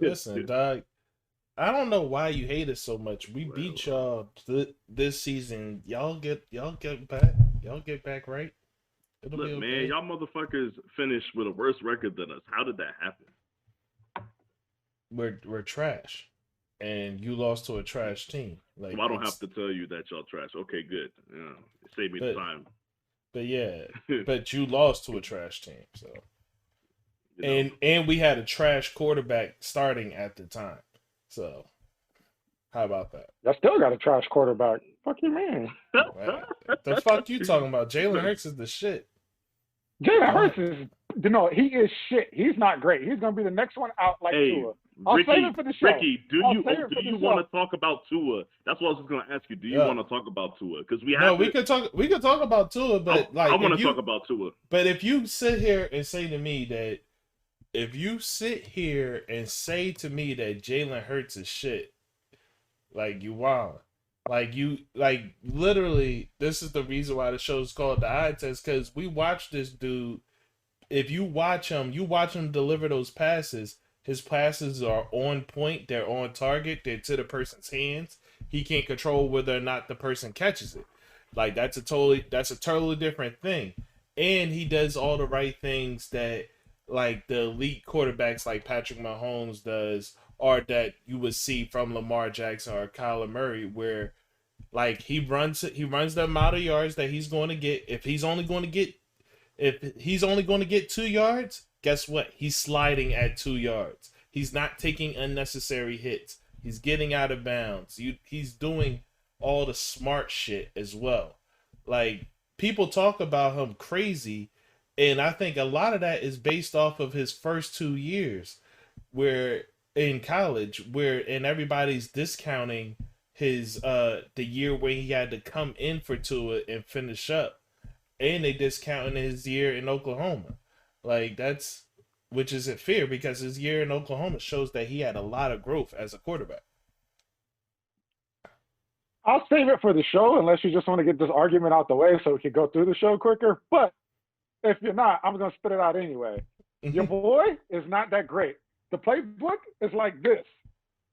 listen, dog. I don't know why you hate us so much. We Well, beat y'all this season. Y'all get back. Y'all get back right. It'll be look, man, okay. y'all motherfuckers finished with a worse record than us. How did that happen? We're trash, and you lost to a trash team. So Like I don't have it's to tell you that y'all trash. Okay, good. Yeah, save me the but time. but yeah, but you lost to a trash team. So you know, and we had a trash quarterback starting at the time. So how about that? I still got a trash quarterback. Fuck you, man. Man, the fuck you talking about? Jalen Hurts is the shit. Jalen Go ahead. Hurts is, he is shit. He's not great. He's gonna be the next one out like hey, Tua. I'll save it Ricky, for the show. Ricky, do I'll you save it do for the you want show. to talk about Tua? That's what I was just gonna ask you. Do you Yeah. want to talk about Tua? Because we No, have to. we could talk about Tua, but I like want to talk about Tua. if you sit here and say to me that if you sit here and say to me that Jalen Hurts is shit, like you wild. Like literally this is the reason why the show's called the eye test, because we watch this dude. If you watch him deliver those passes. His passes are on point, they're on target, they're to the person's hands. He can't control whether or not the person catches it. Like that's a totally different thing. And he does all the right things that like the elite quarterbacks like Patrick Mahomes does, or that you would see from Lamar Jackson or Kyler Murray, where like he runs the amount of yards that he's going to get. If he's only going to get 2 yards, guess what? He's sliding at 2 yards. He's not taking unnecessary hits. He's getting out of bounds. He's doing all the smart shit as well. Like people talk about him crazy, and I think a lot of that is based off of his first 2 years, where in college, where and everybody's discounting his the year where he had to come in for Tua and finish up, and they discounting his year in Oklahoma. Like that's which isn't fair because his year in Oklahoma shows that he had a lot of growth as a quarterback. I'll save it for the show unless you just want to get this argument out the way so we can go through the show quicker. But if you're not, I'm gonna spit it out anyway. Your boy is not that great. The playbook is like this.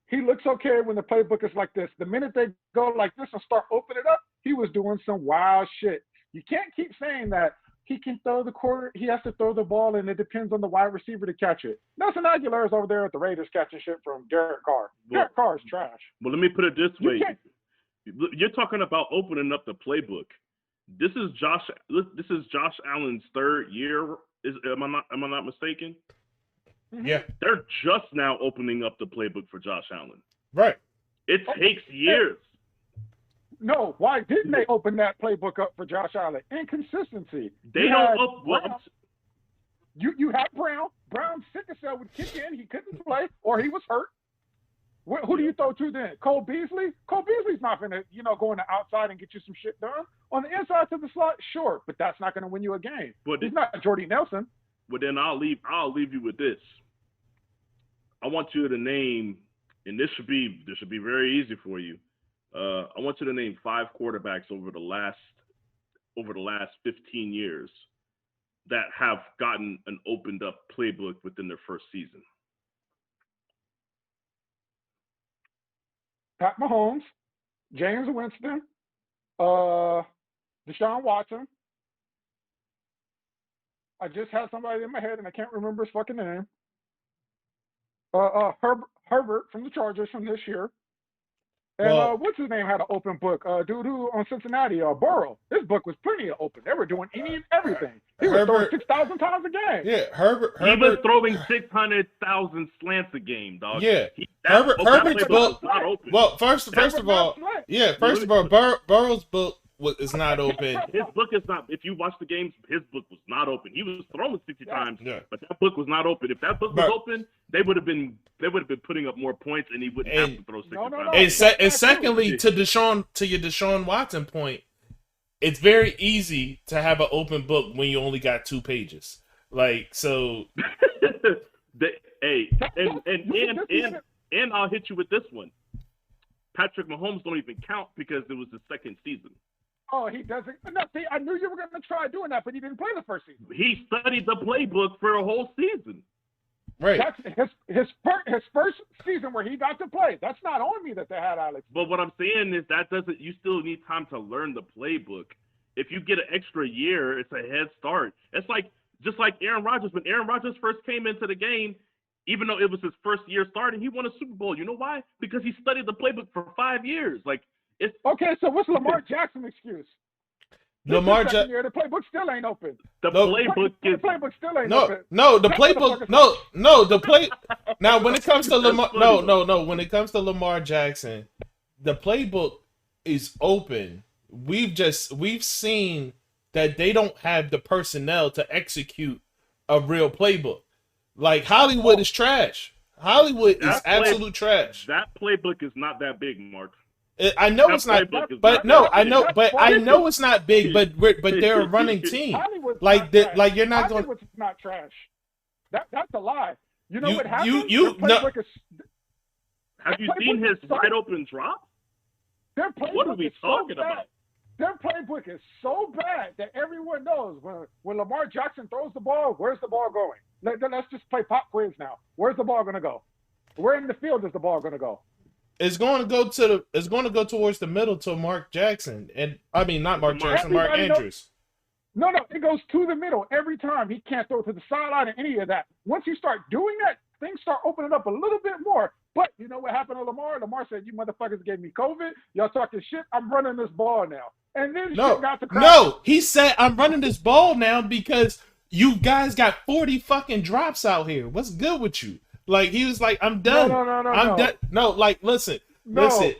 He looks okay when the playbook is like this. The minute they go like this and start opening it up, he was doing some wild shit. You can't keep saying that he can throw the quarter, he has to throw the ball, and it depends on the wide receiver to catch it. Nelson Aguilar is over there at the Raiders catching shit from Derek Carr. Derek Carr is trash. Well, let me put it this You way: can't, you're talking about opening up the playbook. This is Josh. This is Josh Allen's third year. Am I not mistaken? Yeah, They're just now opening up the playbook for Josh Allen. right. It takes years. no, why didn't they open that playbook up for Josh Allen? Inconsistency. They You don't had up. Well, Brown. You had Brown. Brown's sickle cell would kick in. He couldn't play, or he was hurt. Who do you throw to then? Cole Beasley? Cole Beasley's not going to, go on the outside and get you some shit done. On the inside to the slot, sure, but that's not going to win you a game. But he's not Jordy Nelson. Well, then I'll leave you with this. I want you to name, and this should be very easy for you. I want you to name 5 quarterbacks over the last 15 years that have gotten an opened up playbook within their first season. Pat Mahomes, James Winston, Deshaun Watson. I just had somebody in my head and I can't remember his fucking name. Herbert from the Chargers from this year. And what's his name had an open book? Dude who on Cincinnati, Burrow. His book was plenty open. They were doing any and everything. He was throwing 6,000 times a game. Yeah, Herbert. He was throwing 600,000 slants a game, dog. Yeah, Herbert's book. Well, first of all, Burrow's book is not open. His book is not. If you watch the games, his book was not open. He was throwing 60 times, yeah. but that book was not open. If that book was open, they would have been putting up more points, and he wouldn't have to throw 60 times. And secondly, to your Deshaun Watson point, it's very easy to have an open book when you only got 2 pages. Like so. And I'll hit you with this one. Patrick Mahomes don't even count because it was his second season. Oh, he doesn't. No, see, I knew you were going to try doing that, but he didn't play the first season. He studied the playbook for a whole season. Right. That's his first season where he got to play. That's not on me that they had Alex. But what I'm saying is that doesn't. You still need time to learn the playbook. If you get an extra year, it's a head start. It's like just like Aaron Rodgers. When Aaron Rodgers first came into the game, even though it was his first year starting, he won a Super Bowl. You know why? Because he studied the playbook for 5 years. Like it's okay. So what's Lamar Jackson's excuse? Lamar Jackson, the playbook still ain't open. The playbook still ain't open. The playbook. The play. Now, when it comes to Lamar, no. When it comes to Lamar Jackson, the playbook is open. We've seen that they don't have the personnel to execute a real playbook. Like Hollywood is trash. Hollywood is absolute trash. That playbook is not that big, Mark. I know it's not, but no, I know, but I know it's not big. But they're a running team. Like you're not going. Hollywood's not trash. That's a lie. You know what happened? Have you seen his wide open drop? What are we talking about? Their playbook is so bad that everyone knows when Lamar Jackson throws the ball, where's the ball going? Let's just play pop quiz now. Where's the ball going to go? Where in the field is the ball going to go? It's going to go towards the middle to Mark Jackson, and I mean not Mark Jackson, Mark Andrews. No, it goes to the middle every time. He can't throw to the sideline or any of that. Once you start doing that, things start opening up a little bit more. But you know what happened to Lamar? Lamar said, "You motherfuckers gave me COVID. Y'all talking shit. I'm running this ball now." And then shit got to crack. No, he said, "I'm running this ball now because you guys got 40 fucking drops out here. What's good with you?" Like he was like, "I'm done. I'm done." No, like listen.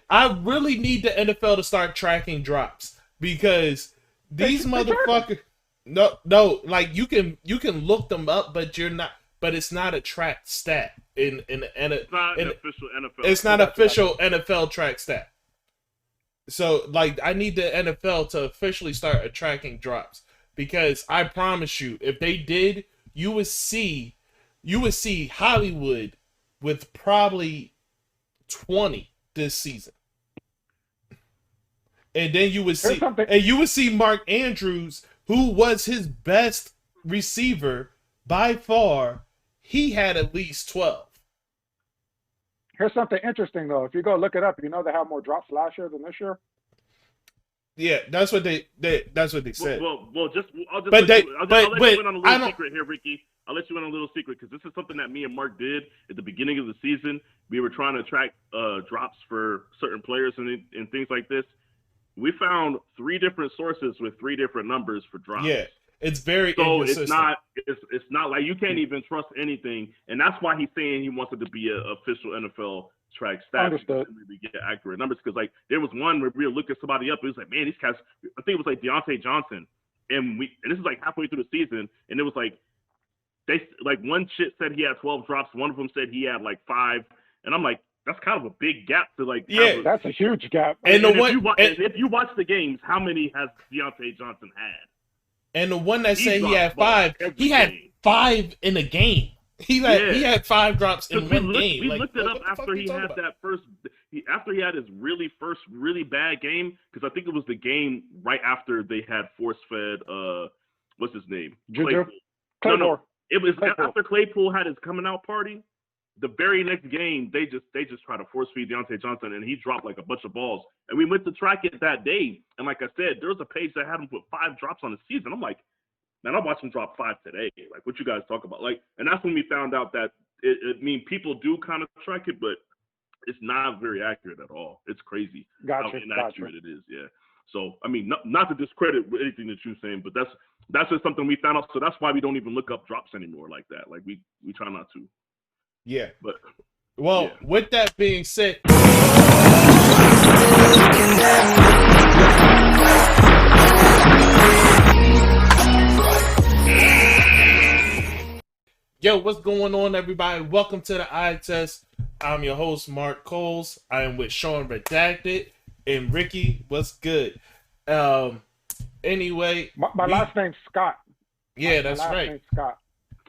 I really need the NFL to start tracking drops because these motherfuckers. No, like you can look them up, but you're not. But it's not a track stat it's not an official NFL. It's not official NFL track stat. So like I need the NFL to officially start tracking drops because I promise you, if they did, you would see Hollywood with probably 20 this season. And then you would see Mark Andrews, who was his best receiver by far. He had at least 12. Here's something interesting though. If you go look it up, you know they have more drops last year than this year. Yeah, that's what they said. I'll let you in on a little secret here, Ricky. I'll let you in on a little secret because this is something that me and Mark did at the beginning of the season. We were trying to track drops for certain players and things like this. We found 3 different sources with 3 different numbers for drops. Yeah, it's very inconsistent. It's not like you can't even trust anything, and that's why he's saying he wants it to be an official NFL track stat. Understood. We get accurate numbers because like there was one where we were looking somebody up. It was like, man, these guys. I think it was like Deontay Johnson, and this is like halfway through the season, and it was like one shit said he had 12 drops, one of them said he had like 5, and I'm like, that's kind of a big gap to like. Yeah, that's a huge gap. And if you watch the games, how many has Deontay Johnson had? And the one that said he had 5, he had 5 in a game. He had 5 drops in one game. We looked it up after he had that first. After he had his really bad game, because I think it was the game right after they had force-fed. What's his name? Claypool. No. It was after Claypool had his coming out party. The very next game, they just tried to force feed Deontay Johnson, and he dropped like a bunch of balls. And we went to track it that day, and like I said, there was a page that had him put 5 drops on the season. I'm like, man, I'll watch him drop 5 today. Like, what you guys talk about? Like, and that's when we found out that people do kind of track it, but it's not very accurate at all. It's crazy how inaccurate it is. Yeah. So I mean, not to discredit anything that you're saying, but that's just something we found out. So that's why we don't even look up drops anymore like that. Like we try not to. Yeah. But with that being said. Yo, what's going on, everybody? Welcome to the Eye Test. I'm your host, Mark Coles. I am with Shawn Redacted and Ricky. What's good? Anyway, my last name's Scott. Yeah, that's right. Name's Scott.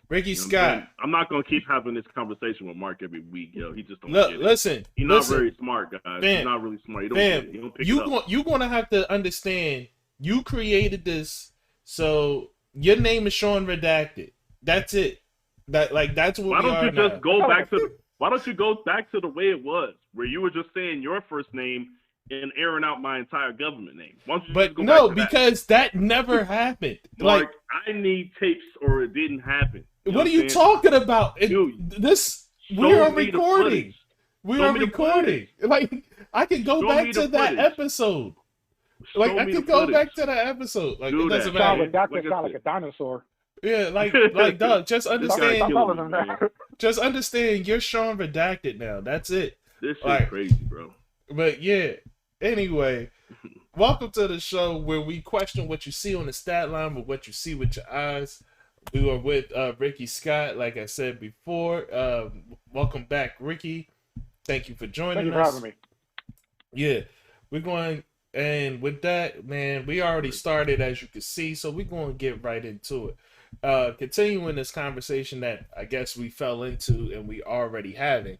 Rickey Scott. I'm not gonna keep having this conversation with Mark every week, yo. He just don't get it. Listen, he's not very smart, guys. Fam, he's not really smart. He don't get it. He don't pick it up. You're gonna have to understand. You created this, so your name is Shawn Redacted. That's it. That's what Why we don't are you now. just go back to? Why don't you go back to the way it was, where you were just saying your first name and airing out my entire government name? Why don't you just But go no, back to because that never happened. Mark, Like, I need tapes, or it didn't happen. what are you talking about? Dude, We are show me the recording. footage. We Show are me the recording. Like, I can go Show back me to the that footage. episode. Like, Show I me can the go footage. back to that episode. Like, Do it doesn't that, Sound matter. man. redacted, sound like a dinosaur. Yeah, dog, just This guy's understand. Stop killing calling me, him man. that. Just understand you're Shawn Redacted now. That's it. This shit's Like, crazy, bro. But yeah, anyway, welcome to the show where we question what you see on the stat line with what you see with your eyes. We were with Rickey Scott, like I said before. Welcome back, Rickey. Thank you for joining Thank you for us. having me. Yeah, we're going, and with that, man, we already started, as you can see, so we're going to get right into it. Continuing this conversation that I guess we fell into and we already having.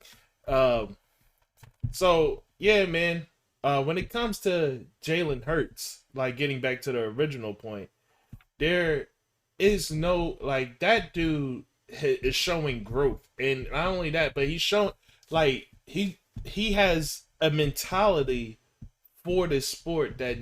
So yeah, man. When it comes to Jalen Hurts, like getting back to the original point, there is no like that dude is showing growth, and not only that, but he's showing like he has a mentality for this sport that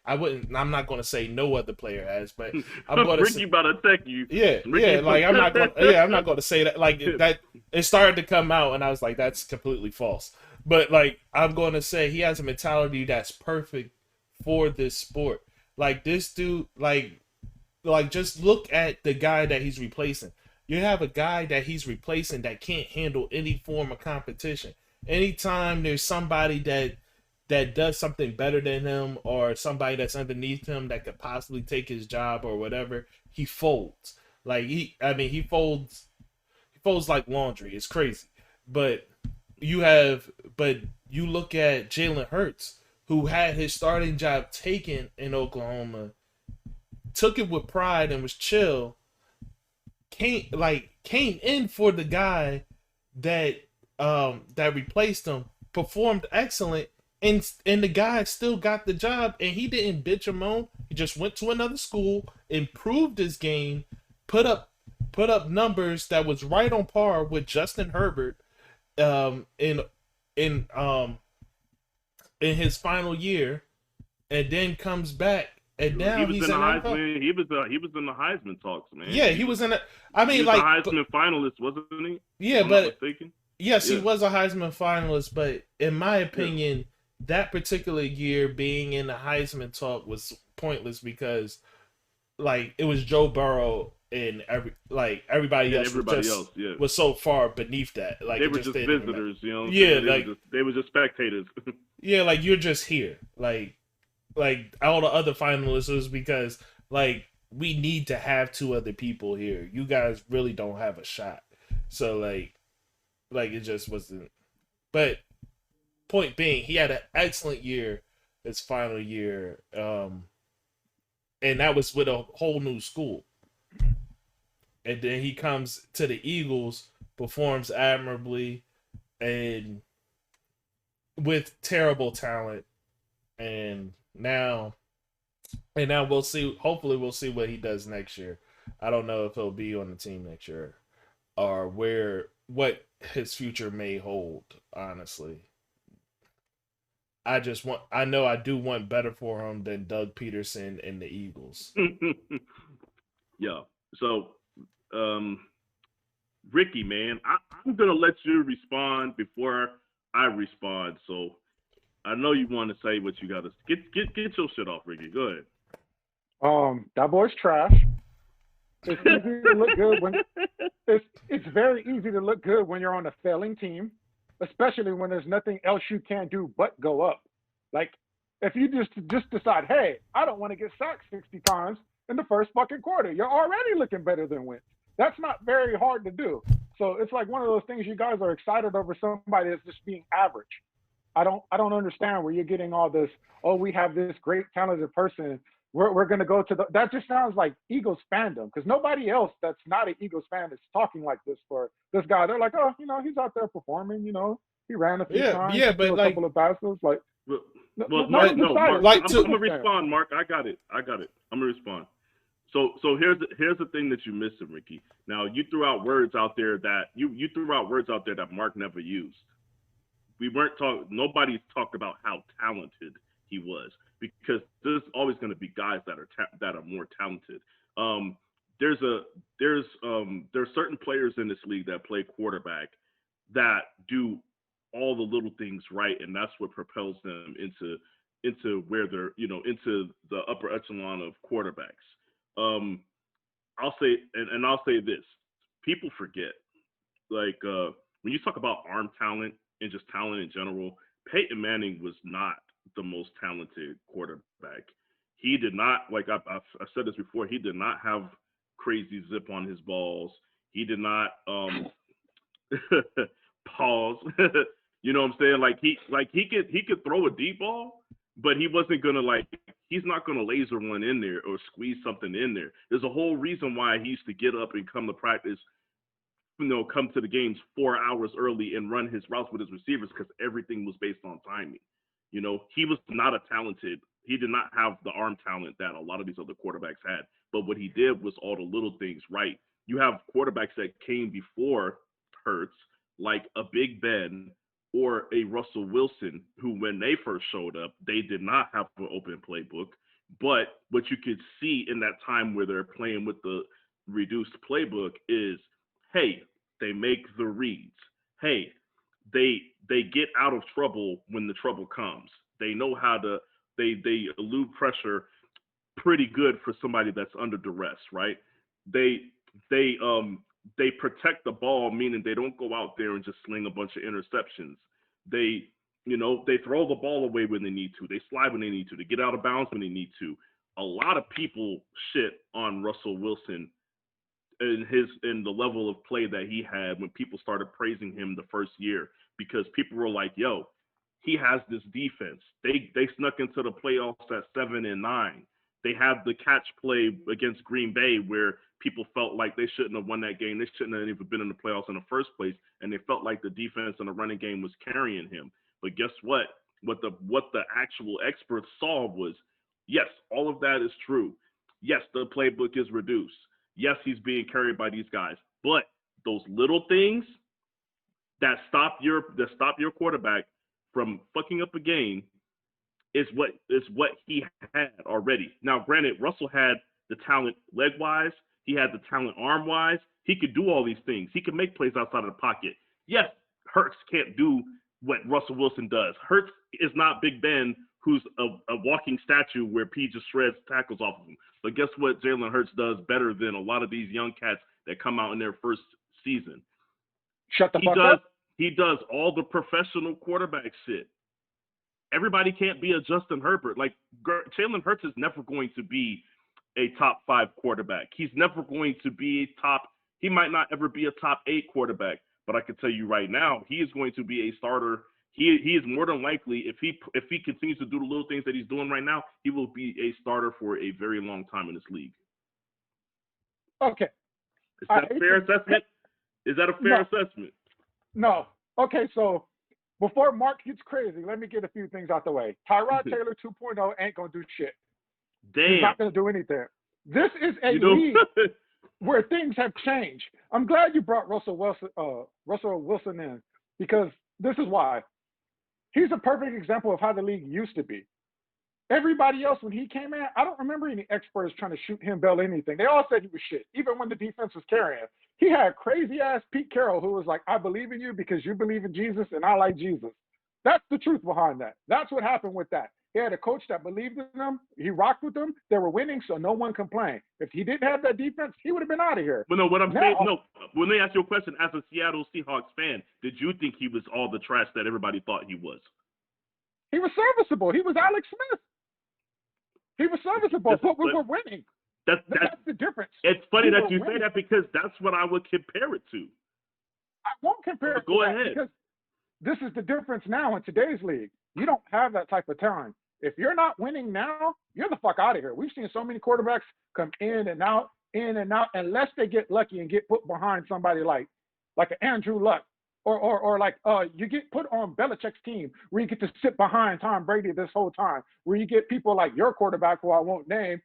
I'm not going to say no other player has, but I'm going to Ricky about to attack you. yeah, Ricky, yeah, like I'm not going to say that like that. It started to come out, and I was like, that's completely false. But like, I'm going to say he has a mentality that's perfect for this sport. Like this dude, like just look at the guy that he's replacing. You have a guy that he's replacing that can't handle any form of competition. Anytime there's somebody that does something better than him, or somebody that's underneath him that could possibly take his job or whatever, he folds. Like he folds like laundry. It's crazy. But you look at Jalen Hurts, who had his starting job taken in Oklahoma, took it with pride and was chill, came in for the guy that replaced him, performed excellent, and the guy still got the job, and he didn't bitch or moan. He just went to another school, improved his game, put up numbers that was right on par with Justin Herbert in his final year, and then comes back, and now he was he's in the NFL. Heisman. He was in the Heisman talks, man. Yeah, he was in it. I mean, he was like the Heisman finalist, wasn't he? Yeah, I'm but not mistaken. yes, Yeah. he was a Heisman finalist. But in my opinion, that particular year being in the Heisman talk was pointless because, like, it was Joe Burrow and everybody else was so far beneath that. Like they it were just just didn't visitors, you know. Yeah, they were just spectators. Yeah, like you're just here. Like all the other finalists was because like we need to have two other people here. You guys really don't have a shot. So like it just wasn't. But point being, he had an excellent year his final year, and that was with a whole new school. And then he comes to the Eagles, performs admirably, and with terrible talent, and now we'll see. Hopefully, we'll see what he does next year. I don't know if he'll be on the team next year, or what his future may hold. Honestly, I do want better for him than Doug Peterson and the Eagles. Yeah. So, Ricky, man, I'm gonna let you respond before I respond. So, I know you want to say what you got to get your shit off, Ricky. Go ahead. That boy's trash. It's easy to look good when it's very easy to look good when you're on a failing team, especially when there's nothing else you can do but go up. Like if you just decide, hey, I don't want to get sacked 60 times in the first fucking quarter, you're already looking better than Wentz. That's not very hard to do. So it's like one of those things you guys are excited over somebody that's just being average. I don't understand where you're getting all this, oh, we have this great talented person. We're going to go to that just sounds like Eagles fandom, because nobody else that's not an Eagles fan is talking like this for this guy. They're like, oh, he's out there performing, he ran a few times, but a like, couple of passes. Like, Mark, like I'm going to respond, Mark. I got it. I'm going to respond. So here's the thing that you're missing, Ricky. Now you threw out words out there that Mark never used. Nobody's talked about how talented he was, because there's always going to be guys that are more talented. Um, there's certain players in this league that play quarterback that do all the little things right, and that's what propels them into where they're, into the upper echelon of quarterbacks. Um, I'll say this: people forget, like, when you talk about arm talent and just talent in general, Peyton Manning was not the most talented quarterback. He did not, like I've said this before, he did not have crazy zip on his balls. He did not pause. You know what I'm saying? He could throw a deep ball, but he wasn't gonna, he's not gonna laser one in there or squeeze something in there. There's a whole reason why he used to get up and come to practice, come to the games 4 hours early and run his routes with his receivers, because everything was based on timing. He was not he did not have the arm talent that a lot of these other quarterbacks had. But what he did was all the little things right. You have quarterbacks that came before Hurts, like a Big Ben or a Russell Wilson, who, when they first showed up, they did not have an open playbook. But what you could see in that time where they're playing with the reduced playbook is, hey, they make the reads. Hey, they get out of trouble when the trouble comes. They know how to they elude pressure pretty good for somebody that's under duress, right? They protect the ball, meaning they don't go out there and just sling a bunch of interceptions. They throw the ball away when they need to. They slide when they need to. They get out of bounds when they need to. A lot of people shit on Russell Wilson in the level of play that he had when people started praising him the first year, because people were like, yo, he has this defense. They snuck into the playoffs at 7-9. They had the catch play against Green Bay where people felt like they shouldn't have won that game. They shouldn't have even been in the playoffs in the first place, and they felt like the defense and the running game was carrying him. But guess what? What the actual experts saw was, yes, all of that is true. Yes, the playbook is reduced. Yes, he's being carried by these guys, but those little things that stop your quarterback from fucking up a game is what he had already. Now, granted, Russell had the talent leg-wise, he had the talent arm-wise. He could do all these things. He could make plays outside of the pocket. Yes, Hurts can't do what Russell Wilson does. Hurts is not Big Ben, who's a walking statue where P just shreds tackles off of him. But guess what Jalen Hurts does better than a lot of these young cats that come out in their first season? Shut the fuck up. He does all the professional quarterback shit. Everybody can't be a Justin Herbert. Like, Jalen Hurts is never going to be a top 5 quarterback. He's never going to be he might not ever be a top 8 quarterback, but I can tell you right now, he is going to be a starter. He is more than likely, if he continues to do the little things that he's doing right now, he will be a starter for a very long time in this league. Okay. Is that a fair assessment? Is that a fair assessment? No. Okay, so before Mark gets crazy, let me get a few things out the way. Tyrod Taylor 2.0 ain't going to do shit. Damn. He's not going to do anything. This is a league where things have changed. I'm glad you brought Russell Wilson in, because this is why. He's a perfect example of how the league used to be. Everybody else, when he came in, I don't remember any experts trying to shoot him bell anything. They all said he was shit, even when the defense was carrying. He had crazy-ass Pete Carroll who was like, I believe in you because you believe in Jesus and I like Jesus. That's the truth behind that. That's what happened with that. He had a coach that believed in them. He rocked with them. They were winning, so no one complained. If he didn't have that defense, he would have been out of here. But no, what I'm saying, when they ask you a question, as a Seattle Seahawks fan, did you think he was all the trash that everybody thought he was? He was serviceable. He was Alex Smith. He was serviceable, but we were winning. That's the difference. It's funny that you say that, because that's what I would compare it to. I won't compare it to Go that, ahead. because this is the difference now in today's league. You don't have that type of time. If you're not winning now, you're the fuck out of here. We've seen so many quarterbacks come in and out, unless they get lucky and get put behind somebody like an Andrew Luck, or like you get put on Belichick's team where you get to sit behind Tom Brady this whole time, where you get people like your quarterback, who I won't name,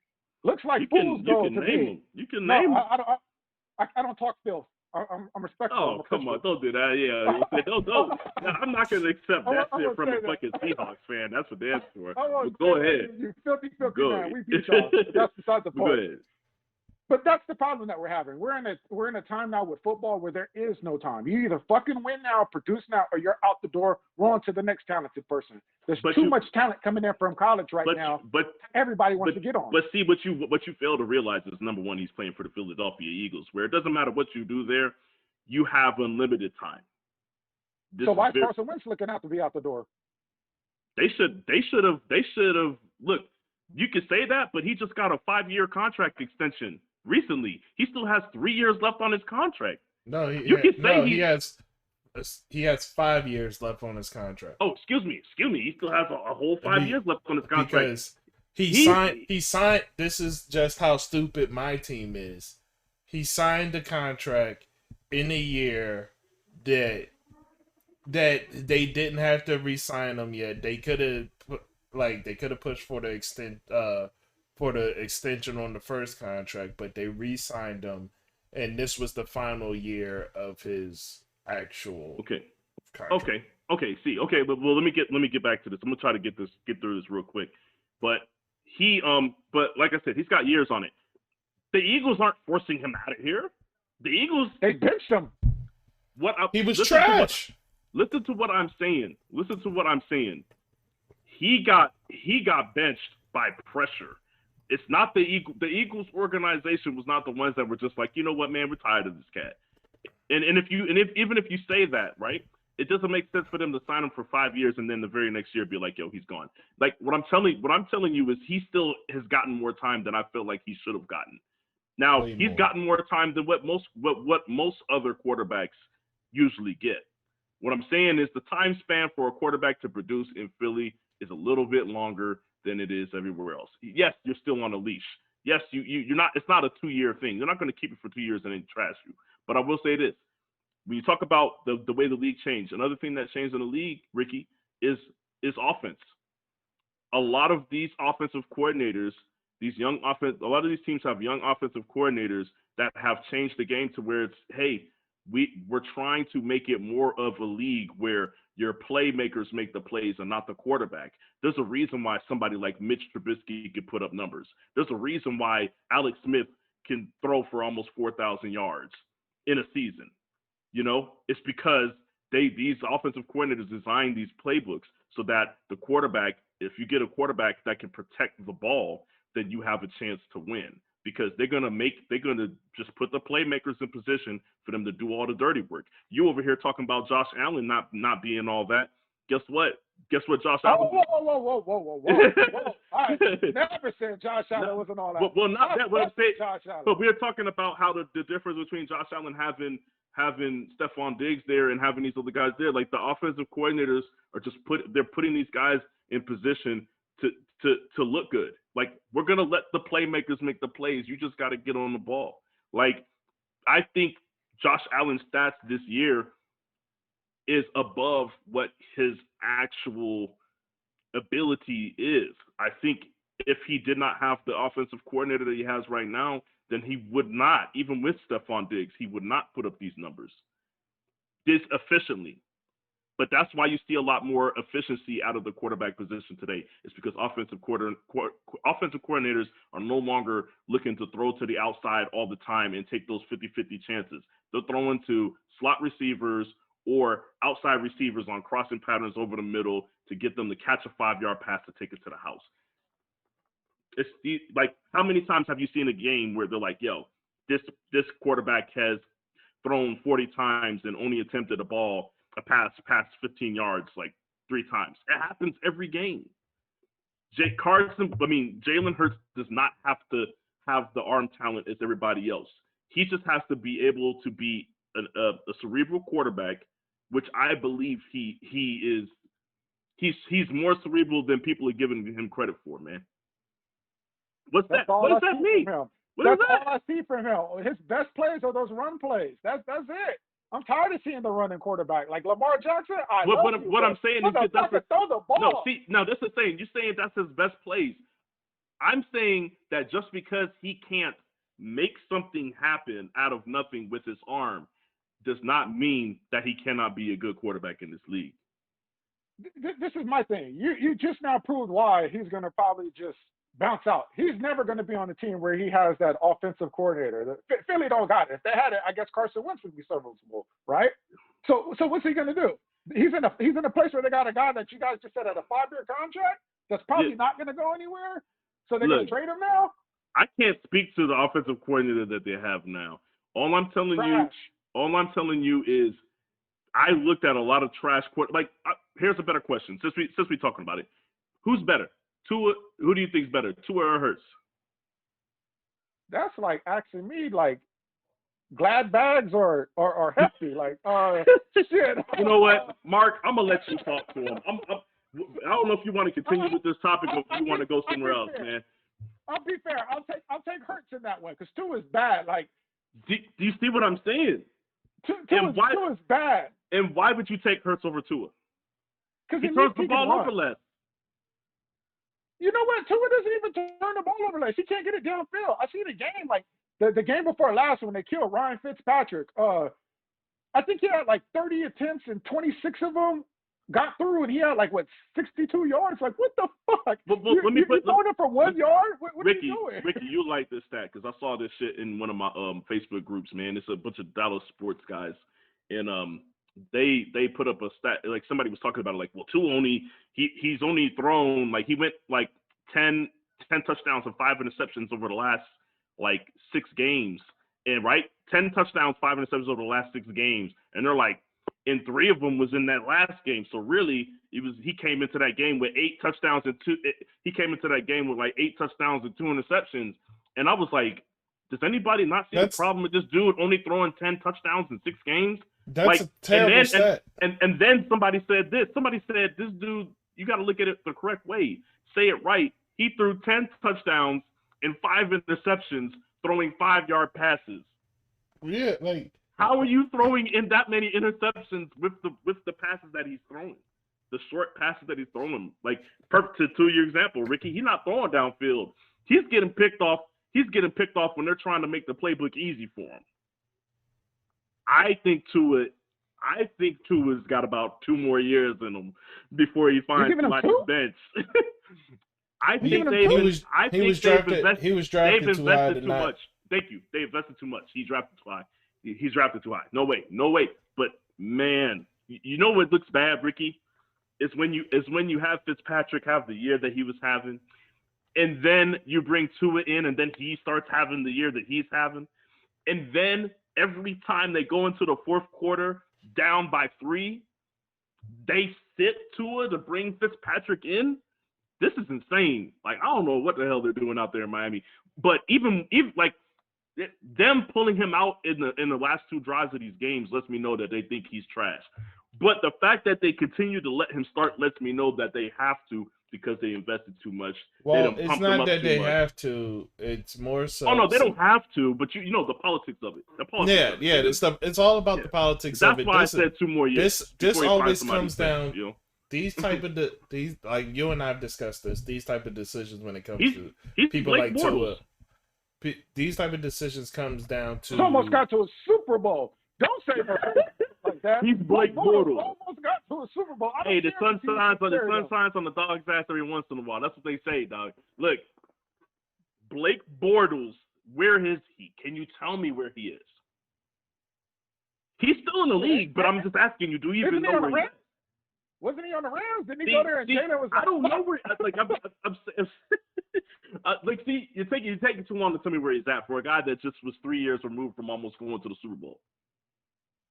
Looks like You fool's can gold to name me. them. You can No, name them. I don't talk filth. I'm respectful. Oh, come on, don't do that. Yeah, don't. I'm not gonna accept that I'm shit gonna from a say that. fucking Seahawks fan. That's what they're for. I won't But go say that. ahead. You filthy Go man. ahead. We beat y'all. But that's beside the Go point. ahead. But that's the problem that we're having. We're in a time now with football where there is no time. You either fucking win now, produce now, or you're out the door. We're on to the next talented person. There's too much talent coming in from college now. But everybody wants to get on. But see, what you fail to realize is, number one, he's playing for the Philadelphia Eagles, where it doesn't matter what you do there, you have unlimited time. So why is Carson Wentz looking out to be out the door? They should have. Look, you could say that, but he just got a 5-year contract extension recently. He still has 3 years left on his contract. No, he has 5 years left on his contract. Oh, excuse me. He still has a whole 5 years left on his contract. Because he signed. This is just how stupid my team is. He signed the contract in a year that they didn't have to re-sign him yet. They could have pushed for the extension on the first contract, but they re-signed him, and this was the final year of his actual contract. Okay. See, okay, but let me get back to this. I'm gonna try to get through this real quick. But but like I said, he's got years on it. The Eagles aren't forcing him out of here. The Eagles, they benched him. He was trash. Listen to what I'm saying. He got benched by pressure. It's not the Eagles. The Eagles organization was not the ones that were just like, you know what, man, we're tired of this cat. And even if you say that, right, it doesn't make sense for them to sign him for 5 years and then the very next year be like, yo, he's gone. Like what I'm telling you is he still has gotten more time than I feel like he should have gotten. Now he's gotten more time than what most other quarterbacks usually get. What I'm saying is the time span for a quarterback to produce in Philly is a little bit longer than it is everywhere else. Yes, you're still on a leash. Yes, you're not. It's not a 2-year thing. They're not going to keep you for 2 years and then trash you. But I will say this: when you talk about the way the league changed, another thing that changed in the league, Ricky, is offense. A lot of these offensive coordinators, a lot of these teams have young offensive coordinators that have changed the game to where it's, hey, we're trying to make it more of a league where your playmakers make the plays and not the quarterback. There's a reason why somebody like Mitch Trubisky could put up numbers. There's a reason why Alex Smith can throw for almost 4,000 yards in a season. You know, it's because these offensive coordinators design these playbooks so that the quarterback, if you get a quarterback that can protect the ball, then you have a chance to win. Because they're gonna just put the playmakers in position for them to do all the dirty work. You over here talking about Josh Allen not being all that. Guess what, Josh Allen? Whoa! I never said Josh Allen wasn't all that. Well, not that. What I'm saying, Josh Allen. but we're talking about how the difference between Josh Allen having Stephon Diggs there and having these other guys there. Like the offensive coordinators are just putting these guys in position to look good. Like, we're going to let the playmakers make the plays. You just got to get on the ball. Like, I think Josh Allen's stats this year is above what his actual ability is. I think if he did not have the offensive coordinator that he has right now, then he would not, even with Stephon Diggs, he would not put up these numbers this efficiently. But that's why you see a lot more efficiency out of the quarterback position today. It's because offensive coordinators are no longer looking to throw to the outside all the time and take those 50-50 chances. They're throwing to slot receivers or outside receivers on crossing patterns over the middle to get them to catch a 5-yard pass to take it to the house. It's like, how many times have you seen a game where they're like, yo, this quarterback has thrown 40 times and only attempted a pass past 15 yards like 3 times. It happens every game. Jalen Hurts does not have to have the arm talent as everybody else. He just has to be able to be a cerebral quarterback, which I believe he is. He's more cerebral than people are giving him credit for, man. What does that mean? That's all I see from him. His best plays are those run plays. That's it. I'm tired of seeing the running quarterback like Lamar Jackson. What I'm saying is that's throw the ball. That's the thing. You're saying that's his best plays. I'm saying that just because he can't make something happen out of nothing with his arm does not mean that he cannot be a good quarterback in this league. This is my thing. You just now proved why he's going to probably just bounce out. He's never going to be on a team where he has that offensive coordinator. Philly don't got it. If they had it, I guess Carson Wentz would be serviceable, right? So what's he going to do? He's in a place where they got a guy that you guys just said had a 5-year contract that's probably not going to go anywhere. So they're going to trade him now. I can't speak to the offensive coordinator that they have now. All I'm telling you is I looked at a lot of trash here's a better question. Since we talking about it, who's better? Tua? Who do you think is better, Tua or Hurts? That's like asking me like glad bags or hefty. Like shit. You know what, Mark? I'm gonna let you talk to him. I don't know if you want to continue with this topic or if you want to go somewhere else, man. I'll be fair. I'll take Hurts in that one because Tua is bad. Like, do you see what I'm saying? Tua is bad. And why would you take Hurts over Tua? Because he turns the ball over less. You know what? Tua doesn't even turn the ball over less. He can't get it downfield. I see the game like the game before last when they killed Ryan Fitzpatrick. I think he had like 30 attempts and 26 of them got through, and he had like 62 yards. Like, what the fuck? Let me put throwing it for 1 yard. What Ricky, are you doing? Ricky, you like this stat because I saw this shit in one of my Facebook groups. Man, it's a bunch of Dallas sports guys, and they put up a stat like somebody was talking about it. Like, well, he's only thrown like he went like 10 touchdowns and 5 interceptions over the last like 6 games, and 10 touchdowns, 5 interceptions over the last 6 games, and they're like. And 3 of them was in that last game. So really, he came into that game with 8 touchdowns and 2. He came into that game with like 8 touchdowns and 2 interceptions. And I was like, does anybody not see the problem with this dude only throwing 10 touchdowns in 6 games? That's a terrible stat. And then somebody said this. Somebody said this dude, you got to look at it the correct way. Say it right. He threw 10 touchdowns and 5 interceptions, throwing 5-yard passes. Yeah, like. How are you throwing in that many interceptions with the passes that he's throwing? The short passes that he's throwing. Like, perfect to your example, Ricky, he's not throwing downfield. He's getting picked off. He's getting picked off when they're trying to make the playbook easy for him. I think Tua's got about 2 more years in him before he finds somebody's bench. I think he was drafted too high much. Thank you. They invested too much. He's drafted too high. He's drafted too high. No way. But man, you know what looks bad, Ricky? Is when you have Fitzpatrick have the year that he was having, and then you bring Tua in, and then he starts having the year that he's having, and then every time they go into the fourth quarter down by 3, they sit Tua to bring Fitzpatrick in. This is insane. Like, I don't know what the hell they're doing out there in Miami. But even like. Them pulling him out in the last 2 drives of these games lets me know that they think he's trash. But the fact that they continue to let him start lets me know that they have to because they invested too much. Well, it's not that they have to. It's more so. Oh no, they don't have to. But you know the politics of it. It's all about the politics of it. That's why I said 2 more years. This always comes down. You know? These type of these like you and I have discussed this. These type of decisions when it comes to people Blake like Bortles. Tua. These type of decisions comes down to. He almost got to a Super Bowl. Don't say like that. He's Blake Bortles. Almost got to a Super Bowl. Hey, the sun shines on the dog's ass every once in a while. That's what they say, dog. Look, Blake Bortles, where is he? Can you tell me where he is? He's still in the league, but I'm just asking you, do you even know where he is? Wasn't he on the Rams? Didn't he go there and Jalen was like, I don't know where. Like, I'm like, see, you're taking too long to tell me where he's at for a guy that just was 3 years removed from almost going to the Super Bowl.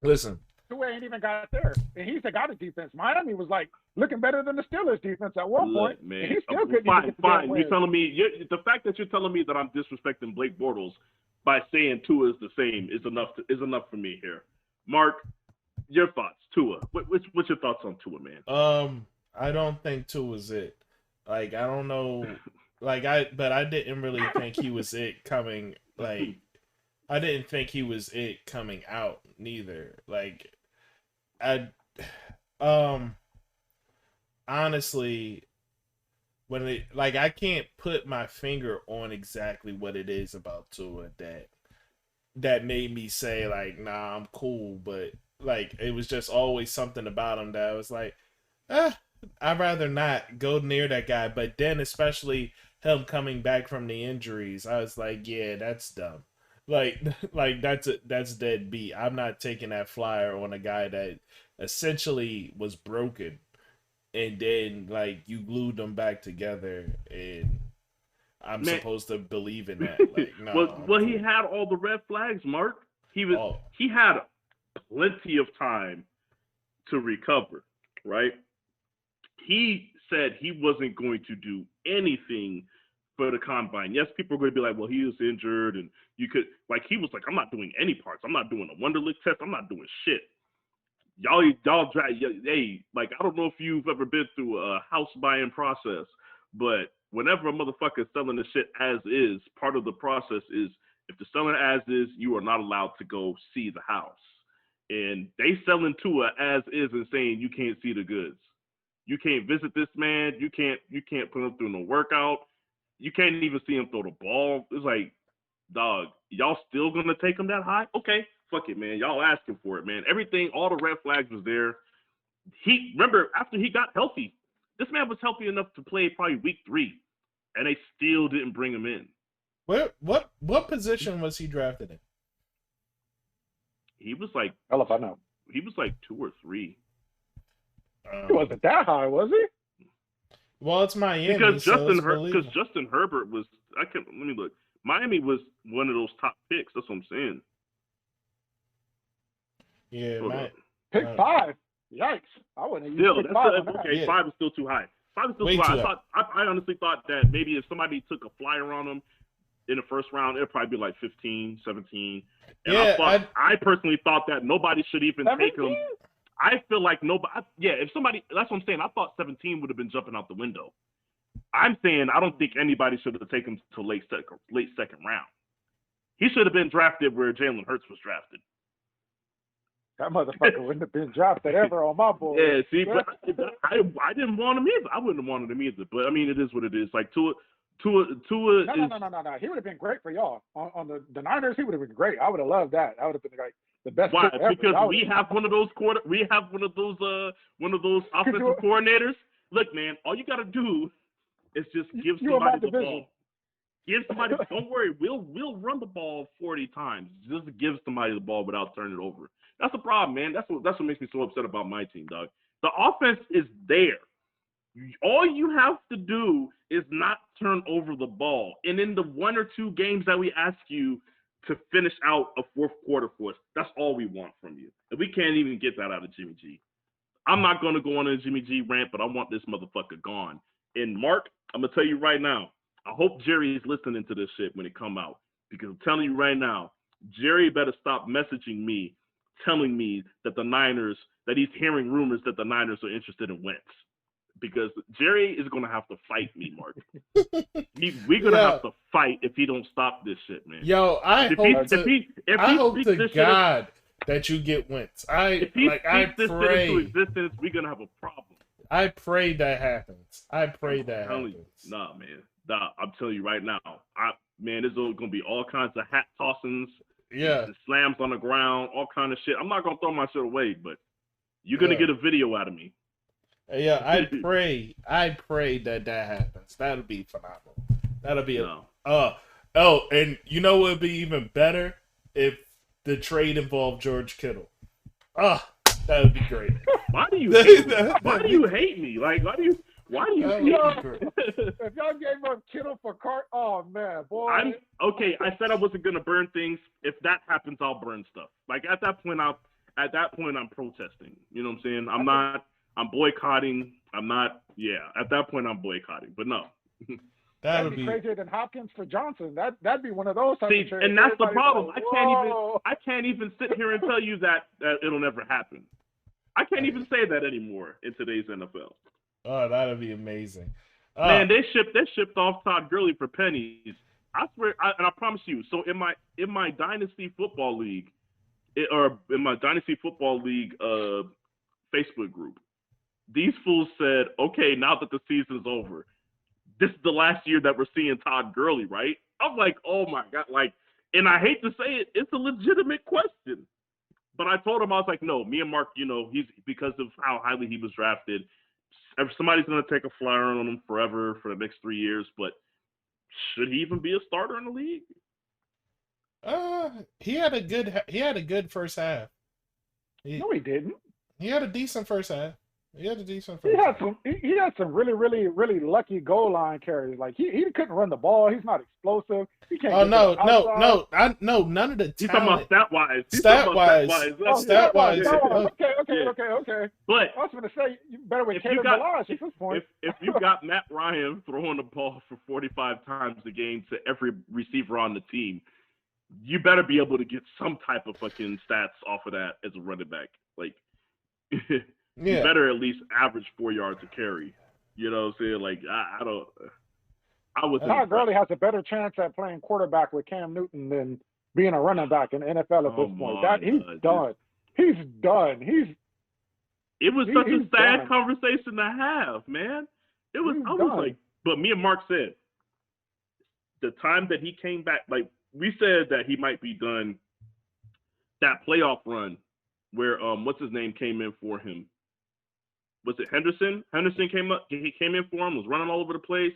Listen, Tua ain't even got there, and he's got a defense. Miami was like looking better than the Steelers defense at one point. Man, and he still couldn't fine. You're telling me the fact that you're telling me that I'm disrespecting Blake Bortles by saying Tua is the same is enough for me here. Mark, your thoughts, Tua. What's your thoughts on Tua, man? I don't think Tua's it. Like, I don't know. Like, I didn't really think he was it coming. Like, I didn't think he was it coming out neither. Like, honestly, when I can't put my finger on exactly what it is about Tua that made me say like, nah, I'm cool, but like it was just always something about him that I was like, I'd rather not go near that guy. But then especially him coming back from the injuries, I was like, yeah, that's dumb. Like like that's dead beat. I'm not taking that flyer on a guy that essentially was broken and then like you glued them back together and I'm Man. supposed to believe in that. Like, no. Well, he had all the red flags, Mark. He had plenty of time to recover, right? He said he wasn't going to do anything for the combine. Yes, people are going to be like, well, he was injured, and you could he was like, I'm not doing any parts. I'm not doing a Wonderlic test. I'm not doing shit. Y'all try. Hey, I don't know if you've ever been through a house buying process, but whenever a motherfucker is selling the shit as is, part of the process is if they're selling as is, you are not allowed to go see the house. And they selling to a as is and saying you can't see the goods. You can't visit this man. You can't put him through no workout. You can't even see him throw the ball. It's like, dog, y'all still gonna take him that high? Okay, fuck it, man. Y'all asking for it, man. Everything, all the red flags was there. Remember, after he got healthy, this man was healthy enough to play probably week 3, and they still didn't bring him in. What position was he drafted in? He was like, hell if I know. He was like 2 or 3. He wasn't that high, was he? Well, it's Miami because Justin Herbert was. Let me look. Miami was one of those top picks. That's what I'm saying. Yeah, pick 5. Yikes! I wouldn't even pick 5 on that. Okay, Yeah. 5 is still too high. 5 is still Way too high. too I honestly thought that maybe if somebody took a flyer on him in the first round, it'd probably be like 15, 17. And yeah, I personally thought that nobody should even 17? take him. I feel like nobody. If somebody, that's what I'm saying. I thought 17 would have been jumping out the window. I'm saying I don't think anybody should have taken him to late second round. He should have been drafted where Jalen Hurts was drafted. That motherfucker wouldn't have been drafted ever on my board. Yeah, see, but I didn't want him either. I wouldn't have wanted him either. But I mean, it is what it is. Like Tua. No. He would have been great for y'all on the Niners. He would have been great. I would have loved that. That would have been like the best. Why? Pick ever. Because we have one of those offensive coordinators. Look, man, all you got to do is just give somebody the ball. Give somebody. Don't worry, we'll run the ball 40 times. Just give somebody the ball without turning it over. That's the problem, man. That's what makes me so upset about my team, dog. The offense is there. All you have to do is not turn over the ball. And in the 1 or 2 games that we ask you to finish out a fourth quarter for us, that's all we want from you. And we can't even get that out of Jimmy G. I'm not going to go on a Jimmy G rant, but I want this motherfucker gone. And Mark, I'm going to tell you right now, I hope Jerry is listening to this shit when it come out. Because I'm telling you right now, Jerry better stop messaging me, telling me that that he's hearing rumors that the Niners are interested in Wentz. Because Jerry is going to have to fight me, Mark. We're going to have to fight if he don't stop this shit, man. Yo, I hope to God that you get Wentz. If he speaks this shit into pray. existence, we're going to have a problem. I pray that happens. Nah, man. Nah, I'm telling you right now. There's going to be all kinds of hat tossings. Yeah. Slams on the ground, all kind of shit. I'm not going to throw my shit away, but you're going to get a video out of me. Yeah, I pray that happens. That'll be phenomenal. That'll be and you know what would be even better if the trade involved George Kittle. That would be great. Why do you hate me? Why do you hate me? Like, why do you hate me? If y'all gave up Kittle for Cart, oh man, boy. I said I wasn't gonna burn things. If that happens, I'll burn stuff. Like at that point, I'm protesting. You know what I'm saying? I'm boycotting. At that point, I'm boycotting. But no. That'd be crazier than Hopkins for Johnson. That'd be one of those types of trades. And that's the problem. I can't even sit here and tell you that it'll never happen. I can't even say that anymore in today's NFL. Oh, that'd be amazing. Man, they shipped off Todd Gurley for pennies. I swear, and I promise you. So in my Dynasty Football League, Facebook group, these fools said, okay, now that the season's over, this is the last year that we're seeing Todd Gurley, right? I'm like, oh my God. Like, and I hate to say it, it's a legitimate question. But I told him, I was like, no, me and Mark, he's because of how highly he was drafted, somebody's going to take a flyer on him forever for the next 3 years. But should he even be a starter in the league? He had a good first half. No, he didn't. He had a decent first half. He had some really, really, really lucky goal line carries. Like he couldn't run the ball. He's not explosive. He can't. Oh no, none of the talent. He's talking about stat-wise. Stat-wise. Okay. But I was going to say, you better with Caleb Balazs at this point. If you got Matt Ryan throwing the ball for 45 times a game to every receiver on the team, you better be able to get some type of fucking stats off of that as a running back. Like, you better at least average 4 yards a carry. You know what I'm saying? Like, I was. Todd Gurley has a better chance at playing quarterback with Cam Newton than being a running back in the NFL at this point. He's done. He's done. It was such a sad conversation to have, man. It was. I was like, but me and Mark said the time that he came back, like we said that he might be done. That playoff run where what's his name came in for him. Was it Henderson? Henderson came up. He came in for him. Was running all over the place.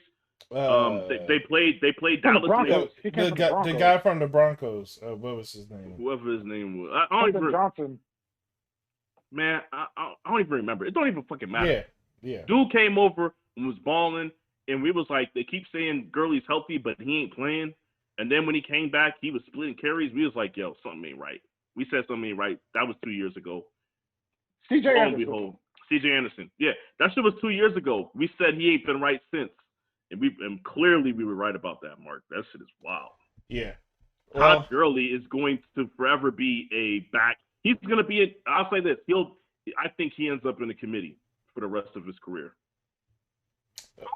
They played Dallas. The guy from the Broncos. What was his name? Whoever his name was. I don't even. Johnson. Man, I don't even remember. It don't even fucking matter. Yeah. Dude came over and was balling, and we was like, they keep saying Gurley's healthy, but he ain't playing. And then when he came back, he was splitting carries. We was like, yo, something ain't right. We said something ain't right. That was 2 years ago. C.J. Anderson. Yeah, that shit was 2 years ago. We said he ain't been right since. And clearly we were right about that, Mark. That shit is wild. Yeah. Todd Gurley is going to forever be a back. He's going to be I'll say this. I think he ends up in the committee for the rest of his career.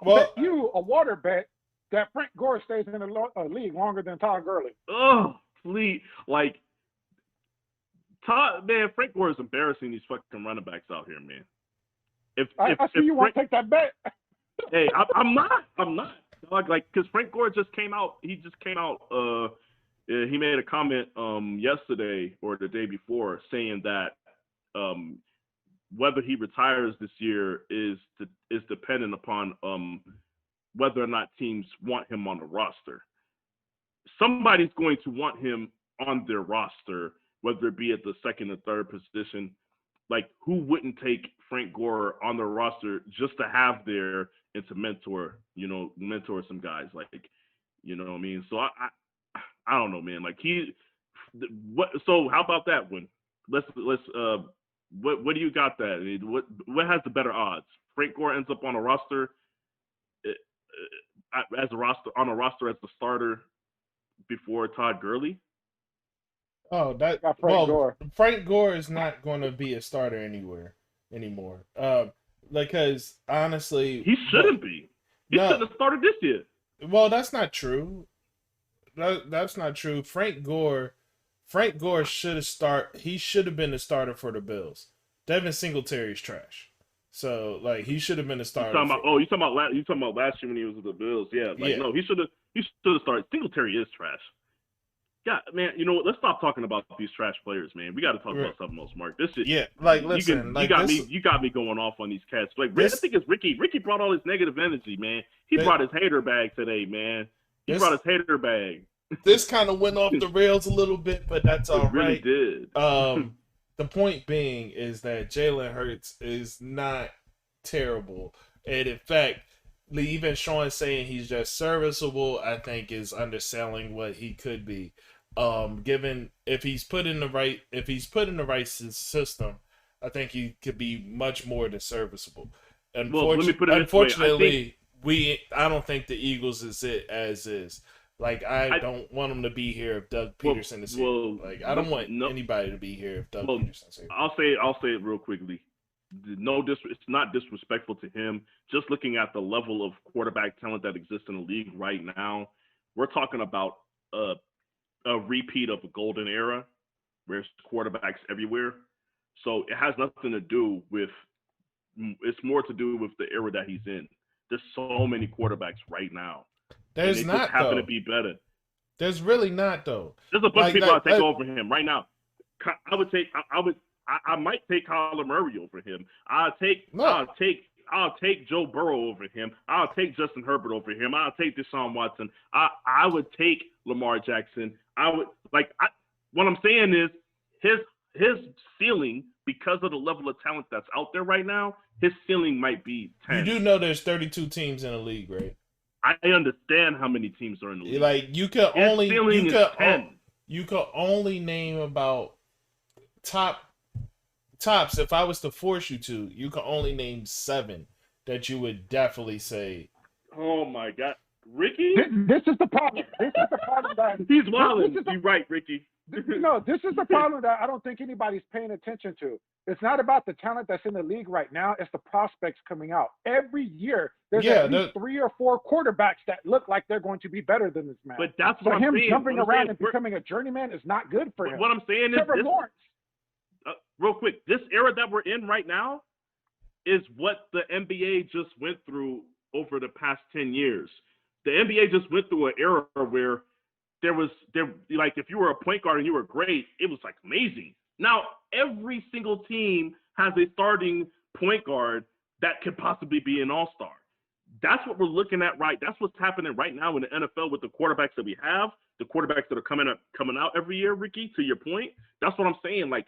Well, you a water bet that Frank Gore stays in the league longer than Todd Gurley. Oh, please. Like, Frank Gore is embarrassing these fucking running backs out here, man. I see you want to take that bet. Hey, I'm not. Like, because Frank Gore just came out. He just came out. He made a comment yesterday or the day before saying that whether he retires this year is dependent upon whether or not teams want him on the roster. Somebody's going to want him on their roster, whether it be at the second or third position. Like, who wouldn't take Frank Gore on their roster just to have there and to mentor some guys, like, you know what I mean? So I don't know, man. Like, so how about that one? Let's what do you got that? What has the better odds? Frank Gore ends up on a roster as a starter before Todd Gurley? Oh, Frank Gore is not going to be a starter anymore. Because honestly, he shouldn't be. He shouldn't have started this year. Well, that's not true. That's not true. Frank Gore should have He should have been the starter for the Bills. Devin Singletary's trash. So, like, he should have been the starter. You talking about last year when he was with the Bills? Yeah. No, he should have started. Singletary is trash. Yeah, man. You know what? Let's stop talking about these trash players, man. We got to talk about something else, Mark. This shit. Yeah, like, listen, you got me going off on these cats. Like, I think it's Ricky. Ricky brought all his negative energy, man. He brought his hater bag today, man. He brought his hater bag. This kind of went off the rails a little bit, but that's all right. It really did. The point being is that Jalen Hurts is not terrible, and in fact, even Shawn saying he's just serviceable, I think, is underselling what he could be. Given if he's put in the right system, I think he could be much more than serviceable. Unfortunately, I don't think the Eagles is it as is. Like, I don't want him to be here if Doug Peterson is here. Like, I don't want anybody to be here if Doug Peterson's here. I'll say it real quickly. It's not disrespectful to him. Just looking at the level of quarterback talent that exists in the league right now, we're talking about a repeat of a golden era where there's quarterbacks everywhere. So it has nothing to do with. It's more to do with the era that he's in. There's so many quarterbacks right now. There's and they not just happen though. to be better. There's really not though. There's a bunch of people I'll take over him right now. I might take Kyler Murray over him. I'll take Joe Burrow over him. I'll take Justin Herbert over him. I'll take Deshaun Watson. I would take Lamar Jackson. What I'm saying is his ceiling, because of the level of talent that's out there right now, his ceiling might be 10. You do know there's 32 teams in the league, right? I understand how many teams are in the league. Like you could his only ceiling is 10. You could only name about tops. If I was to force you to, you could only name 7 that you would definitely say. Oh my God, Ricky! This is the problem. This is the problem that he's wilding. You're right, Ricky. No, this is the problem that I don't think anybody's paying attention to. It's not about the talent that's in the league right now. It's the prospects coming out. Every year, there's at least 3 or 4 quarterbacks that look like they're going to be better than this man. But that's what I'm saying. Him jumping around and becoming a journeyman is not good for him. What I'm saying is Lawrence. Real quick, this era that we're in right now is what the NBA just went through over the past 10 years. The NBA just went through an era where if you were a point guard and you were great, it was like amazing. Now every single team has a starting point guard that could possibly be an all-star. That's what we're looking at, right? That's what's happening right now in the NFL with the quarterbacks that we have, the quarterbacks that are coming out every year, Ricky, to your point. That's what I'm saying. Like,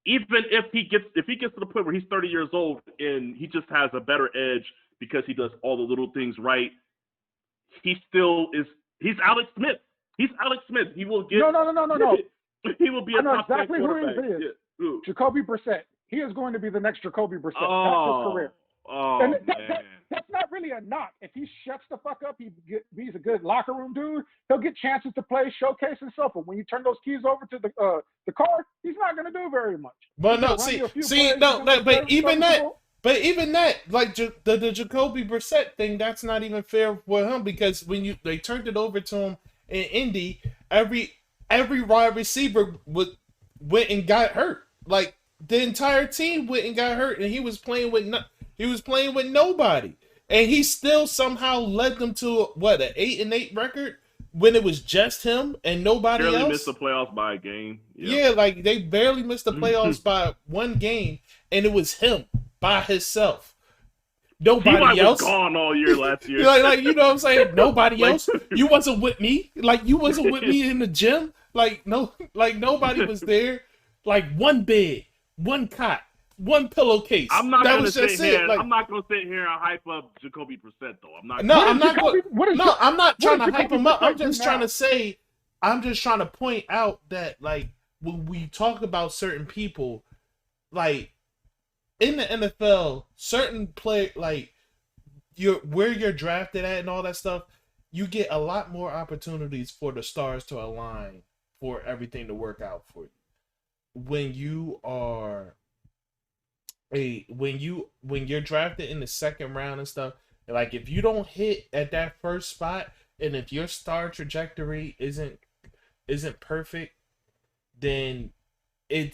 even if he gets to the point where he's 30 years old and he just has a better edge because he does all the little things right, he's Alex Smith. He's Alex Smith. He will get No. He will be a top 10 exactly who quarterback. he is. Yeah. Jacoby Brissett. He is going to be the next Jacoby Brissett. That's his career. Man. That's not really a knock. If he shuts the fuck up, he's a good locker room dude. He'll get chances to play, showcase himself. But when you turn those keys over to the car, he's not going to do very much. But no, but even that, like the Jacoby Brissett thing, that's not even fair for him because when they turned it over to him in Indy, every wide receiver went and got hurt. Like the entire team went and got hurt, and he was playing with nobody, and he still somehow led them to an 8-8 record when it was just him and nobody else. Barely missed the playoffs by a game. Yep. Yeah, like they barely missed the playoffs by one game, and it was him by himself. Nobody else was gone all year last year. like you know what I'm saying? Nobody else. You wasn't with me. Like you wasn't with me in the gym. Like nobody was there. Like one bed, one cot, one pillowcase. I'm not that gonna was sit just here. it. Like, I'm not gonna sit here and hype up Jacoby Brissett though. I'm not. No, I'm not. I'm not trying to hype him up. I'm Jacoby just trying to say. I'm just trying to point out that like when we talk about certain people, like in the NFL, certain play like where you're drafted at and all that stuff, you get a lot more opportunities for the stars to align for everything to work out for you. When you're drafted in the second round and stuff, like if you don't hit at that first spot, and if your star trajectory isn't perfect, then you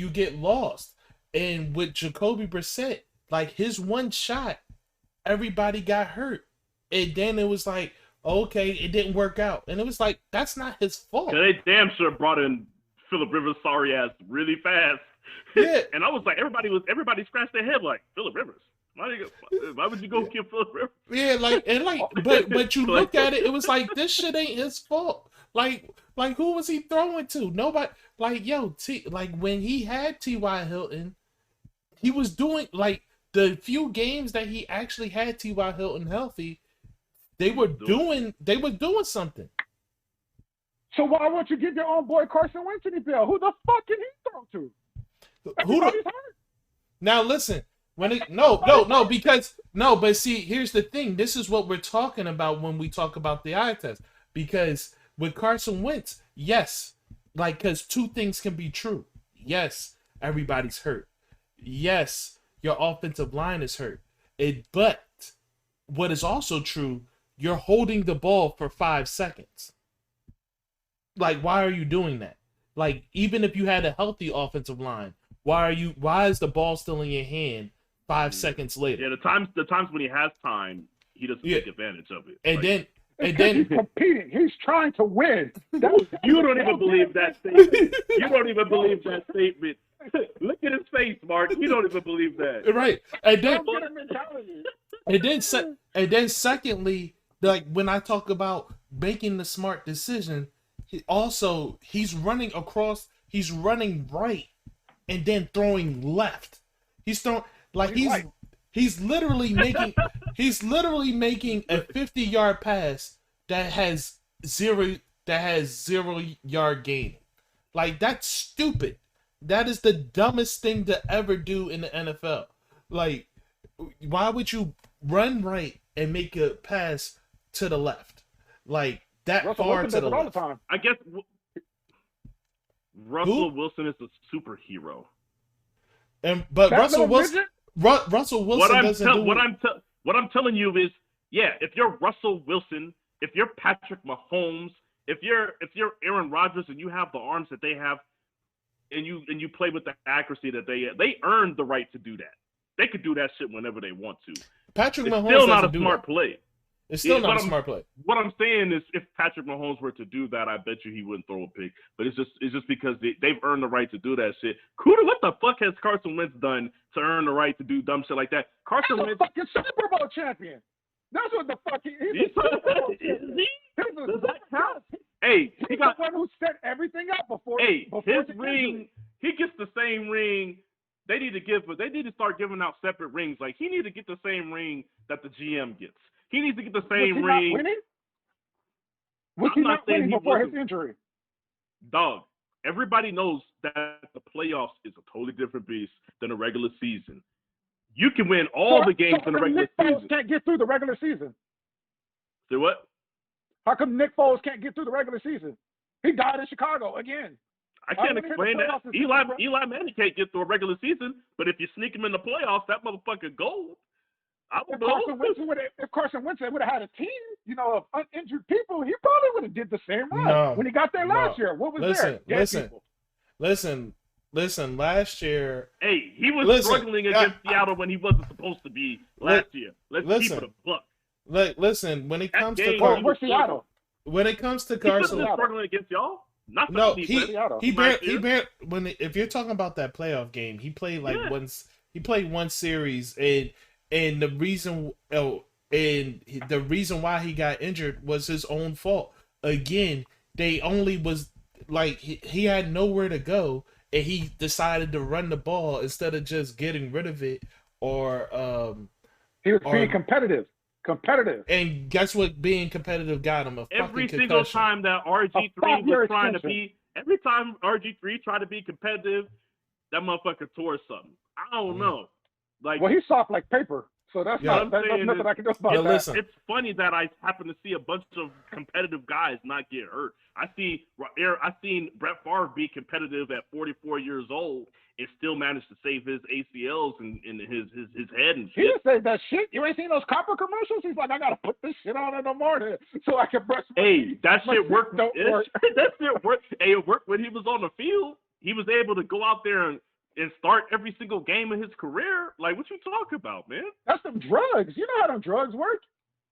get lost. And with Jacoby Brissett, like his one shot, everybody got hurt, and then it was like, okay, it didn't work out, and it was like that's not his fault. They damn sure brought in Phillip Rivers' sorry ass really fast. Yeah, and I was like, everybody scratched their head like Phillip Rivers. Why would you go kill Phillip Rivers? Yeah, but you look at it, it was like this shit ain't his fault. Like who was he throwing to? Nobody. Like like when he had T.Y. Hilton, he was doing like the few games that he actually had T.Y. Hilton healthy, they were doing something. So why won't you give your own boy Carson Wentz any bill? Who the fuck can he throw to? Everybody's hurt. Now listen, but see, here's the thing. This is what we're talking about when we talk about the eye test. Because with Carson Wentz, yes, like because two things can be true. Yes, everybody's hurt. Yes, your offensive line is hurt. But what is also true, you're holding the ball for 5 seconds. Like, why are you doing that? Like, even if you had a healthy offensive line, why is the ball still in your hand 5 seconds later. Yeah, the times when he has time, he doesn't take advantage of it. And then he's competing. He's trying to win. You don't even believe that statement. You don't even believe that statement. Look at his face, Mark. You don't even believe that. Right. And then secondly, like when I talk about making the smart decision, he's running right and then throwing left. He's literally making a 50-yard pass that has 0-yard gain. Like, that's stupid. That is the dumbest thing to ever do in the NFL. Like, why would you run right and make a pass to the left? Like, that Russell far Wilson to the does it all left. the time. I guess Russell Wilson is a superhero. But Russell Wilson doesn't do what I'm telling you is, yeah, if you're Russell Wilson, if you're Patrick Mahomes, if you're Aaron Rodgers and you have the arms that they have, and you play with the accuracy that they earned the right to do that. They could do that shit whenever they want to. Patrick Mahomes still not a smart play. It's still not a smart play. What I'm saying is, if Patrick Mahomes were to do that, I bet you he wouldn't throw a pick. But it's just because they've earned the right to do that shit. Kuda, what the fuck has Carson Wentz done to earn the right to do dumb shit like that? Carson He's a Wentz, fucking Super Bowl champion. That's what the fuck he's a Super Bowl champion. Does that count? Hey, he got the one who set everything up before. Hey, before his ring. He gets the same ring. They need to start giving out separate rings. Like, he needs to get the same ring that the GM gets. He needs to get the same ring. Was he not winning before his injury? Dog, everybody knows that the playoffs is a totally different beast than a regular season. You can win all the games in the regular season. Nick Foles can't get through the regular season. Say what? How come Nick Foles can't get through the regular season? He died in Chicago again. I can't explain that. Eli Manning can't get through a regular season, but if you sneak him in the playoffs, that motherfucker gold. If Carson Wentz would have had a team, of uninjured people, he probably would have did the same run when he got there last year. What was there? Listen. Last year, hey, he was struggling against Seattle when he wasn't supposed to be last year. Let's keep it a buck. Listen, when it comes to Seattle, when it comes to Carson, he struggling against y'all. If you're talking about that playoff game, he played once. He played one series, and the reason why he got injured was his own fault. Again, he had nowhere to go, and he decided to run the ball instead of just getting rid of it. He was being competitive. And guess what? Being competitive got him a fucking every concussion. single time that RG3 was trying to be. Every time RG3 tried to be competitive, that motherfucker tore something. I don't know. Well, he's soft like paper, so that's nothing I can do about that. It's funny that I happen to see a bunch of competitive guys not get hurt. I seen Brett Favre be competitive at 44 years old and still manage to save his ACLs and his head and shit. He didn't save that shit. You ain't seen those copper commercials? He's like, I gotta put this shit on in the morning so I can brush my teeth. That shit worked. That shit worked. Hey, it worked when he was on the field. He was able to go out there and start every single game of his career. Like, what you talking about, man? That's them drugs. You know how them drugs work.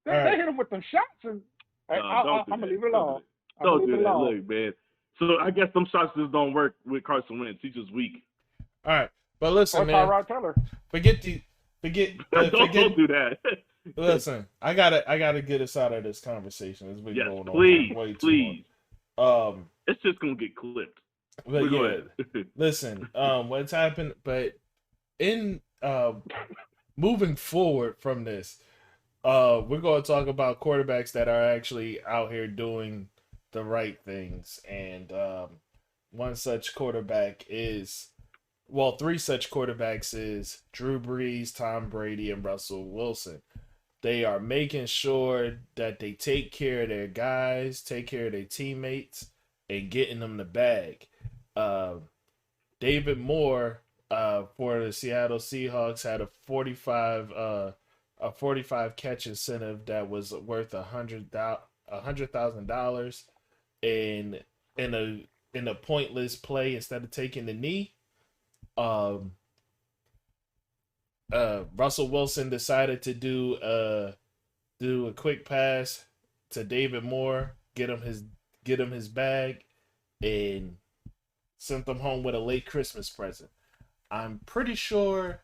They hit him with them shots, and I'm gonna leave it alone. Don't do that. Look, man. So I guess them shots just don't work with Carson Wentz. He's just weak. All right, but listen, man. Tyrod Taylor. Forget. Don't do that. Listen, I gotta get us out of this conversation. It's been going on way too long. It's just gonna get clipped. But go ahead. Listen, what's happened? But in moving forward from this, we're going to talk about quarterbacks that are actually out here doing the right things, and one such quarterback is, well, three such quarterbacks is Drew Brees, Tom Brady, and Russell Wilson. They are making sure that they take care of their guys, take care of their teammates, and getting them the bag. David Moore for the Seattle Seahawks had a 45 catch incentive that was worth $100,000 in a pointless play instead of taking the knee. Russell Wilson decided to do a quick pass to David Moore, get him his bag, and sent him home with a late Christmas present. I'm pretty sure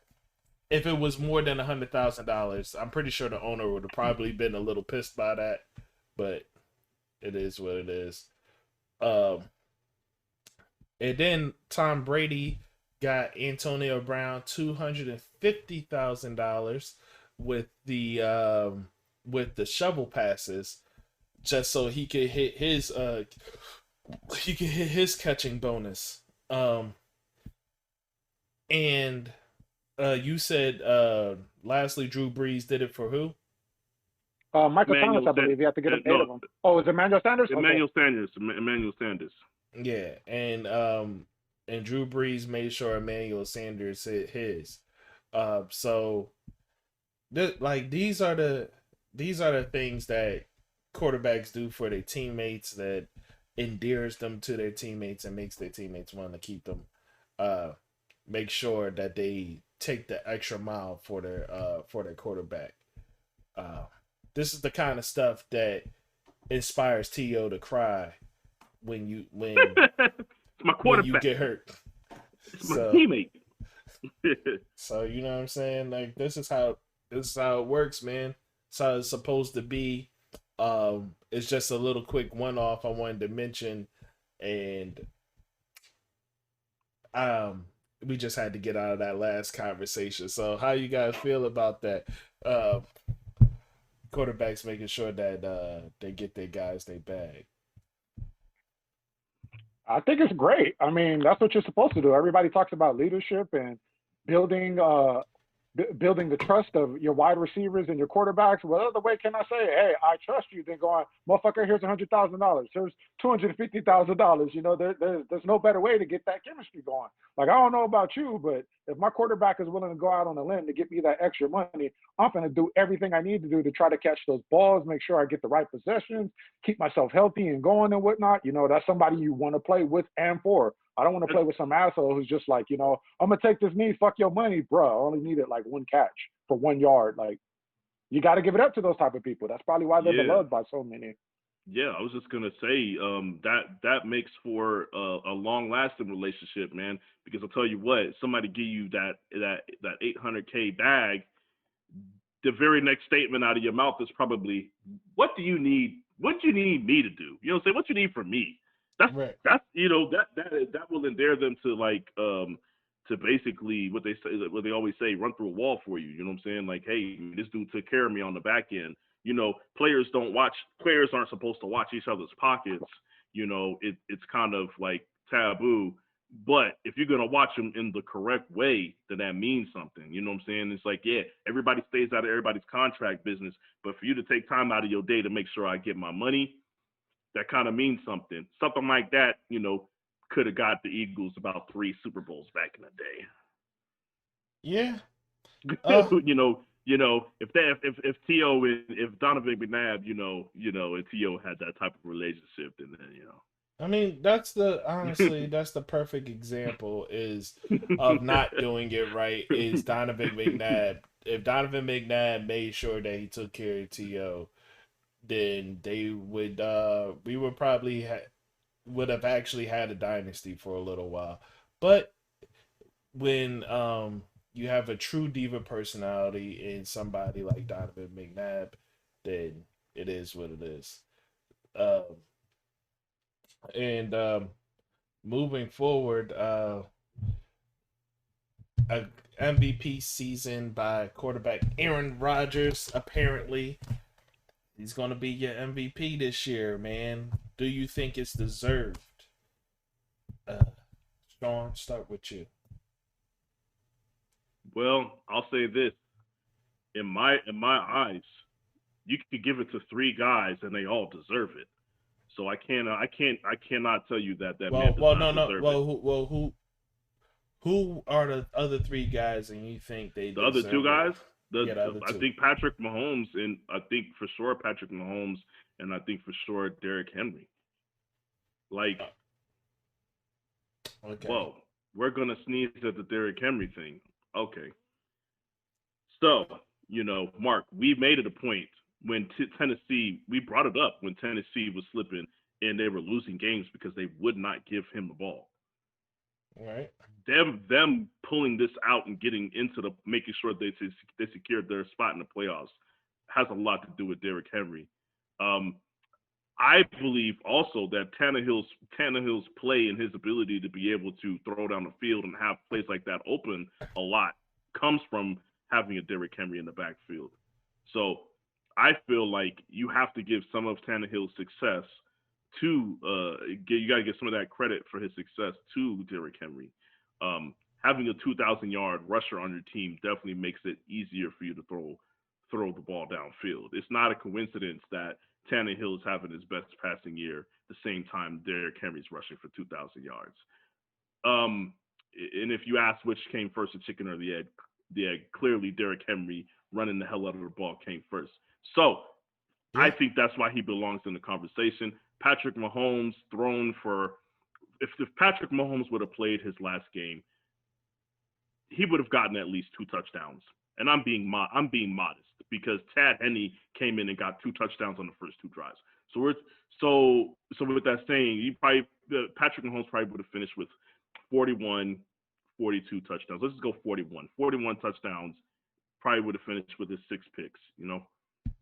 if it was more than $100,000, I'm pretty sure the owner would have probably been a little pissed by that, but it is what it is. Um, and then Tom Brady got Antonio Brown $250,000 with the shovel passes, just so he could hit his catching bonus. And you said lastly Drew Brees did it for who? Michael Thomas, I believe. You have to get 8 of them. Oh, is it Emmanuel Sanders? Emmanuel Sanders. Emmanuel Sanders. Yeah, and Drew Brees made sure Emmanuel Sanders hit his. So these are the things that quarterbacks do for their teammates that endears them to their teammates and makes their teammates want to keep them. Make sure that they take the extra mile for their quarterback. This is the kind of stuff that inspires T.O. to cry when my quarterback. when you get hurt. It's my teammate. So you know what I'm saying? Like this is how it works, man. It's how it's supposed to be. It's just a little quick one-off I wanted to mention, and we just had to get out of that last conversation. So how you guys feel about that? Quarterbacks making sure that they get their guys their bag. I think it's great. I mean, that's what you're supposed to do. Everybody talks about leadership and building the trust of your wide receivers and your quarterbacks. What other way can I say, hey, I trust you, than going, motherfucker, here's $100,000. Here's $250,000. You know, there's no better way to get that chemistry going. Like, I don't know about you, but if my quarterback is willing to go out on a limb to get me that extra money, I'm going to do everything I need to do to try to catch those balls, make sure I get the right possessions, keep myself healthy and going and whatnot. You know, that's somebody you want to play with and for. I don't want to play with some asshole who's just like, you know, I'm going to take this knee, fuck your money, bro. I only needed like 1 catch for 1 yard. Like, you got to give it up to those type of people. That's probably why they're beloved by so many. Yeah, I was just gonna say that makes for a long lasting relationship, man. Because I'll tell you what, somebody give you that $800K bag, the very next statement out of your mouth is probably, "What do you need? What do you need me to do? You know, say what you need from me." That's right. That's you know that will endear them to like to basically what they always say, run through a wall for you. You know what I'm saying? Like, hey, this dude took care of me on the back end. You know, players aren't supposed to watch each other's pockets. You know, it's kind of like taboo. But if you're gonna watch them in the correct way, then that means something. You know what I'm saying? It's like, yeah, everybody stays out of everybody's contract business, but for you to take time out of your day to make sure I get my money, that kind of means something. Something like that, you know, could have got the Eagles about 3 Super Bowls back in the day. Yeah. You know, if T.O. if Donovan McNabb, you know, and T.O. had that type of relationship, then you know. I mean, honestly, that's the perfect example of not doing it right is Donovan McNabb. If Donovan McNabb made sure that he took care of T.O., then we would probably would have actually had a dynasty for a little while. But when you have a true diva personality in somebody like Donovan McNabb, then it is what it is. And moving forward, a MVP season by quarterback Aaron Rodgers. Apparently, he's going to be your MVP this year, man. Do you think it's deserved? Shawn, start with you. Well, I'll say this: in my eyes, you could give it to 3 guys and they all deserve it. So I cannot tell you that man does not deserve it. Who are the other 3 guys, and you think they the other 2 guys? I 2. think Patrick Mahomes, and I think for sure Patrick Mahomes, and I think for sure Derrick Henry. Like, okay. Whoa, we're gonna sneeze at the Derrick Henry thing. Okay. So, Mark, we made it a point when Tennessee, we brought it up when Tennessee was slipping and they were losing games because they would not give him the ball. Right. Them pulling this out and getting into making sure they secured their spot in the playoffs has a lot to do with Derrick Henry. I believe also that Tannehill's play and his ability to be able to throw down the field and have plays like that open a lot comes from having a Derrick Henry in the backfield. So I feel like you have to give some of Tannehill's success to you got to give some of that credit for his success to Derrick Henry. Having a 2,000-yard rusher on your team definitely makes it easier for you to throw the ball downfield. It's not a coincidence that Tannehill is having his best passing year the same time Derrick Henry's rushing for 2,000 yards. And if you ask which came first, the chicken or the egg, clearly Derrick Henry running the hell out of the ball came first. So yeah. I think that's why he belongs in the conversation. Patrick Mahomes if Patrick Mahomes would have played his last game, he would have gotten at least 2 touchdowns. And I'm being modest because Chad Henne came in and got 2 touchdowns on the first 2 drives. So with that saying, Patrick Mahomes probably would have finished with 41, 42 touchdowns. Let's just go 41. 41 touchdowns, probably would have finished with his 6 picks,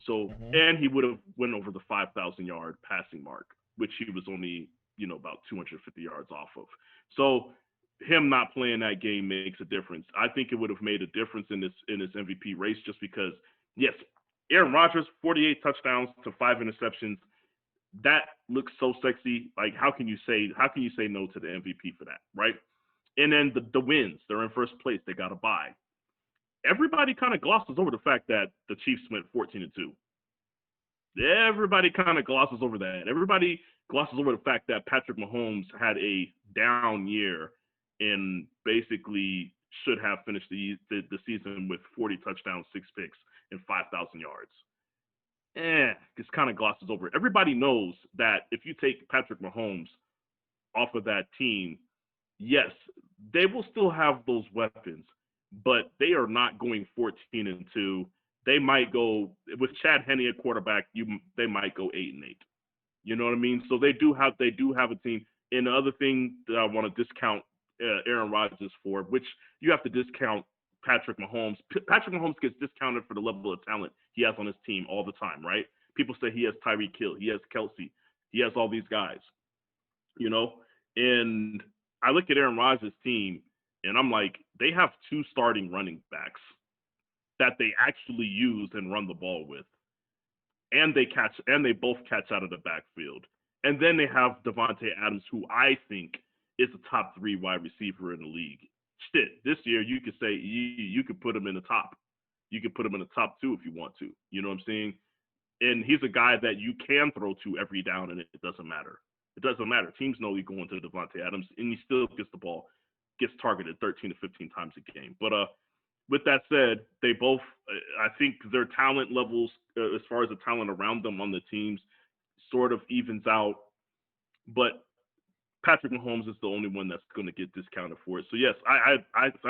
So, and he would have went over the 5,000-yard passing mark, which he was only, about 250 yards off of. So him not playing that game makes a difference. I think it would have made a difference in this MVP race just because, yes, Aaron Rodgers, 48 touchdowns to 5 interceptions. That looks so sexy. Like, how can you say no to the MVP for that, right? And then the wins, they're in first place. They got a bye. Everybody kind of glosses over the fact that the Chiefs went 14-2. Everybody kind of glosses over that. Everybody glosses over the fact that Patrick Mahomes had a down year and basically should have finished the season with 40 touchdowns, 6 picks, and 5,000 yards. This kind of glosses over it. Everybody knows that if you take Patrick Mahomes off of that team, yes, they will still have those weapons, but they are not going 14-2. They might go with Chad Henne at quarterback. They might go 8-8. You know what I mean? So they do have a team. And the other thing that I want to discount Aaron Rodgers for, which you have to discount Patrick Mahomes. Patrick Mahomes gets discounted for the level of talent he has on his team all the time, right? People say he has Tyreek Hill, he has Kelsey, he has all these guys, And I look at Aaron Rodgers' team, and I'm like, they have 2 starting running backs that they actually use and run the ball with, and they both catch out of the backfield. And then they have Devontae Adams, who I think is a top 3 wide receiver in the league. Shit, this year you could say you could put him in the top. You could put him in the top 2 if you want to. You know what I'm saying? And he's a guy that you can throw to every down, and it doesn't matter. It doesn't matter. Teams know you're going to Devontae Adams, and he still gets targeted 13 to 15 times a game. But with that said, they both, I think their talent levels, as far as the talent around them on the teams, sort of evens out. But Patrick Mahomes is the only one that's going to get discounted for it. So yes, I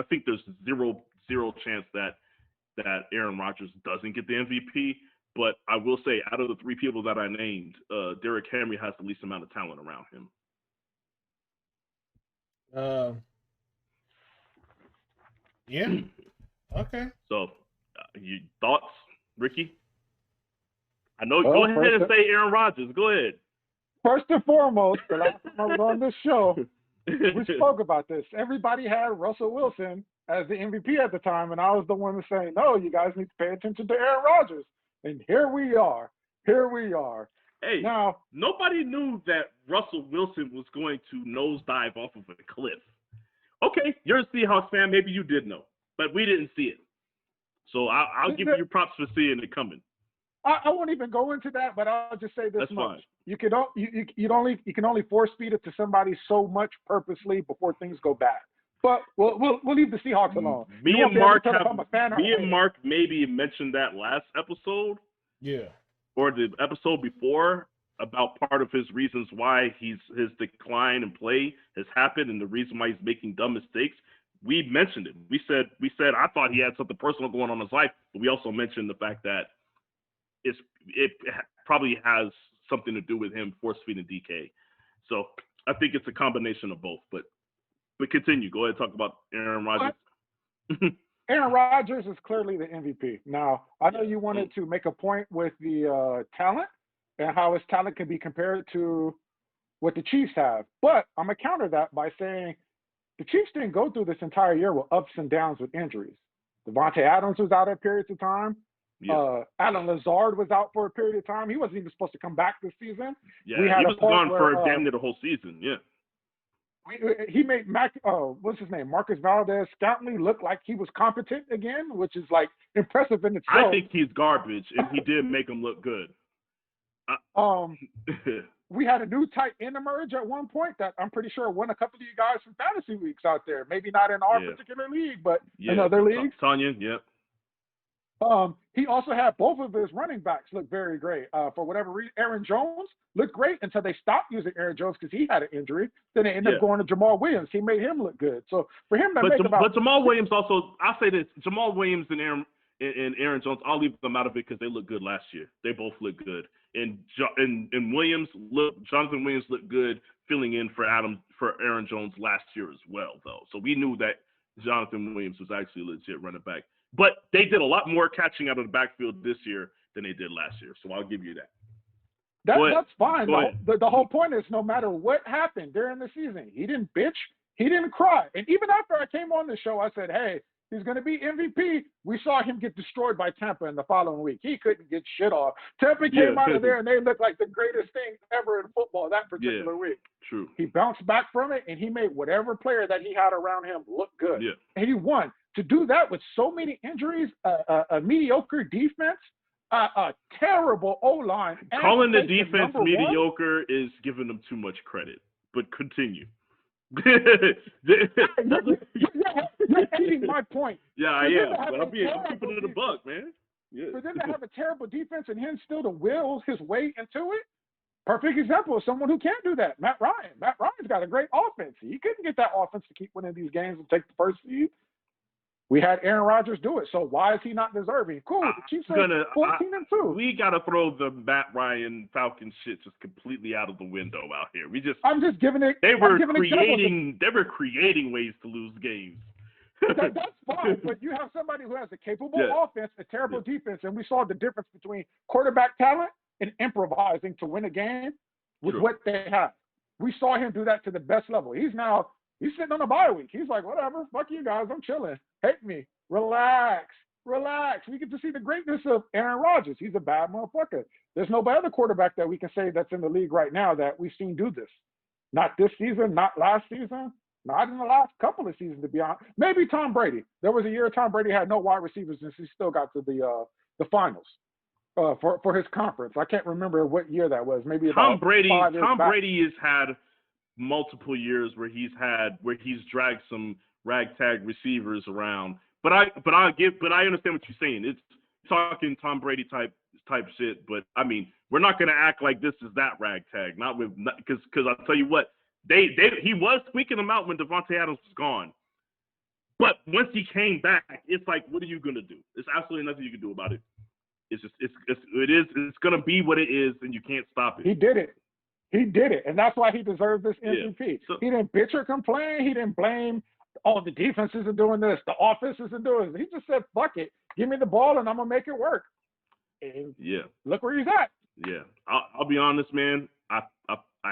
think there's zero chance that Aaron Rodgers doesn't get the MVP. But I will say, out of the 3 people that I named, Derrick Henry has the least amount of talent around him. Yeah. Okay. So, your thoughts, Ricky? I know. Go ahead and say Aaron Rodgers. Go ahead. First and foremost, the last time I was on this show, we spoke about this. Everybody had Russell Wilson as the MVP at the time, and I was the one to say, no, you guys need to pay attention to Aaron Rodgers. And here we are. Hey, now nobody knew that Russell Wilson was going to nosedive off of a cliff. Okay, you're a Seahawks fan. Maybe you did know, but we didn't see it. So I'll give you props for seeing it coming. I won't even go into that, but I'll just say this That's much. Fine. You can only force feed it to somebody so much purposely before things go bad. But we'll leave the Seahawks alone. Me and Mark maybe mentioned that last episode. Yeah. Or the episode before about part of his reasons why his decline in play has happened and the reason why he's making dumb mistakes. we mentioned it. We said I thought he had something personal going on in his life, but we also mentioned the fact that it probably has something to do with him force feeding DK. So I think it's a combination of both. But continue. Go ahead and talk about Aaron Rodgers. Aaron Rodgers is clearly the MVP. Now, I know you wanted to make a point with the talent and how his talent can be compared to what the Chiefs have. But I'm going to counter that by saying the Chiefs didn't go through this entire year with ups and downs with injuries. Devontae Adams was out at periods of time. Yeah. Alan Lazard was out for a period of time. He wasn't even supposed to come back this season. Yeah, he was gone for damn near the whole season. Yeah. He made what's his name? Marcus Valdez-Scantling look like he was competent again, which is like impressive in itself. I think he's garbage, and he did make him look good. We had a new tight end emerge at one point that I'm pretty sure won a couple of you guys from fantasy weeks out there. Maybe not in our particular league, but in other leagues. Tanya, yep. He also had both of his running backs look very great. For whatever reason, Aaron Jones looked great until they stopped using Aaron Jones because he had an injury. Then they ended up going to Jamal Williams. He made him look good. So for him to but Jamal Williams also, I'll say this: Jamal Williams and Aaron Jones, I'll leave them out of it because they looked good last year. They both look good, and Jonathan Williams looked good filling in for Aaron Jones last year as well, though. So we knew that Jonathan Williams was actually a legit running back. But they did a lot more catching out of the backfield this year than they did last year. So I'll give you that. That's fine. The whole point is no matter what happened during the season, he didn't bitch. He didn't cry. And even after I came on the show, I said, hey, he's going to be MVP. We saw him get destroyed by Tampa in the following week. He couldn't get shit off. Tampa came out of there, and they looked like the greatest thing ever in football that particular week. True. He bounced back from it, and he made whatever player that he had around him look good. Yeah. And he won. To do that with so many injuries, a mediocre defense, a terrible O-line. Calling the defense mediocre is giving them too much credit. But continue. You're hitting my point. Yeah, I am. But I'm keeping it a buck, man. Yeah. For them to have a terrible defense and him still to will his way into it, perfect example of someone who can't do that. Matt Ryan. Matt Ryan's got a great offense. He couldn't get that offense to keep winning these games and take the first seed. We had Aaron Rodgers do it, so why is he not deserving? Cool, the Chiefs are 14-2. We gotta throw the Matt Ryan Falcon shit just completely out of the window out here. I'm just giving it. They were creating ways to lose games. That's fine, but you have somebody who has a capable offense, a terrible defense, and we saw the difference between quarterback talent and improvising to win a game with what they have. We saw him do that to the best level. He's sitting on a bye week. He's like, whatever, fuck you guys, I'm chilling. Hate me. Relax. We get to see the greatness of Aaron Rodgers. He's a bad motherfucker. There's no other quarterback that we can say that's in the league right now that we've seen do this. Not this season, not last season, not in the last couple of seasons, to be honest. Maybe Tom Brady. There was a year Tom Brady had no wide receivers and he still got to the finals for his conference. I can't remember what year that was. Maybe Tom Brady has had multiple years where he's dragged some ragtag receivers around. But I understand what you're saying. It's talking Tom Brady type shit. But I mean, we're not gonna act like this is that ragtag. Because I'll tell you what, he was squeaking them out when Devontae Adams was gone. But once he came back, it's like, what are you gonna do? There's absolutely nothing you can do about it. It's gonna be what it is, and you can't stop it. He did it, and that's why he deserved this MVP. Yeah. So, he didn't bitch or complain. He didn't blame, the defense isn't doing this, the offense isn't doing this. He just said, fuck it, give me the ball, and I'm going to make it work. And look where he's at. Yeah, I'll be honest, man. I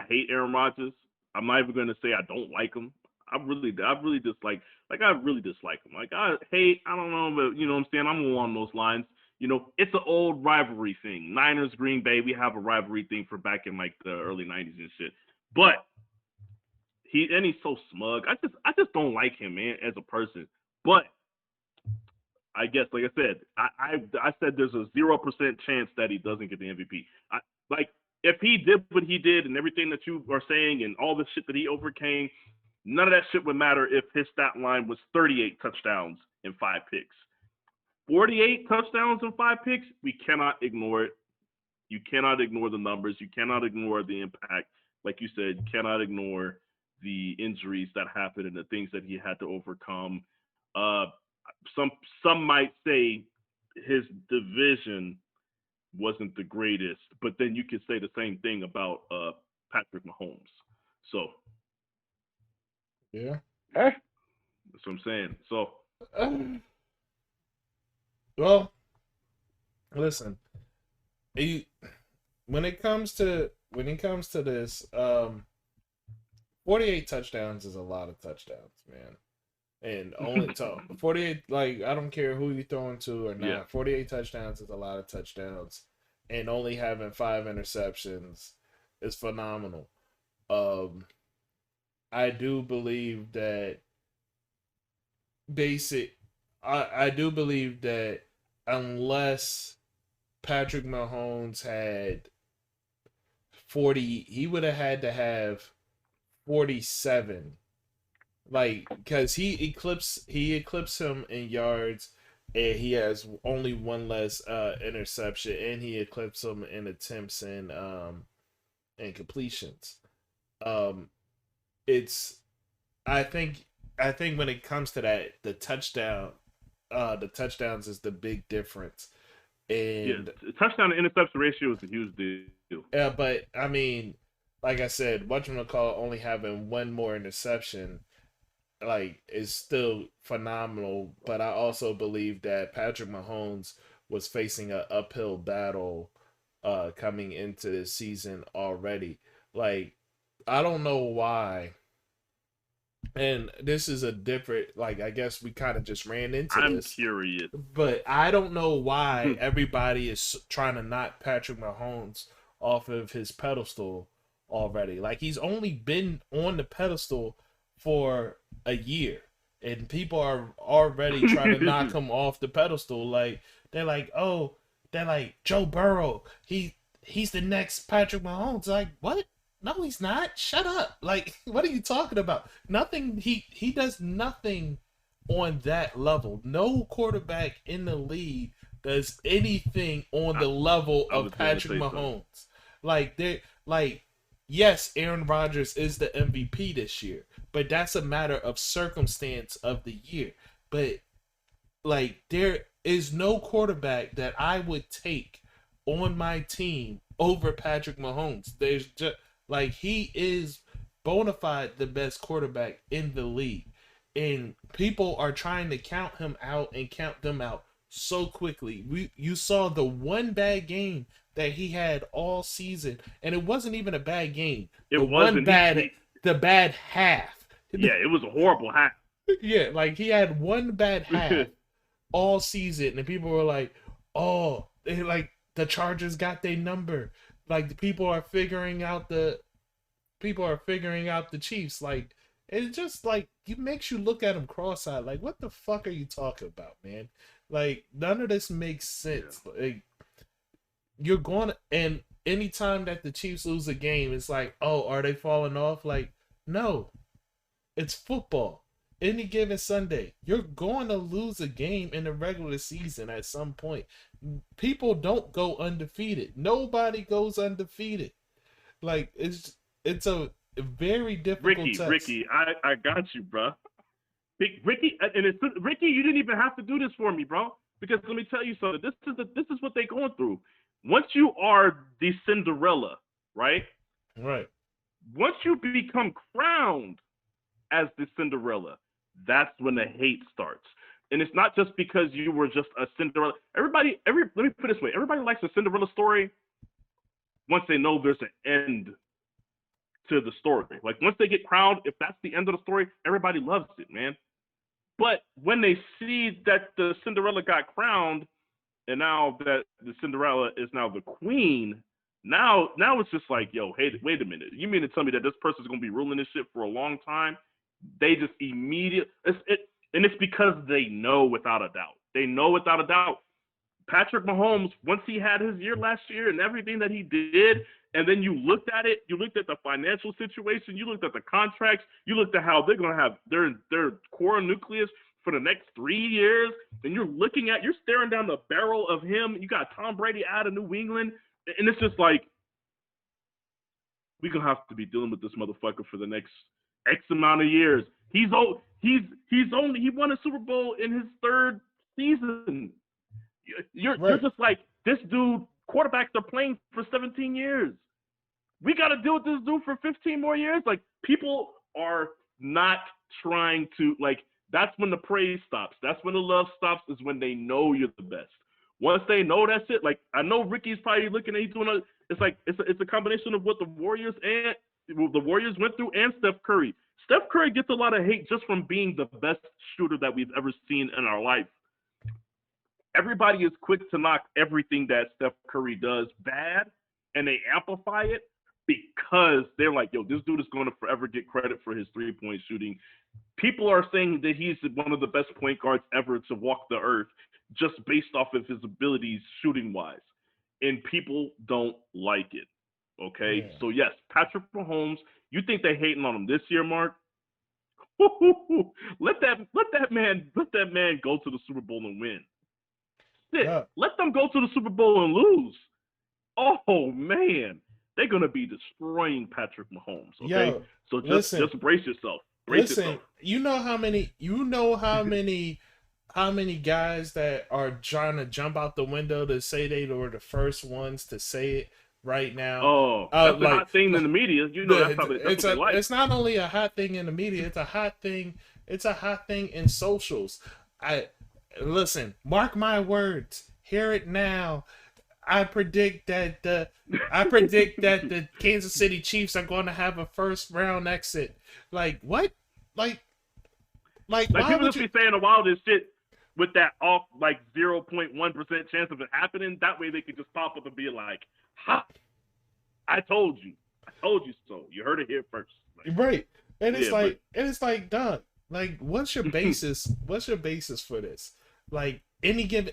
hate Aaron Rodgers. I'm not even going to say I don't like him. I really dislike him. Like, I don't know, but you know what I'm saying? I'm along those lines. You know, it's an old rivalry thing. Niners, Green Bay, we have a rivalry thing for back in like the early 90s and shit. But he's so smug. I just don't like him, man, as a person. But I guess, like I said, I said there's a 0% chance that he doesn't get the MVP. If he did what he did and everything that you are saying and all the shit that he overcame, none of that shit would matter if his stat line was 38 touchdowns and 5 picks. 48 touchdowns and 5 picks, we cannot ignore it. You cannot ignore the numbers. You cannot ignore the impact. Like you said, you cannot ignore the injuries that happened and the things that he had to overcome. Uh, some might say his division wasn't the greatest, but then you could say the same thing about Patrick Mahomes. So Yeah. Hey, that's what I'm saying. So Well, listen. You, when it comes to this, 48 touchdowns is a lot of touchdowns, man. And only to 48, like, I don't care who you throwing to or not. Yeah. 48 touchdowns is a lot of touchdowns, and only having 5 interceptions is phenomenal. Um, I do believe that basic. I do believe that unless Patrick Mahomes had 40, he would have had to have 47, like, because he eclipsed him in yards, and he has only one less interception, and he eclipsed him in attempts and completions. Um, it's I think when it comes to that, the touchdowns is the big difference. yeah, And touchdown to interception ratio is a huge deal. but I mean, like I said, whatchamacallit only having one more interception, like, is still phenomenal. But I also believe that Patrick Mahomes was facing an uphill battle coming into this season already. Like, I don't know why. And this is a different, like, I guess we kind of just ran into I'm this. curious. But I don't know why everybody is trying to knock Patrick Mahomes off of his pedestal already. Like, he's only been on the pedestal for a year, and people are already trying to knock him off the pedestal. Like, they're like Joe Burrow. He's the next Patrick Mahomes. Like, what? No, he's not. Shut up. Like, what are you talking about? Nothing. He does nothing on that level. No quarterback in the league does anything on the level I of was gonna Patrick say Mahomes. Like, yes, Aaron Rodgers is the MVP this year, but that's a matter of circumstance of the year. But, like, there is no quarterback that I would take on my team over Patrick Mahomes. There's just, like, he is bona fide the best quarterback in the league. And people are trying to count him out and count them out so quickly. You saw the one bad game that he had all season, and it wasn't even a bad game. It the wasn't. one bad, the bad half. Yeah, it was a horrible half. Yeah, like, he had one bad half all season, and people were like, "Oh, like, the Chargers got their number." Like, the people are figuring out the Chiefs. Like, it's just like, it makes you look at them cross-eyed. Like, what the fuck are you talking about, man? Like, none of this makes sense. Yeah. Like, you're going to, and anytime that the Chiefs lose a game, it's like, oh, are they falling off? Like, no, it's football. Any given Sunday, you're going to lose a game in the regular season at some point. People don't go undefeated. Nobody goes undefeated. Like, it's a very difficult test. Ricky, I got you, bro. Ricky, and it's Ricky. You didn't even have to do this for me, bro. Because let me tell you something. This is what they're going through. Once you are the Cinderella, right? Right. Once you become crowned as the Cinderella, that's when the hate starts. And it's not just because you were just a Cinderella. Let me put it this way. Everybody likes a Cinderella story once they know there's an end to the story. Like, once they get crowned, if that's the end of the story, everybody loves it, man. But when they see that the Cinderella got crowned, and now that the Cinderella is now the queen, now it's just like, yo, hey, wait a minute. You mean to tell me that this person's going to be ruling this shit for a long time? They just immediately, and it's because they know without a doubt. They know without a doubt. Patrick Mahomes, once he had his year last year and everything that he did, and then you looked at it, you looked at the financial situation, you looked at the contracts, you looked at how they're going to have their core nucleus for the next 3 years, and you're staring down the barrel of him. You got Tom Brady out of New England, and it's just like, we're going to have to be dealing with this motherfucker for the next X amount of years. He won a Super Bowl in his third season. You're Right. just like, this dude. Quarterbacks are playing for 17 years. We got to deal with this dude for 15 more years. Like, people are not trying to, like, that's when the praise stops. That's when the love stops, is when they know you're the best. Once they know that's it, like, I know Ricky's probably looking at, he's doing it's like, it's a combination of what the Warriors went through, and Steph Curry. Steph Curry gets a lot of hate just from being the best shooter that we've ever seen in our life. Everybody is quick to knock everything that Steph Curry does bad, and they amplify it because they're like, yo, this dude is going to forever get credit for his three-point shooting. People are saying that he's one of the best point guards ever to walk the earth just based off of his abilities shooting-wise. And people don't like it, okay? Yeah. So, yes, Patrick Mahomes, you think they're hating on him this year, Mark? Let that man go to the Super Bowl and win. Yeah. Let them go to the Super Bowl and lose. Oh man, they're gonna be destroying Patrick Mahomes. Okay, Yo, so listen. just brace yourself. Listen, you know how many guys that are trying to jump out the window to say they were the first ones to say it right now. Oh, that's a hot thing in the media. You know, that's what they like. It's not only a hot thing in the media, it's a hot thing in socials. Listen, mark my words. Hear it now. I predict that the Kansas City Chiefs are going to have a first round exit. Like what? Like why people would just you be saying the wildest shit with that off 0.1% chance of it happening. That way they could just pop up and be like, "Ha! I told you so. You heard it here first." Right? And it's like, done. Like, what's your basis? What's your basis for this? Like, anything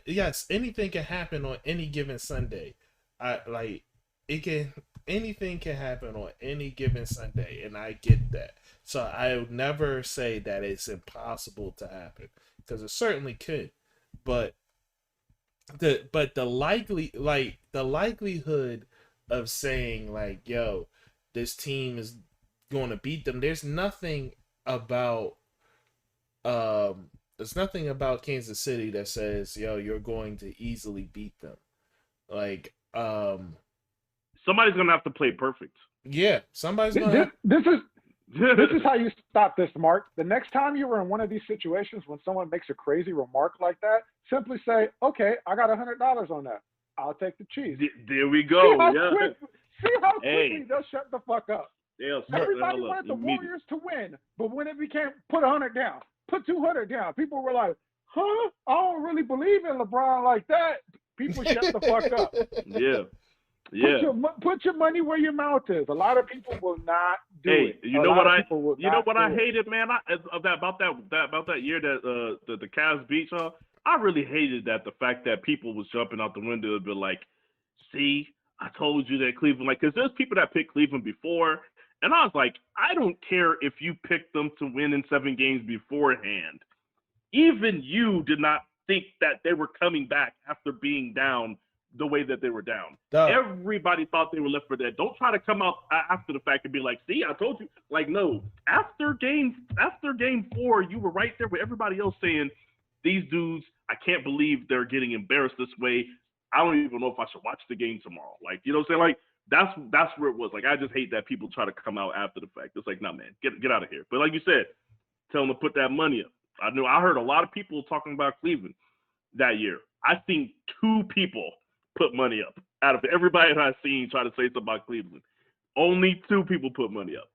can happen on any given Sunday. Anything can happen on any given Sunday, and I get that. So I would never say that it's impossible to happen, because it certainly could. But the likelihood of saying like, yo, this team is going to beat them. There's nothing about Kansas City that says, yo, you're going to easily beat them. Like, somebody's gonna have to play perfect. Yeah, somebody's gonna. This is how you stop this, Mark. The next time you were in one of these situations when someone makes a crazy remark like that, simply say, "Okay, I got $100 on that. I'll take the cheese." There we go. See how quickly they'll shut the fuck up. Everybody wanted the Warriors to win, but when it became put 100 down, put 200 down, people were like, "Huh? I don't really believe in LeBron like that." People shut the fuck up. Yeah. Put your money where your mouth is. A lot of people will not do it. You know what I hated, man, about that year that the Cavs beat y'all. I really hated the fact that people was jumping out the window and be like, "See, I told you that Cleveland," like, because there's people that picked Cleveland before, and I was like, I don't care if you picked them to win in 7 games beforehand. Even you did not think that they were coming back after being down the way that they were down. Everybody thought they were left for dead. Don't try to come out after the fact and be like, "See, I told you." Like, no. After game 4, you were right there with everybody else saying, "These dudes, I can't believe they're getting embarrassed this way. I don't even know if I should watch the game tomorrow." Like, you know what I'm saying? Like, that's where it was. Like, I just hate that people try to come out after the fact. It's like, nah, man, get out of here. But like you said, tell them to put that money up. I heard a lot of people talking about Cleveland that year. I seen 2 people put money up out of everybody that I've seen try to say something about Cleveland. Only 2 people put money up,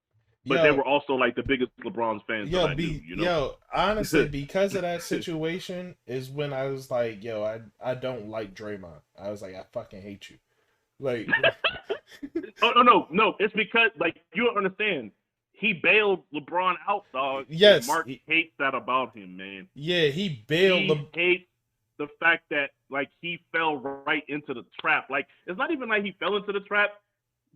but they were also like the biggest LeBron fans that I knew. You know, honestly, because of that situation is when I was like, yo, I don't like Draymond. I was like, I fucking hate you. Like, no, it's because, like, you don't understand. He bailed LeBron out, dog. Yes, Mark hates that about him, man. Yeah, he bailed. He hates the fact that, like, he fell right into the trap. Like, it's not even like he fell into the trap.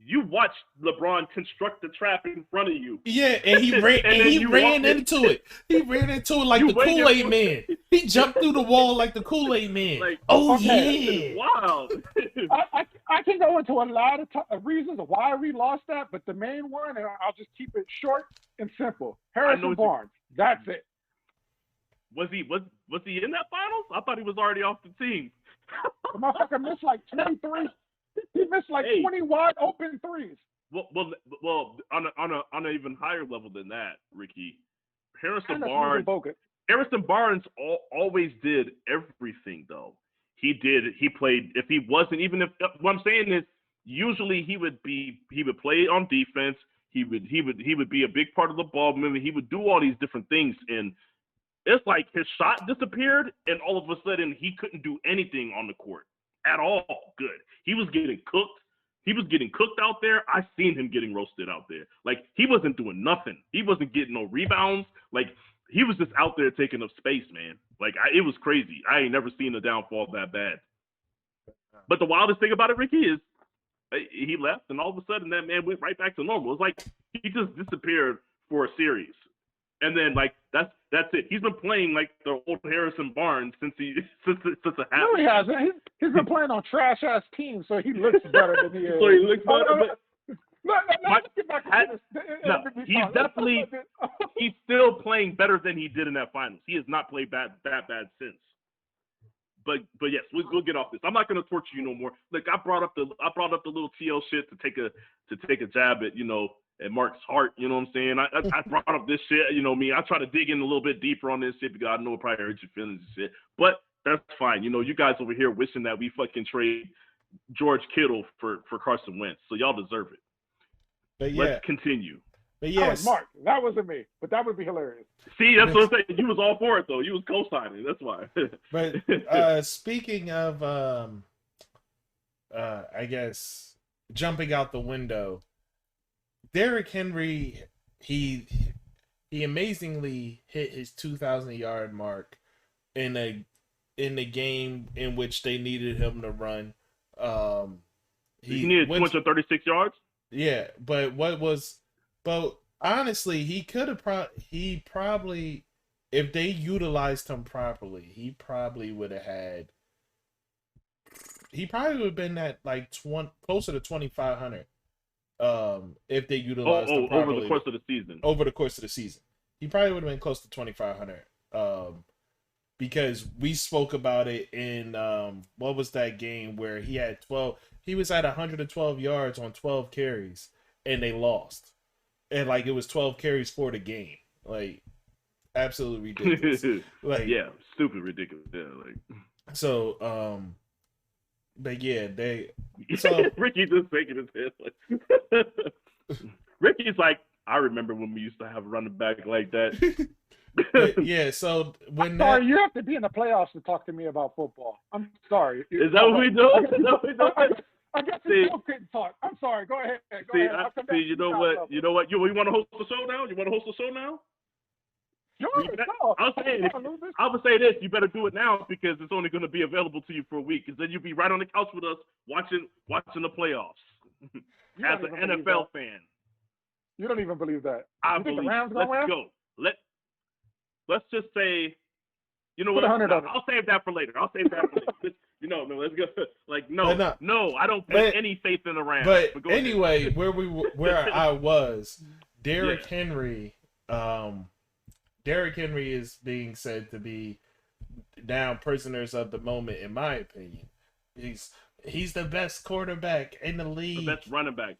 You watched LeBron construct the trap in front of you. Yeah, and he ran And and then he you ran walked in. into it. He ran into it like You the waited Kool-Aid for- man. He jumped through the wall like the Kool-Aid man. Like, Oh okay. yeah. Wow. I can go into a lot of reasons why we lost that, but the main one, and I'll just keep it short and simple. Harrison Barnes. That's it. Was he in that finals? I thought he was already off the team. The motherfucker missed like 23. He missed like 20 wide open threes. Well, on an even higher level than that, Ricky, Harrison Barnes always did everything though. He played. If he wasn't, even if what I'm saying is, usually he would play on defense. He would be a big part of the ball movement. He would do all these different things, and it's like his shot disappeared, and all of a sudden he couldn't do anything on the court at all. Good. He was getting cooked. He was getting cooked out there. I seen him getting roasted out there. Like, he wasn't doing nothing. He wasn't getting no rebounds. Like, he was just out there taking up space, man. Like, it was crazy. I ain't never seen a downfall that bad. But the wildest thing about it, Ricky, is he left, and all of a sudden that man went right back to normal. It's like he just disappeared for a series. And then, like, that's it. He's been playing like the old Harrison Barnes since it happened. No, he hasn't. He's been playing on trash ass teams, so he looks better than he is. So he looks better. He's still playing better than he did in that finals. He has not played that bad since. But yes, we'll get off this. I'm not gonna torture you no more. Look, I brought up the little TL shit to take a jab at at Mark's heart. You know what I'm saying? I brought up this shit. You know me. I try to dig in a little bit deeper on this shit because I know it probably hurts your feelings and shit. But that's fine. You guys over here wishing that we fucking trade George Kittle for Carson Wentz, so y'all deserve it. But yeah, let's continue. But yes, Mark, that wasn't me, but that would be hilarious. See, that's what I'm saying. You was all for it though. You was co-signing. That's why. But speaking of, I guess jumping out the window, Derrick Henry, he amazingly hit his 2,000-yard mark in the game in which they needed him to run. He needed 236 yards. Yeah, but honestly, he could have probably, if they utilized him properly, he probably would have been at like closer to 2,500. If they utilized him properly over the course of the season. Over the course of the season, he probably would have been close to 2,500. Because we spoke about it in what was that game where he had 12? He was at 112 yards on 12 carries, and they lost. And like it was 12 carries for the game, like absolutely ridiculous. Like, yeah, stupid ridiculous. Yeah, like so. But yeah, so Ricky's just shaking his head. Like, Ricky's like, I remember when we used to have a running back like that. But yeah, so when you have to be in the playoffs to talk to me about football. I'm sorry. Is that what we do? I guess we still couldn't talk. I'm sorry. Go ahead. Go ahead. You know what? You want to host the show now? You want to host the show now? Sure. I would say this: you better do it now because it's only going to be available to you for a week. Because then you'll be right on the couch with us watching the playoffs as an NFL fan. You don't even believe that. I believe. Let's go. Let's just say, you know what? I'll save that for later. No, let's go. Like, no, I don't put any faith in the Rams. But anyway, where I was, Derrick Henry, Derrick Henry is being said to be now prisoners of the moment, in my opinion. He's the best quarterback in the league. The best running back.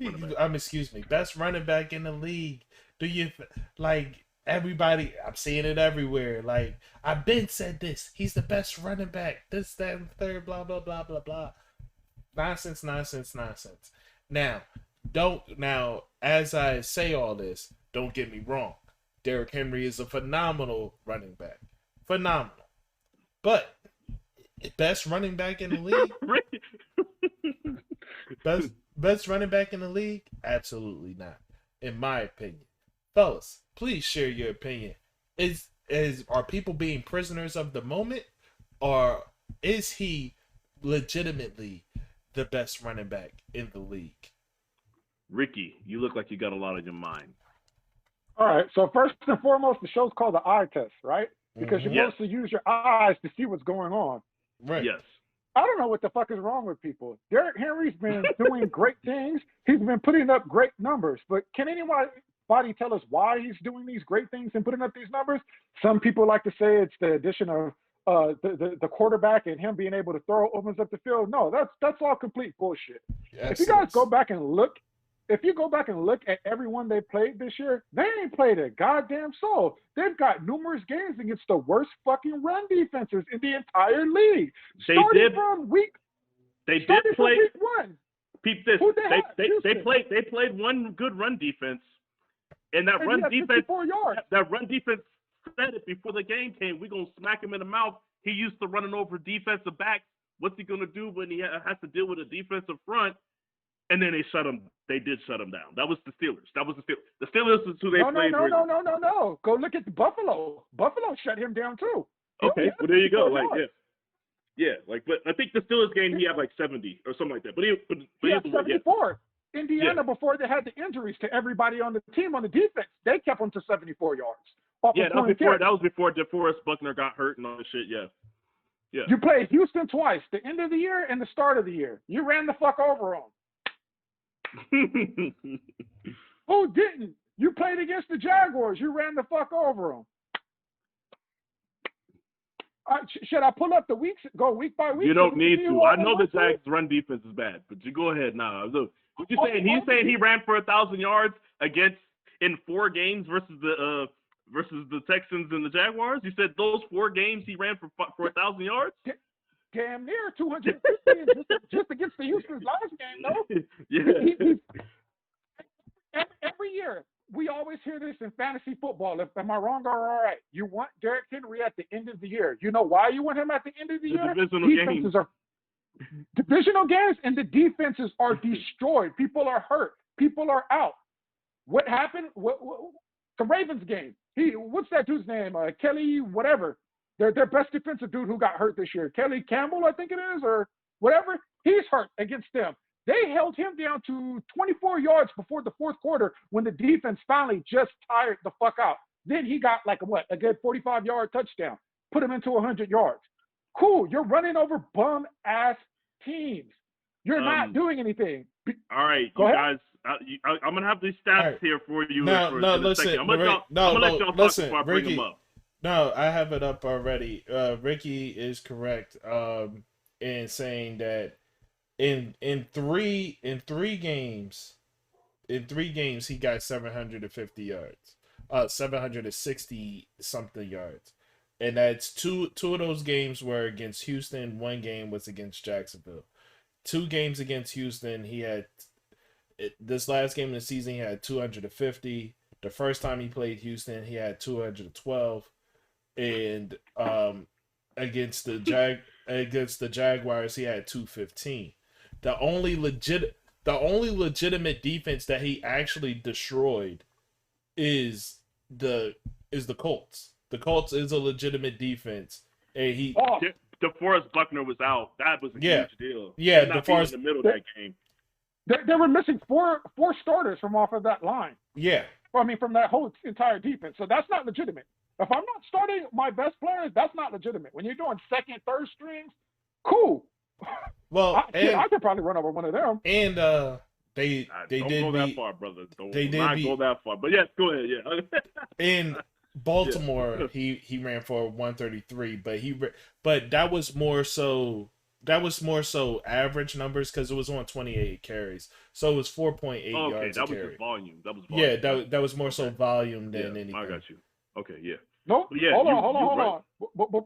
Best running back in the league. Do you like? Everybody, I'm seeing it everywhere. Like, I've been said this. He's the best running back. This, that, and third, blah, blah, blah, blah, blah. Nonsense. Now, as I say all this, don't get me wrong. Derrick Henry is a phenomenal running back. Phenomenal. But, best running back in the league? best running back in the league? Absolutely not. In my opinion. Fellas, please share your opinion. Are people being prisoners of the moment, or is he legitimately the best running back in the league? Ricky, you look like you got a lot on your mind. All right. So first and foremost, the show's called the eye test, right? Because you're Yes. supposed to use your eyes to see what's going on. Right. Yes. I don't know what the fuck is wrong with people. Derrick Henry's been doing great things. He's been putting up great numbers. But can anybody tell us why he's doing these great things and putting up these numbers? Some people like to say it's the addition of the quarterback and him being able to throw opens up the field. No, that's all complete bullshit. If you guys go back and look at everyone they played this year, they ain't played a goddamn soul. They've got numerous games against the worst fucking run defenses in the entire league. They Starting did from week one. Peep this. They played one good run defense, and that run defense 54 yards. That run defense said it before the game came. We're gonna smack him in the mouth. He used to running over defensive backs. What's he gonna do when he has to deal with a defensive front? And then they shut him. They did shut him down. That was the Steelers. The Steelers is who they played. No. Go look at the Buffalo. Buffalo shut him down too. Okay, well there you go. Like yeah. Like, but I think the Steelers game he had like 70 or something like that. But he had 74. Yeah. Indiana before they had the injuries to everybody on the team on the defense, they kept him to 74 yards. Yeah, that was before DeForest Buckner got hurt and all this shit. Yeah. Yeah. You played Houston twice, the end of the year and the start of the year. You ran the fuck over them. Who didn't? You played against the Jaguars. You ran the fuck over them. Should I pull up the weeks? Go week by week? You don't need to. I know the Jags' run defense is bad, but you go ahead now. What you saying? He's saying he ran for 1,000 yards in 4 games versus the Texans and the Jaguars. You said those 4 games he ran for 1,000 yards. Damn near 250 just against the Houston's last game, though. Yeah. Every year, we always hear this in fantasy football. Am I wrong or all right? You want Derrick Henry at the end of the year. You know why you want him at the end of the year? Divisional games and the defenses are destroyed. People are hurt. People are out. What happened? The Ravens game. What's that dude's name? Kelly, whatever. Their best defensive dude who got hurt this year. Kelly Campbell, I think it is, or whatever. He's hurt against them. They held him down to 24 yards before the fourth quarter when the defense finally just tired the fuck out. Then he got a good 45-yard touchdown. Put him into 100 yards. Cool. You're running over bum-ass teams. You're not doing anything. All right, you guys. I'm going to have these stats here for you. Listen. I'm going to let y'all talk before I bring them up. No, I have it up already. Ricky is correct in saying that in three games he got 750 yards, 760 something yards, and that's two of those games were against Houston. 1 game was against Jacksonville. 2 games against Houston, he had this last game of the season he had 250. The first time he played Houston, he had 212. And against the Jaguars, he had 215. The only legitimate defense that he actually destroyed is the Colts. The Colts is a legitimate defense, and DeForest Buckner was out. That was a huge deal. Yeah, DeForest in the middle of that game. They were missing four starters from off of that line. Yeah. From that whole entire defense. So that's not legitimate. If I'm not starting my best players, that's not legitimate. When you're doing second, third strings, cool. Well, I could probably run over one of them. And they don't did go that far, brother. Don't go that far. But yes, go ahead. Yeah. In Baltimore, he ran for 133, but that was more so average numbers because it was on 28 carries, so it was 4.8 yards. That was carry. Just volume. That was volume. Yeah, that was more so volume than anything. I got you. Okay, yeah. Nope. Yeah, hold on.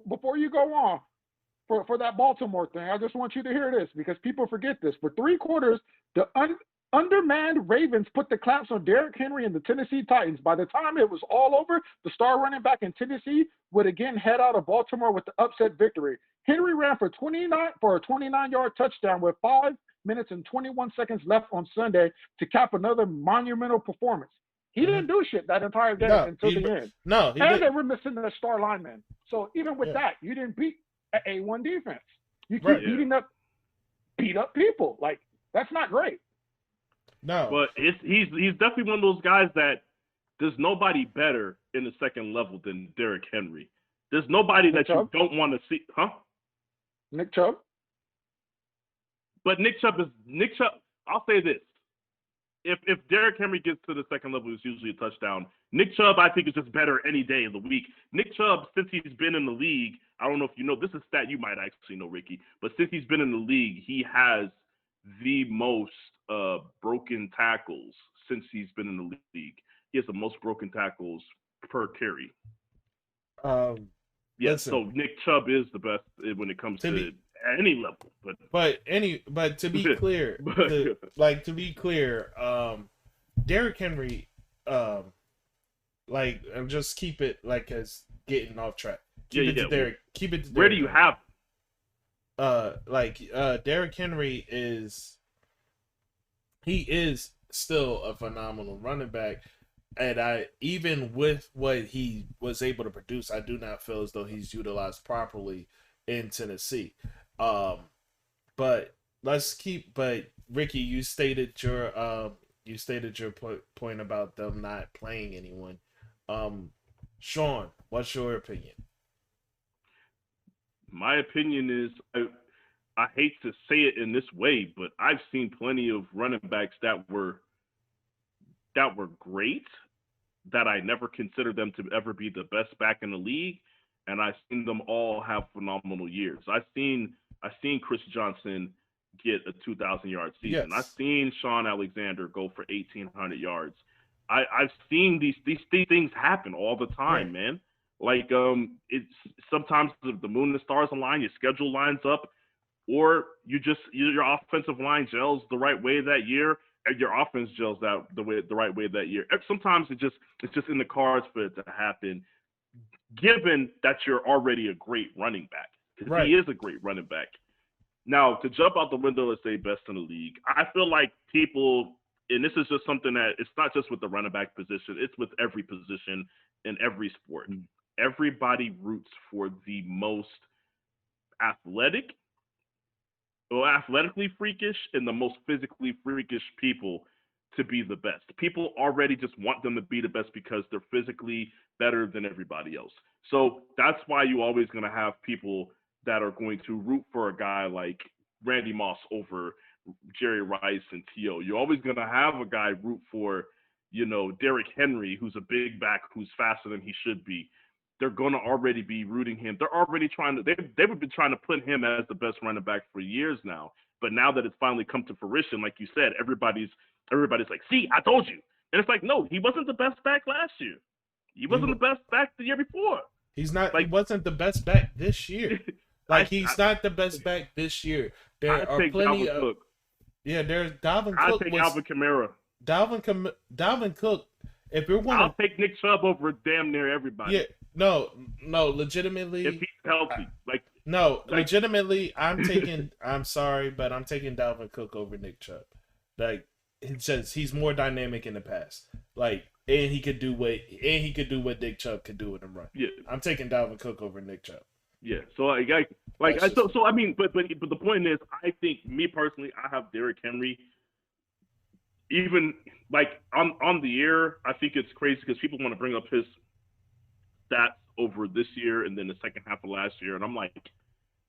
Before you go on, for that Baltimore thing, I just want you to hear this because people forget this. For 3 quarters, the undermanned Ravens put the clamps on Derrick Henry and the Tennessee Titans. By the time it was all over, the star running back in Tennessee would again head out of Baltimore with the upset victory. Henry ran for a 29-yard touchdown with 5 minutes and 21 seconds left on Sunday to cap another monumental performance. He didn't do shit that entire game until the end. They were missing their star lineman. So even with that, you didn't beat an A1 defense. You keep beat up people. Like, that's not great. No. But he's definitely one of those guys that there's nobody better in the second level than Derrick Henry. There's nobody Nick that you Chubb? don't want to see, huh? Nick Chubb? But Nick Chubb. I'll say this: if Derrick Henry gets to the second level, it's usually a touchdown. Nick Chubb, I think, is just better any day of the week. Nick Chubb, since he's been in the league, I don't know if you know, this is a stat you might actually know, Ricky, but since he's been in the league, he has the most broken tackles since he's been in the league. He has the most broken tackles per carry. Yeah, Listen, so Nick Chubb is the best when it comes to any level. but to be clear, Derrick Henry, just keep it like as getting off track. Keep it to Derrick. Keep it to Derrick. Where do you have? Derrick Henry he is still a phenomenal running back. And even with what he was able to produce, I do not feel as though he's utilized properly in Tennessee. But Ricky, you stated your point about them not playing anyone. Shawn, what's your opinion? My opinion is I hate to say it in this way, but I've seen plenty of running backs that were great, that I never considered them to ever be the best back in the league, and I've seen them all have phenomenal years. I've seen Chris Johnson get a 2,000-yard season. Yes. I've seen Shawn Alexander go for 1,800 yards. I've seen these things happen all the time, man. Like it's sometimes the moon and the stars align, your schedule lines up, or your offensive line gels the right way that year, and your offense gels the right way that year. Sometimes it's just in the cards for it to happen, given that you're already a great running back, because he is a great running back. Now, to jump out the window and say best in the league, I feel like people, and this is just something that it's not just with the running back position, it's with every position in every sport. Everybody roots for the most athletically freakish and the most physically freakish people to be the best. People already just want them to be the best because they're physically better than everybody else. So that's why you're always going to have people that are going to root for a guy like Randy Moss over Jerry Rice and T.O. You're always going to have a guy root for, Derrick Henry, who's a big back, who's faster than he should be. They're going to already be rooting him. They're already they've been trying to put him as the best running back for years now. But now that it's finally come to fruition, like you said, everybody's like, see, I told you. And it's like, no, he wasn't the best back last year. He wasn't the best back the year before. He's not. He wasn't the best back this year. He's not the best back this year. There are plenty of. Cook. Yeah, there's Dalvin Cook. I'll take Alvin Kamara. Dalvin Cook. If you're one, I'll take Nick Chubb over damn near everybody. Yeah, no, legitimately. If he's healthy, legitimately, I'm sorry, but I'm taking Dalvin Cook over Nick Chubb. Like, he's more dynamic in the pass. And he could do what Nick Chubb could do in the run. Yeah, I'm taking Dalvin Cook over Nick Chubb. Yeah, so I mean, but the point is, I think, me personally, I have Derrick Henry. Even on the year, I think it's crazy because people want to bring up his stats over this year and then the second half of last year, and I'm like,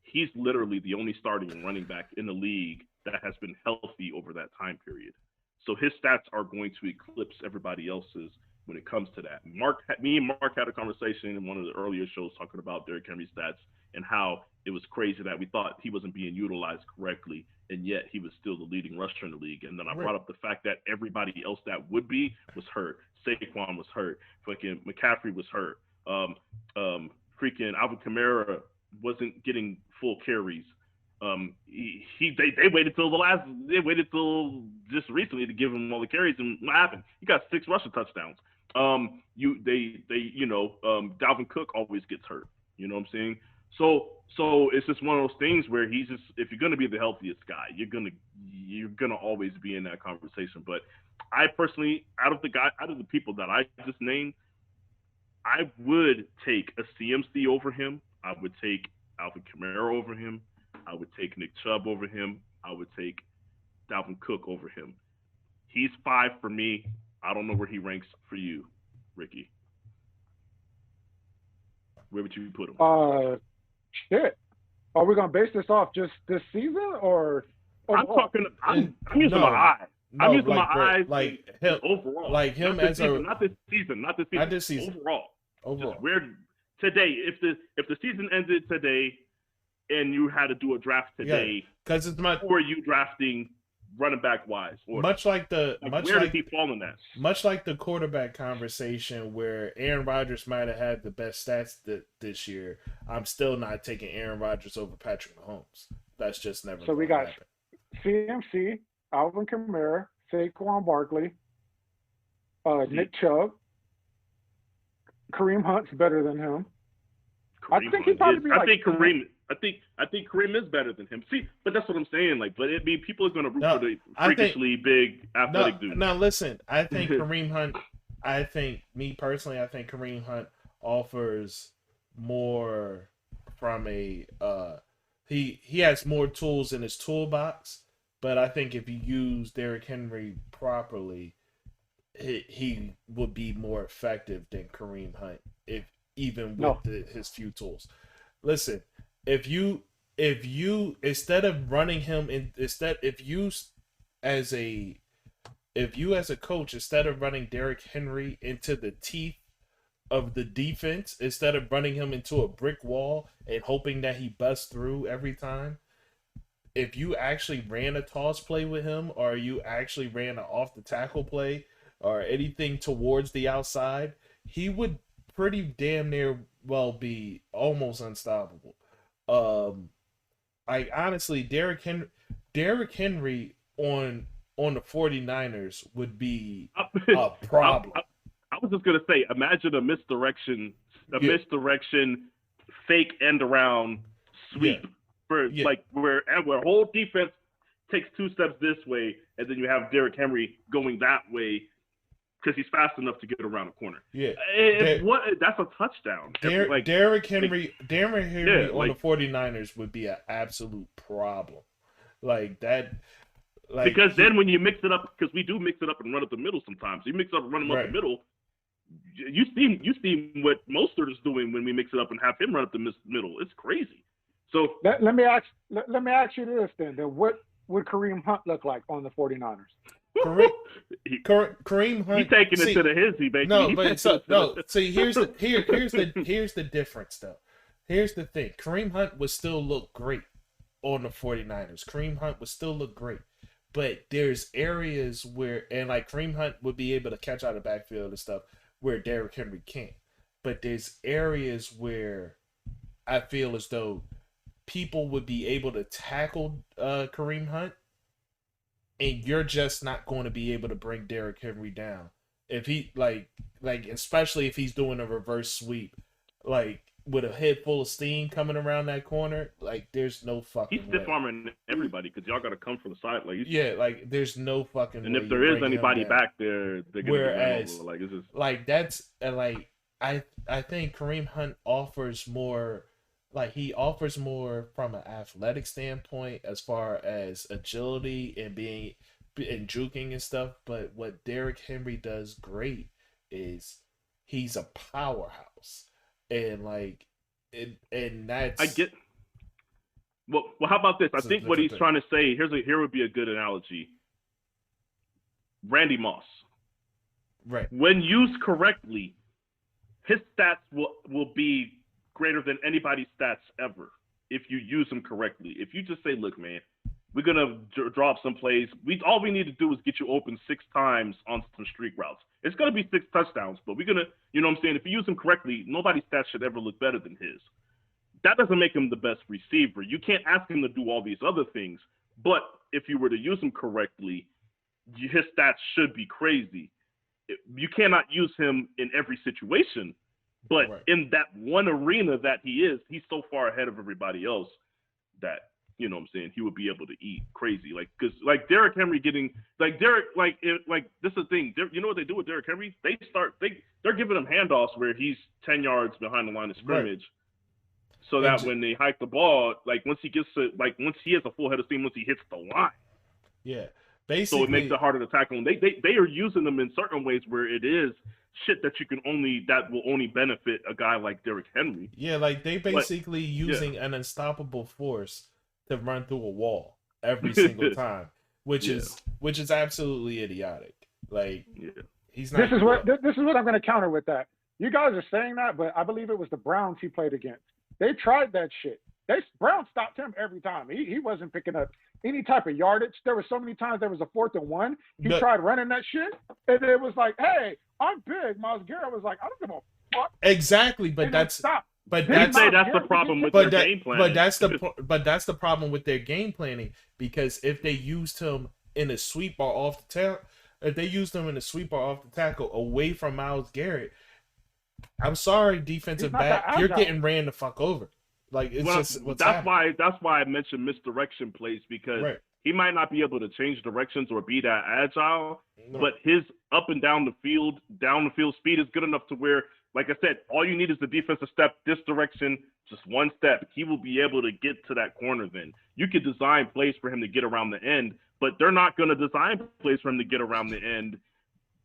he's literally the only starting running back in the league that has been healthy over that time period. So his stats are going to eclipse everybody else's when it comes to that. Me and Mark had a conversation in one of the earlier shows talking about Derrick Henry's stats and how it was crazy that we thought he wasn't being utilized correctly, and yet he was still the leading rusher in the league. And then I brought up the fact that everybody else that would be was hurt. Saquon was hurt. Fucking McCaffrey was hurt. Freaking Alvin Kamara wasn't getting full carries. They waited till just recently to give him all the carries, and what happened? He got 6 rushing touchdowns. Dalvin Cook always gets hurt. You know what I'm saying? So it's just one of those things where he's just, if you're gonna be the healthiest guy, you're gonna always be in that conversation. But I personally, out of the people that I just named, I would take a CMC over him. I would take Alvin Kamara over him. I would take Nick Chubb over him. I would take Dalvin Cook over him. He's 5 for me. I don't know where he ranks for you, Ricky. Where would you put him? Shit. Are we gonna base this off just this season or overall? I'm using my eyes. No, I'm using like, my bro, eyes like him, overall. like him not as season, a not this season. Overall. Just where today, if the season ended today, and you had to do a draft today, because it's my. Who are you drafting running back wise? Or much like the where did he fall in that? Much like the quarterback conversation, where Aaron Rodgers might have had the best stats this year, I'm still not taking Aaron Rodgers over Patrick Mahomes. That's just never. So we got happen. CMC, Alvin Kamara, Saquon Barkley, Nick Chubb, Kareem Hunt's better than him. I think Kareem is better than him. See, but that's what I'm saying. Like, but it'd be people are going to root for the freakishly big athletic dude. Now listen, I think Kareem Hunt. I think Kareem Hunt offers more from a. He has more tools in his toolbox, but I think if you use Derrick Henry properly, he would be more effective than Kareem Hunt, his few tools. Listen, if you instead of running him if you as a coach, instead of running Derrick Henry into the teeth of the defense, instead of running him into a brick wall and hoping that he busts through every time, if you actually ran a toss play with him, or you actually ran an off the tackle play or anything towards the outside, he would pretty damn near well be almost unstoppable. Honestly, Derrick Henry on the 49ers would be a problem. I was just gonna say, imagine a misdirection, fake end around sweep where whole defense takes 2 steps this way, and then you have Derrick Henry going that way because he's fast enough to get around the corner. Yeah, that's a touchdown. Derrick Henry on the 49ers would be an absolute problem. Like that. Because then when you mix it up, because we do mix it up and run up the middle sometimes. You mix it up and run him up the middle. You see what Mostert is doing when we mix it up and have him run up the middle. It's crazy. So let me ask you this then. What would Kareem Hunt look like on the 49ers? Kareem Hunt. He's taking it to the hizzy, baby. See, here's the difference though. Here's the thing. Kareem Hunt would still look great on the 49ers. Kareem Hunt would still look great. But there's areas where, and like Kareem Hunt would be able to catch out of the backfield and stuff where Derrick Henry can't. But there's areas where I feel as though people would be able to tackle Kareem Hunt, and you're just not going to be able to bring Derrick Henry down. If he like especially if he's doing a reverse sweep, like with a head full of steam coming around that corner, like there's no fucking He's stiff arming everybody because y'all got to come from the side. Like there's no fucking and way if there is anybody back there, they're gonna whereas like it's just that's I think Kareem Hunt offers more. Like he offers more from an athletic standpoint as far as agility and juking and stuff. But what Derrick Henry does great is he's a powerhouse, and that's I get. Well, how about this? I think what he's trying to say here would be a good analogy. Randy Moss, right? When used correctly, his stats will be greater than anybody's stats ever if you use them correctly. If you just say, look, man, we're going to drop some plays. All we need to do is get you open 6 times on some streak routes. It's going to be 6 touchdowns, but we're going to, you know what I'm saying? If you use them correctly, nobody's stats should ever look better than his. That doesn't make him the best receiver. You can't ask him to do all these other things, but if you were to use him correctly, his stats should be crazy. You cannot use him in every situation. But in that one arena that he's so far ahead of everybody else that, you know what I'm saying, he would be able to eat crazy. Because Derrick Henry this is the thing. You know what they do with Derrick Henry? They're giving him handoffs where he's 10 yards behind the line of scrimmage. So that when they hike the ball, once he has a full head of steam, once he hits the line. Yeah. So it makes Basically, it harder to tackle them. They are using them in certain ways where it is shit that will only benefit a guy like Derrick Henry. yeah, like they But basically yeah, using an unstoppable force to run through a wall every single time, yeah, which is absolutely idiotic. Like yeah. he's This not is gonna what go. this is what I'm going to counter with that. You guys are saying that, but I believe it was the Browns he played against. They tried that shit. Brown stopped him every time. He wasn't picking up any type of yardage. There were so many times there was a 4th and 1. He But tried running that shit, and it was like, hey, I'm big. Myles Garrett was like, I don't give a fuck. exactly, but And then that's stop. but You Then say that's Myles that's the Garrett problem begins with to their but that game plan. but that's the problem with their game planning, because if they used him in a sweep or off the tackle, if they used him in a sweep or off the tackle away from Myles Garrett, I'm sorry, he's defensive not that back, you're agile. getting ran the fuck over. Like it's Well, just what's happening. that's why I mentioned misdirection plays, because Right. he might not be able to change directions or be that agile, No. but his up and down the field speed is good enough to where, like I said, all you need is the defensive step this direction, just one step. He will be able to get to that corner. Then you could design plays for him to get around the end, but they're not going to design plays for him to get around the end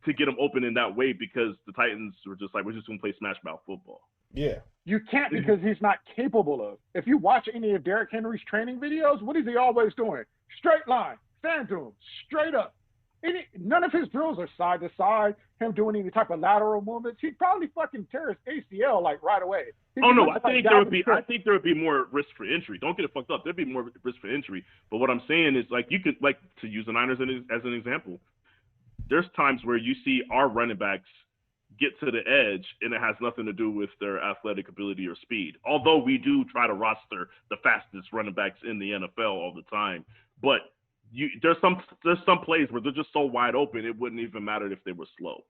to get him open in that way, because the Titans were just like, we're just going to play smash mouth football. Yeah. You can't, because he's not capable of. If you watch any of Derrick Henry's training videos, what is he always doing? Straight line, stand to him, straight up. None of his drills are side to side, him doing any type of lateral movements. He'd probably fucking tear his ACL like right away. Oh no, I think there would be more risk for injury. Don't get it fucked up. There'd be more risk for injury. But what I'm saying is, like, you could, like, to use the Niners as an example, there's times where you see our running backs get to the edge and it has nothing to do with their athletic ability or speed. Although we do try to roster the fastest running backs in the NFL all the time, but there's some plays where they're just so wide open it wouldn't even matter if they were slow.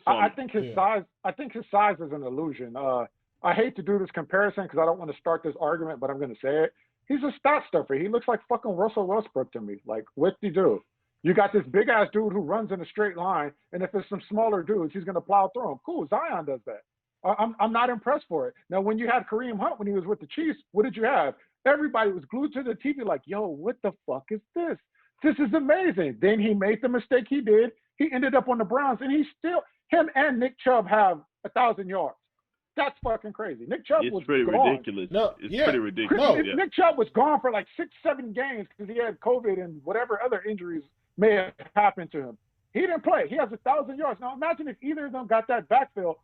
So, I think his size. I think his size is an illusion. I hate to do this comparison because I don't want to start this argument, but I'm going to say it. He's a stat stuffer. He looks like fucking Russell Westbrook to me. Like, what do you do? You got this big ass dude who runs in a straight line, and if it's some smaller dudes, he's going to plow through them. Cool, Zion does that. I'm not impressed for it. Now, when you had Kareem Hunt when he was with the Chiefs, what did you have? Everybody was glued to the TV like, yo, what the fuck is this? This is amazing. Then he made the mistake he did. He ended up on the Browns, and him and Nick Chubb have 1,000 yards. That's fucking crazy. Nick Chubb was pretty gone. ridiculous. No, it's yeah. pretty ridiculous. No. Nick Chubb was gone for like 6-7 games because he had COVID and whatever other injuries may have happened to him. He didn't play. He has 1,000 yards. Now imagine if either of them got that backfield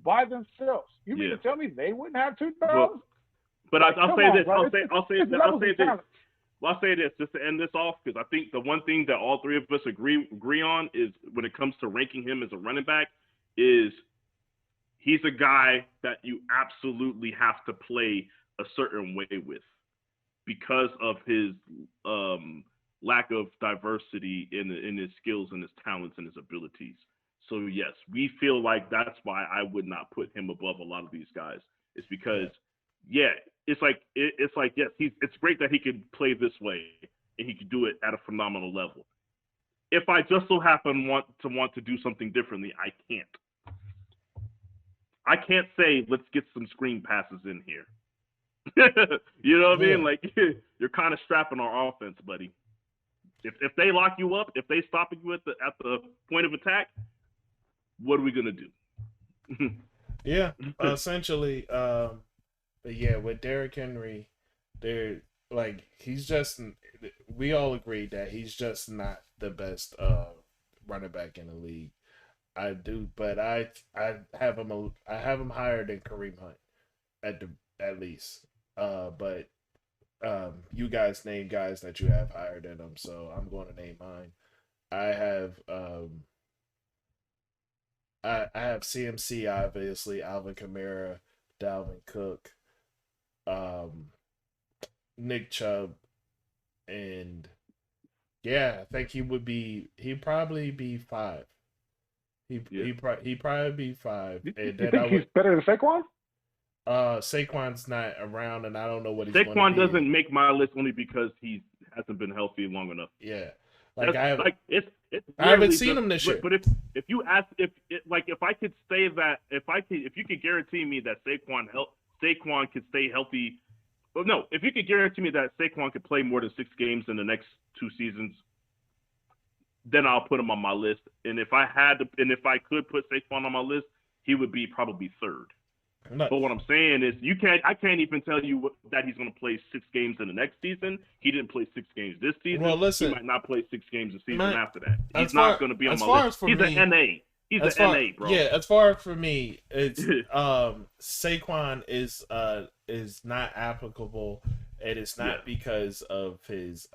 by themselves. You mean to tell me they wouldn't have 2,000? But I'll say this. I'll say this just to end this off, because I think the one thing that all three of us agree on is, when it comes to ranking him as a running back, is he's a guy that you absolutely have to play a certain way with because of his lack of diversity in his skills and his talents and his abilities. So yes, we feel like that's why I would not put him above a lot of these guys. It's because it's like yes, it's great that he could play this way and he could do it at a phenomenal level. If I just so happen want to do something differently, I can't. I can't say let's get some screen passes in here. You know what I mean? Like, you're kind of strapping our offense, buddy. If they lock you up, if they stop you at the point of attack, what are we gonna do? Yeah, essentially. But yeah, with Derrick Henry, we all agree that he's just not the best running back in the league. I do, but I have him higher than Kareem Hunt at least. But you guys name guys that you have higher than him, so I'm going to name mine. I have CMC, obviously, Alvin Kamara, Dalvin Cook, Nick Chubb, and I think he'd probably be 5. He'd probably be 5. You And think then he's better than Saquon? Saquon's not around, and I don't know what he's Saquon doesn't make my list only because he hasn't been healthy long enough. Yeah, I haven't seen him this year. But if you ask if I could say that if you could guarantee me that Saquon could stay healthy, if you could guarantee me that Saquon could play more than 6 games in the next 2 seasons, then I'll put him on my list. And if I could put Saquon on my list, he would be probably third. No. But what I'm saying is, I can't even tell you that he's going to play 6 games in the next season. He didn't play 6 games this season. Well, listen, he might not play 6 games the season after that. He's far, not going to be on as my far list. As for He's me, an NA. He's an NA, bro. Yeah, as far as for me, it's Saquon is not applicable, and it's not because of his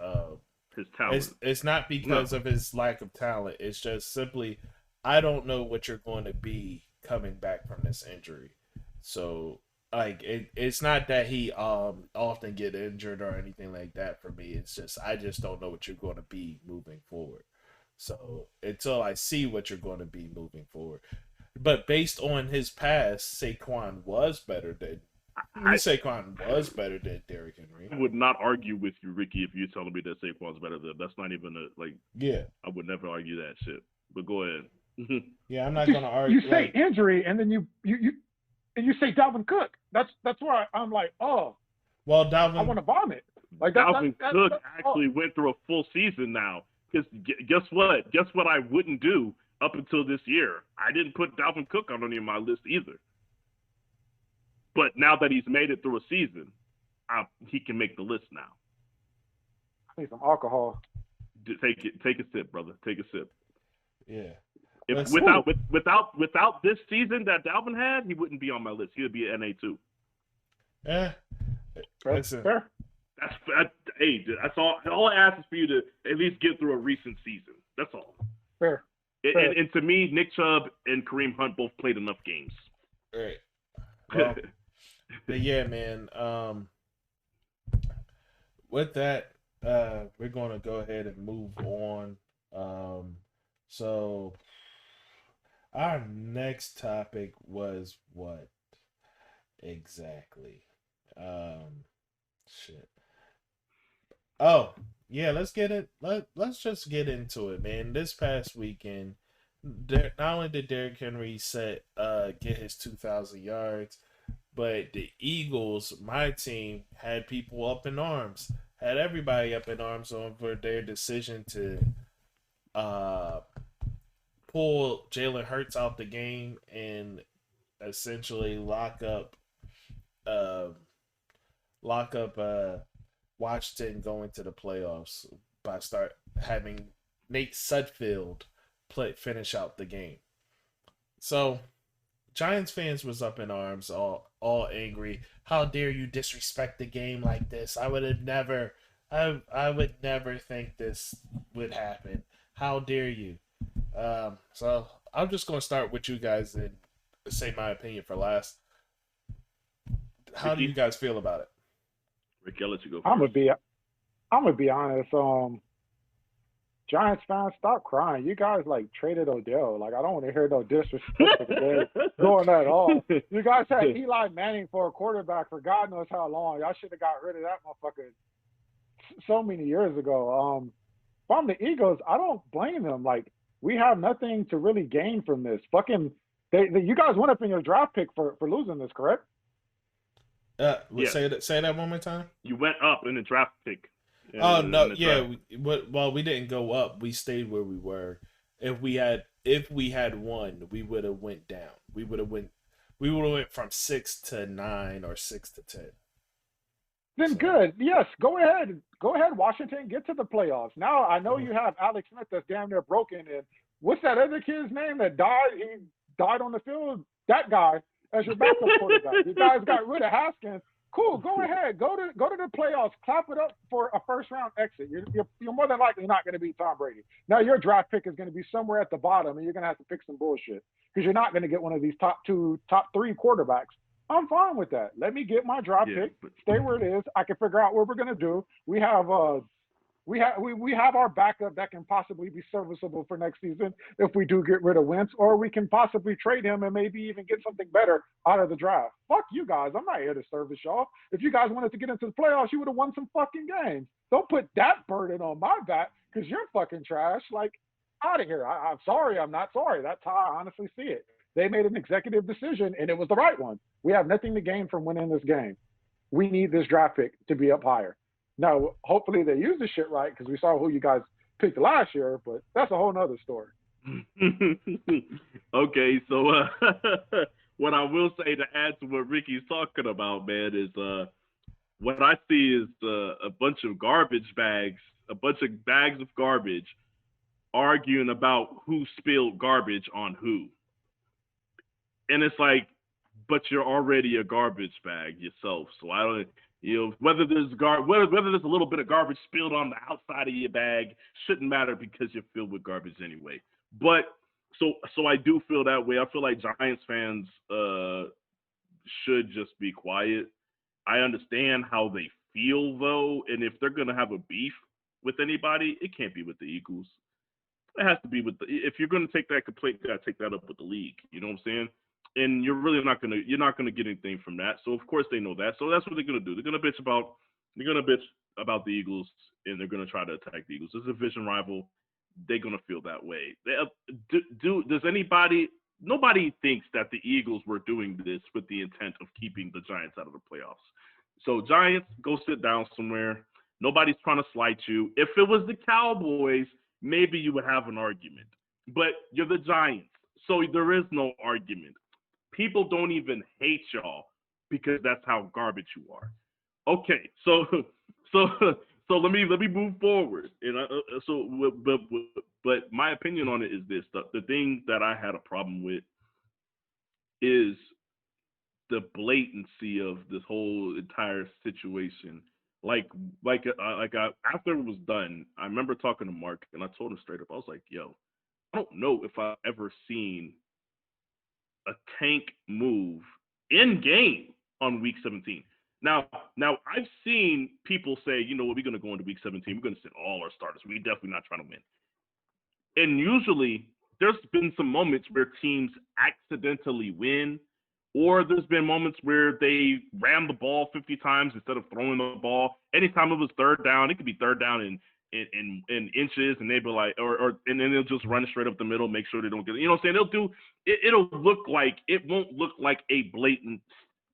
talent. It's not because of his lack of talent. It's just simply, I don't know what you're going to be coming back from this injury. So, like, it's not that he often get injured or anything like that for me. It's just, I just don't know what you're going to be moving forward. So, until I see what you're going to be moving forward. But based on his past, Saquon was better than Derrick Henry. I would not argue with you, Ricky, if you're telling me that Saquon's better than. That's not even Yeah. I would never argue that shit. But go ahead. Yeah, I'm not going to argue. You say injury, and then you say Dalvin Cook. That's why I'm like, oh. Well, Dalvin. I want to vomit. Like Dalvin Cook actually went through a full season now. Because guess what? Guess what I wouldn't do up until this year? I didn't put Dalvin Cook on any of my list either. But now that he's made it through a season, he can make the list now. I need some alcohol. Take a sip, brother. Take a sip. Yeah. Without this season that Dalvin had, he wouldn't be on my list. He would be an NA too. Yeah. Fair. That's all I ask is for you to at least get through a recent season. That's all. Fair. And to me, Nick Chubb and Kareem Hunt both played enough games. Right. Well, but yeah, man. With that, we're going to go ahead and move on. So our next topic was what exactly? Shit. Oh, yeah, let's get it. Let's just get into it, man. This past weekend, not only did Derrick Henry get his 2,000 yards, but the Eagles, my team, had people up in arms, had everybody up in arms over their decision to pull Jalen Hurts out the game and essentially lock up Washington going to the playoffs by having Nate Sudfeld finish out the game. So Giants fans was up in arms, all angry. How dare you disrespect the game like this? I would never think this would happen. How dare you? So I'm just gonna start with you guys and say my opinion for last. How do you guys feel about it? Rick, I'll let you go first. I'm gonna be honest. Giants fans, stop crying. You guys traded Odell. I don't want to hear no disrespect to the game going at all. You guys had Eli Manning for a quarterback for God knows how long. Y'all should have got rid of that motherfucker so many years ago. From the Eagles, I don't blame them. We have nothing to really gain from this. You guys went up in your draft pick for losing this, correct? Say that one more time. You went up in the draft pick. Oh no, yeah. We didn't go up. We stayed where we were. If we had won, we would have went down. We would have went from 6 to 9 or 6 to 10. Then good. Yes, go ahead, Washington. Get to the playoffs. Now I know you have Alex Smith that's damn near broken. And what's that other kid's name that died? He died on the field. That guy as your backup quarterback. You guys got rid of Haskins. Cool. Go ahead. Go to the playoffs. Clap it up for a first round exit. You're more than likely not going to beat Tom Brady. Now your draft pick is going to be somewhere at the bottom, and you're going to have to pick some bullshit because you're not going to get one of these top 3 quarterbacks. I'm fine with that. Let me get my draft pick. Stay where it is. I can figure out what we're going to do. We have our backup that can possibly be serviceable for next season if we do get rid of Wentz, or we can possibly trade him and maybe even get something better out of the draft. Fuck you guys. I'm not here to service y'all. If you guys wanted to get into the playoffs, you would have won some fucking games. Don't put that burden on my back because you're fucking trash. Out of here. I'm sorry. I'm not sorry. That's how I honestly see it. They made an executive decision, and it was the right one. We have nothing to gain from winning this game. We need this draft pick to be up higher. Now, hopefully they use this shit right because we saw who you guys peaked last year, but that's a whole nother story. Okay, so what I will say to add to what Ricky's talking about, man, is what I see is a bunch of garbage bags, a bunch of bags of garbage arguing about who spilled garbage on who. And it's like, but you're already a garbage bag yourself. So I don't, whether there's whether there's a little bit of garbage spilled on the outside of your bag shouldn't matter because you're filled with garbage anyway. But so I do feel that way. I feel like Giants fans should just be quiet. I understand how they feel though, and if they're gonna have a beef with anybody, it can't be with the Eagles. It has to be with if you're gonna take that complaint, you gotta take that up with the league. You know what I'm saying? And you're not gonna get anything from that. So of course they know that. So that's what they're gonna do. They're gonna bitch about the Eagles, and they're gonna try to attack the Eagles. It's a division rival. They're gonna feel that way. Does anybody? Nobody thinks that the Eagles were doing this with the intent of keeping the Giants out of the playoffs. So Giants, go sit down somewhere. Nobody's trying to slight you. If it was the Cowboys, maybe you would have an argument. But you're the Giants, so there is no argument. People don't even hate y'all because that's how garbage you are. Okay, so let me move forward. And but my opinion on it is this: the thing that I had a problem with is the blatancy of this whole entire situation. After it was done, I remember talking to Mark, and I told him straight up, I was like, "Yo, I don't know if I've ever seen a tank move in game on week 17." Now I've seen people say, you know what, we're going to go into week 17. We're going to sit all our starters. We're definitely not trying to win. And usually there's been some moments where teams accidentally win, or there's been moments where they ran the ball 50 times instead of throwing the ball. Anytime it was third down, it could be third down in inches, and they'd be like, and then they'll just run straight up the middle, make sure they don't get it. You know what I'm saying? They'll do it. It won't look like a blatant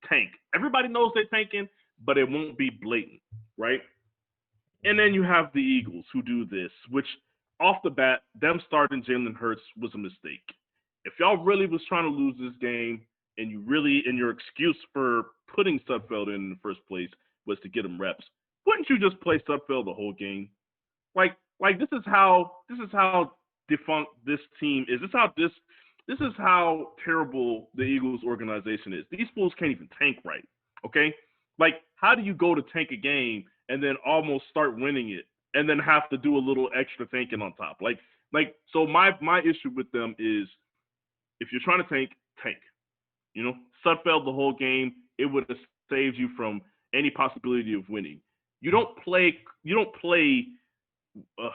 tank. Everybody knows they're tanking, but it won't be blatant, right? And then you have the Eagles who do this, which off the bat, them starting Jalen Hurts was a mistake. If y'all really was trying to lose this game, and your excuse for putting Sudfeld in the first place was to get him reps, wouldn't you just play Sudfeld the whole game? Like this is how defunct this team is. This is how terrible the Eagles organization is. These fools can't even tank right. Okay? Like, how do you go to tank a game and then almost start winning it and then have to do a little extra thinking on top? So my issue with them is, if you're trying to tank. You know, Sudfeld the whole game, it would have saved you from any possibility of winning. You don't play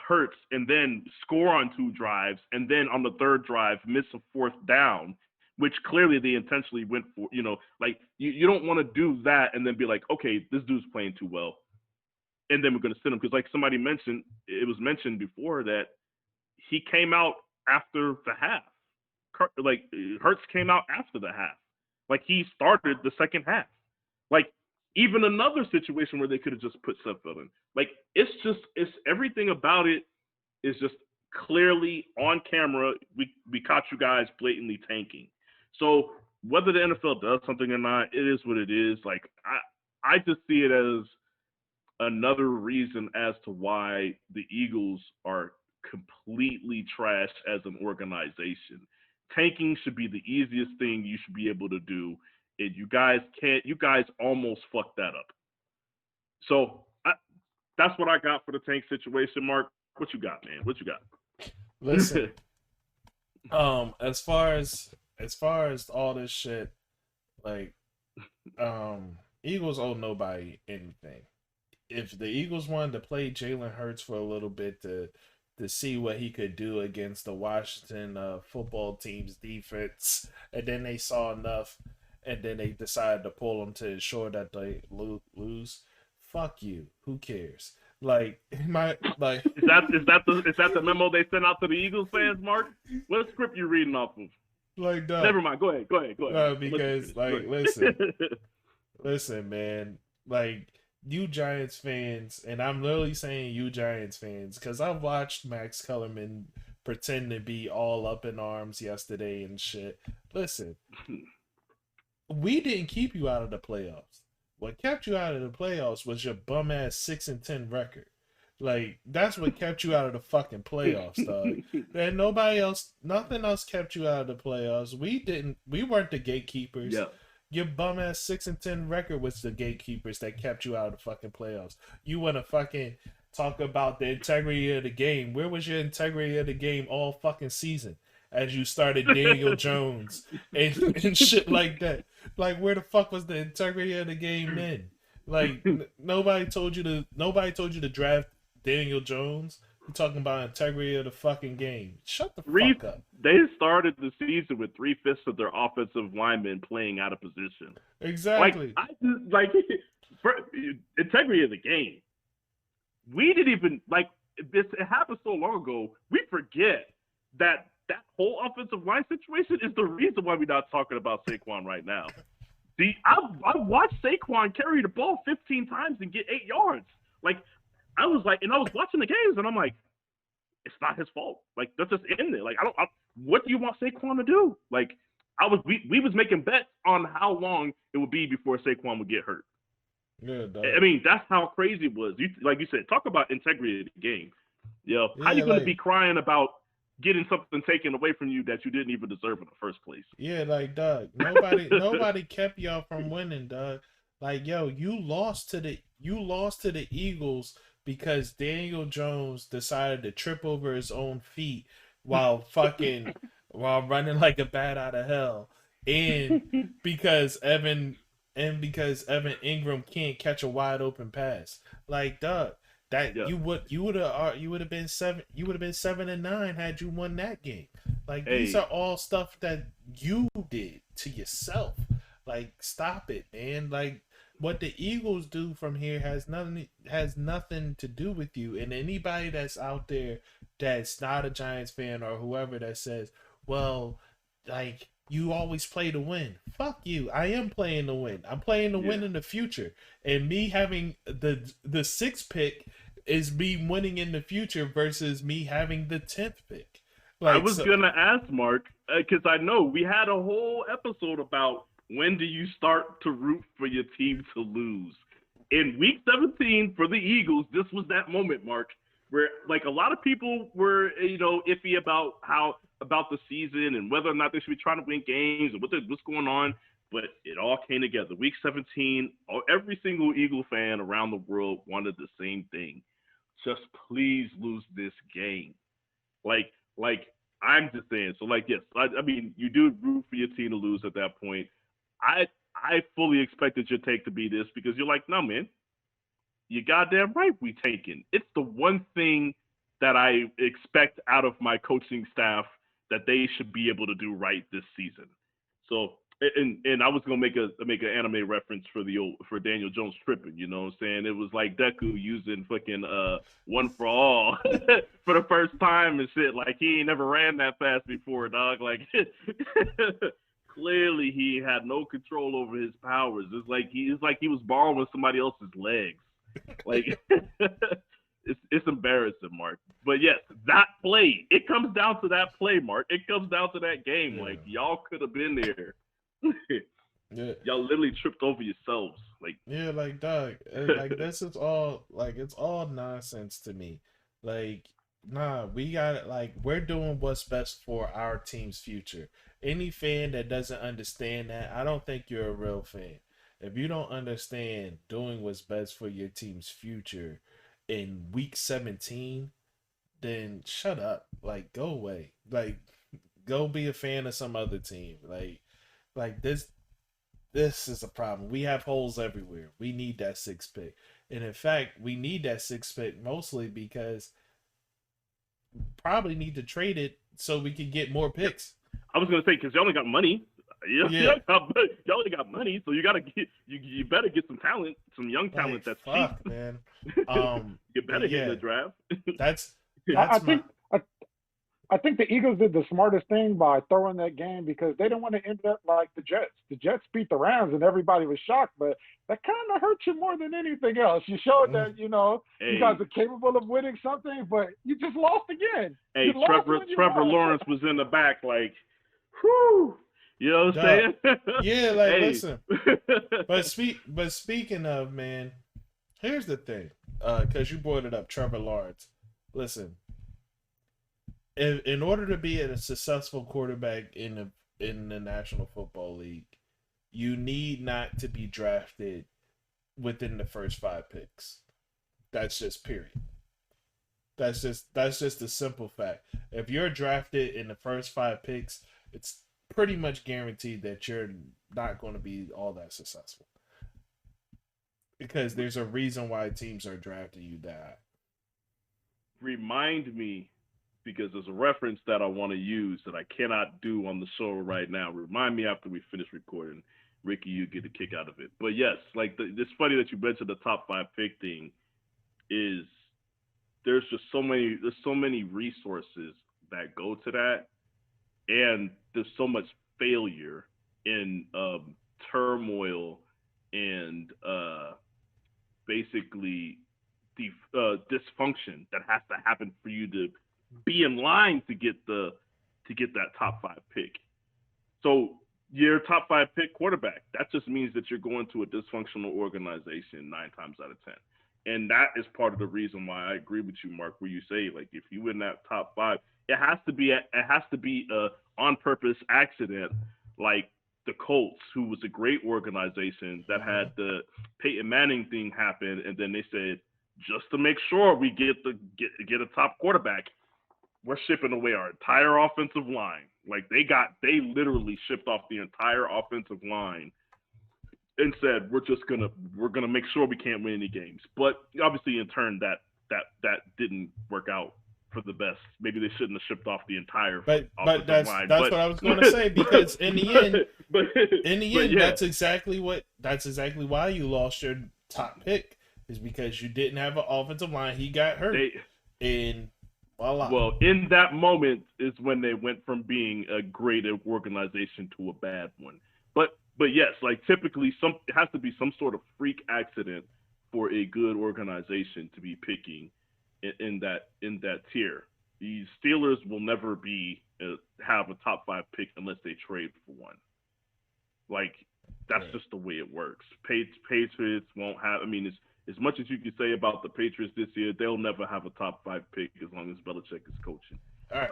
Hurts and then score on 2 drives, and then on the 3rd drive miss a 4th down, which clearly they intentionally went for. You know, like you don't want to do that and then be like, okay, this dude's playing too well, and then we're going to sit him, because like somebody mentioned, it was mentioned before that he came out after the half. Like Hurts came out after the half. Like he started the second half. Like even another situation where they could have just put Sudfeld in. Like it's everything about it is just clearly on camera. We caught you guys blatantly tanking. So whether the NFL does something or not, it is what it is. Like I just see it as another reason as to why the Eagles are completely trashed as an organization. Tanking should be the easiest thing you should be able to do, and you guys almost fucked that up. So that's what I got for the tank situation. Mark, what you got, man? What you got? Listen, as far as all this shit, like, Eagles owe nobody anything. If the Eagles wanted to play Jalen Hurts for a little bit to see what he could do against the Washington football team's defense, and then they saw enough, and then they decided to pull him to ensure that they lose. Fuck you. Who cares? Like is that the memo they sent out to the Eagles fans, Mark? What script you reading off of? Like, no. Never mind. Go ahead. Because listen, man. Like, you Giants fans, and I'm literally saying you Giants fans, because I watched Max Kellerman pretend to be all up in arms yesterday and shit. Listen, we didn't keep you out of the playoffs. What kept you out of the playoffs was your bum ass 6-10 record. Like, that's what kept you out of the fucking playoffs, dog. And nothing else kept you out of the playoffs. We weren't the gatekeepers. Yeah. Your bum ass 6-10 record was the gatekeepers that kept you out of the fucking playoffs. You want to fucking talk about the integrity of the game. Where was your integrity of the game all fucking season? As you started Daniel Jones and shit like that. Like, where the fuck was the integrity of the game then? Like, nobody told you to draft Daniel Jones. You're talking about integrity of the fucking game. Shut the fuck up. They started the season with 3/5 of their offensive linemen playing out of position. Exactly. For integrity of the game. We didn't even this. It happened so long ago. We forget that whole offensive line situation is the reason why we're not talking about Saquon right now. I watched Saquon carry the ball 15 times and get 8 yards. I was watching the games and I'm like, it's not his fault. That's just in there. What do you want Saquon to do? We was making bets on how long it would be before Saquon would get hurt. Yeah, I mean, that's how crazy it was. Like you said, talk about integrity of the game. How you going to be crying about getting something taken away from you that you didn't even deserve in the first place? Yeah, dog, nobody kept y'all from winning, dog. You lost to the Eagles because Daniel Jones decided to trip over his own feet while running like a bat out of hell, and because Evan Ingram can't catch a wide open pass. Dog, you would have been 7-9 had you won that game. These are all stuff that you did to yourself. Stop it, man. What the Eagles do from here has nothing to do with you. And anybody that's out there that's not a Giants fan or whoever that says, well, you always play to win. Fuck you. I am playing to win. I'm playing to win in the future. And me having the 6th pick is me winning in the future versus me having the 10th pick. I was going to ask, Mark, because I know we had a whole episode about when do you start to root for your team to lose. In week 17 for the Eagles, this was that moment, Mark, where a lot of people were, iffy about the season and whether or not they should be trying to win games and what's going on. But it all came together. Week 17, every single Eagle fan around the world wanted the same thing. Just please lose this game. I'm just saying. So yes, I mean, you do root for your team to lose at that point. I fully expected your take to be this because you're like, no, man, you goddamn right we taking. It's the one thing that I expect out of my coaching staff that they should be able to do right this season. So, and I was gonna make an anime reference for Daniel Jones tripping. You know what I'm saying? It was like Deku using fucking one for all for the first time and shit. He ain't never ran that fast before, dog. Clearly he had no control over his powers. It's like he was borrowing somebody else's legs. It's embarrassing, Mark. But yes, that play. It comes down to that play, Mark. It comes down to that game. Yeah. Y'all could have been there. Yeah. Y'all literally tripped over yourselves. Dog. This is all it's all nonsense to me. Nah, we got it. We're doing what's best for our team's future. Any fan that doesn't understand that, I don't think you're a real fan. If you don't understand doing what's best for your team's future in week 17, then shut up. Go away. Go be a fan of some other team. This is a problem. We have holes everywhere. We need that 6th pick. And in fact, we need that 6th pick mostly because we probably need to trade it so we can get more picks. I was gonna say because you only got money. You only got money, so you gotta get you better get some talent, some young talent that's cheap. Man. You better hit the draft. That's I think the Eagles did the smartest thing by throwing that game because they didn't want to end up like the Jets. The Jets beat the Rams and everybody was shocked, but that kind of hurt you more than anything else. You showed that, you guys are capable of winning something, but you just lost again. Hey, you Trevor Lawrence was in the back like, whew. You know what I'm saying? Yeah, like, listen. But speaking of, man, here's the thing. Because you brought it up, Trevor Lawrence. Listen. In order to be a successful quarterback in the National Football League, you need not to be drafted within the first 5 picks. That's just period. That's just a simple fact. If you're drafted in the first 5 picks, it's pretty much guaranteed that you're not going to be all that successful. Because there's a reason why teams are drafting you that. Remind me, because there's a reference that I want to use that I cannot do on the show right now. Remind me after we finish recording. Ricky, you get a kick out of it. But yes, like it's funny that you mentioned the top 5 pick thing. Is there's so many resources that go to that, and there's so much failure in turmoil and basically the dysfunction that has to happen for you to be in line to get that top 5 pick. So your top 5 pick quarterback, that just means that you're going to a dysfunctional organization 9 times out of 10. And that is part of the reason why I agree with you, Mark, where you say, like, if you win that top 5, it has to be a on purpose accident, like the Colts, who was a great organization that had the Peyton Manning thing happen, and then they said, just to make sure we get a top quarterback, we're shipping away our entire offensive line. Like they literally shipped off the entire offensive line and said, we're gonna make sure we can't win any games. But obviously in turn that didn't work out for the best. Maybe they shouldn't have shipped off the entire offensive line. That's what I was gonna say, because in the end, that's exactly why you lost your top pick, is because you didn't have an offensive line. He got hurt. And voila. Well, in that moment is when they went from being a great organization to a bad one. But yes, like typically it has to be some sort of freak accident for a good organization to be picking in that tier. The Steelers will never have a top 5 pick unless they trade for one. Like that's just the way it works. Patriots won't have. I mean, as much as you can say about the Patriots this year, they'll never have a top 5 pick as long as Belichick is coaching. All right.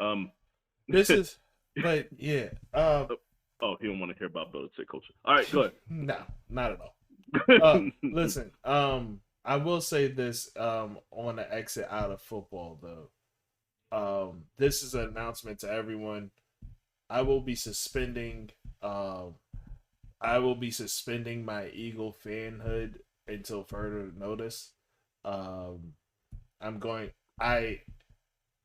Oh, he don't want to hear about Belichick coaching. All right, go ahead. No, not at all. Listen, I will say this on the exit out of football, though. This is an announcement to everyone. I will be suspending my Eagle fanhood until further notice. I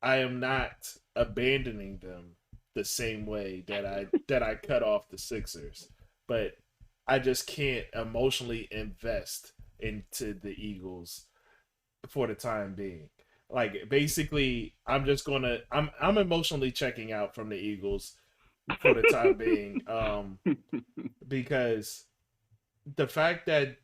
am not abandoning them the same way that I cut off the Sixers, but I just can't emotionally invest into the Eagles for the time being. Like basically, I'm emotionally checking out from the Eagles for the time being, because the fact that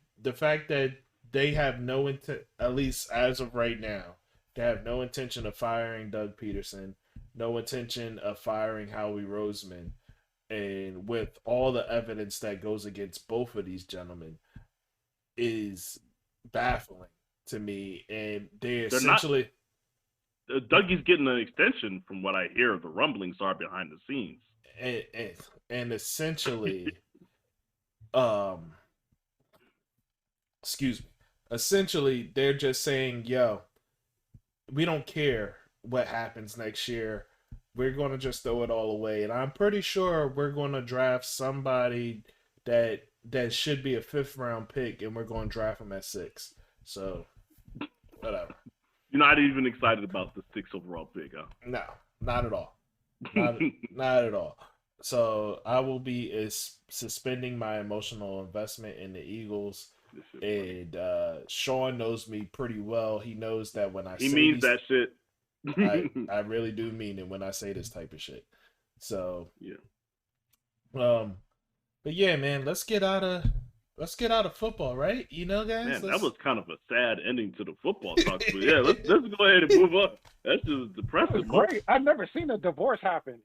they have no intent, at least as of right now, they have no intention of firing Doug Peterson, no intention of firing Howie Roseman, and with all the evidence that goes against both of these gentlemen, is baffling to me. And they're essentially Dougie's getting an extension, from what I hear. The rumblings are behind the scenes, and essentially, excuse me. Essentially, they're just saying, "Yo, we don't care what happens next year. We're going to just throw it all away." And I'm pretty sure we're going to draft somebody that should be a 5th round pick, and we're going to draft him at 6. So, whatever. You're not even excited about the 6th overall pick, huh? No, not at all. Not at all. So I will be suspending my emotional investment in the Eagles. And Shawn knows me pretty well. He knows that when I he means that shit. I really do mean it when I say this type of shit. So yeah. but yeah, man, let's get out of football, right? You know, guys. Man, Let's... that was kind of a sad ending to the football talk. But yeah, let's go ahead and move on. That's just depressing. Great. I've never seen a divorce happen.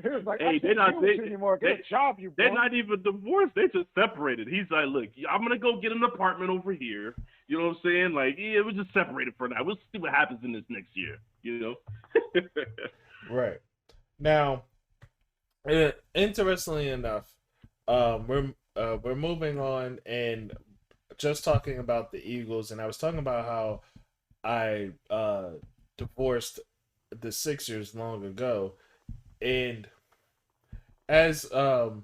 He was like, hey, they're not anymore. Get a job, you. They're not even divorced. They just separated. He's like, look, I'm gonna go get an apartment over here. You know what I'm saying? Like, yeah, we're just separated for now. We'll see what happens in this next year. You know? Right. Now, interestingly enough, we're moving on and just talking about the Eagles, and I was talking about how I divorced the Sixers long ago. And as I'm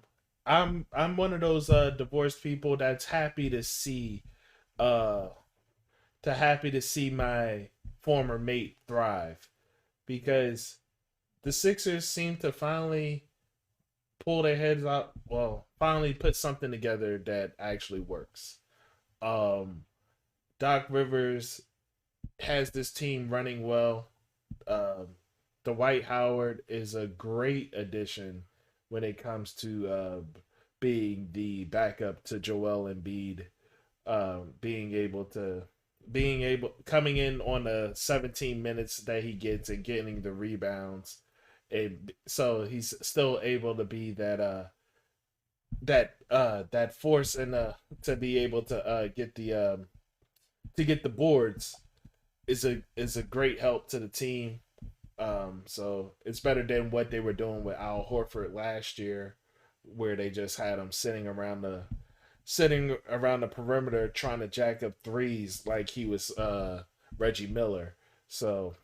one of those divorced people that's happy to see my former mate thrive, because the Sixers seem to finally pull their heads out, well, finally put something together that actually works. Doc Rivers has this team running well. Dwight Howard is a great addition when it comes to being the backup to Joel Embiid, coming in on the 17 minutes that he gets and getting the rebounds, and so he's still able to be that force and to be able to get the boards is a great help to the team. So it's better than what they were doing with Al Horford last year, where they just had him sitting around the perimeter trying to jack up threes like he was Reggie Miller. So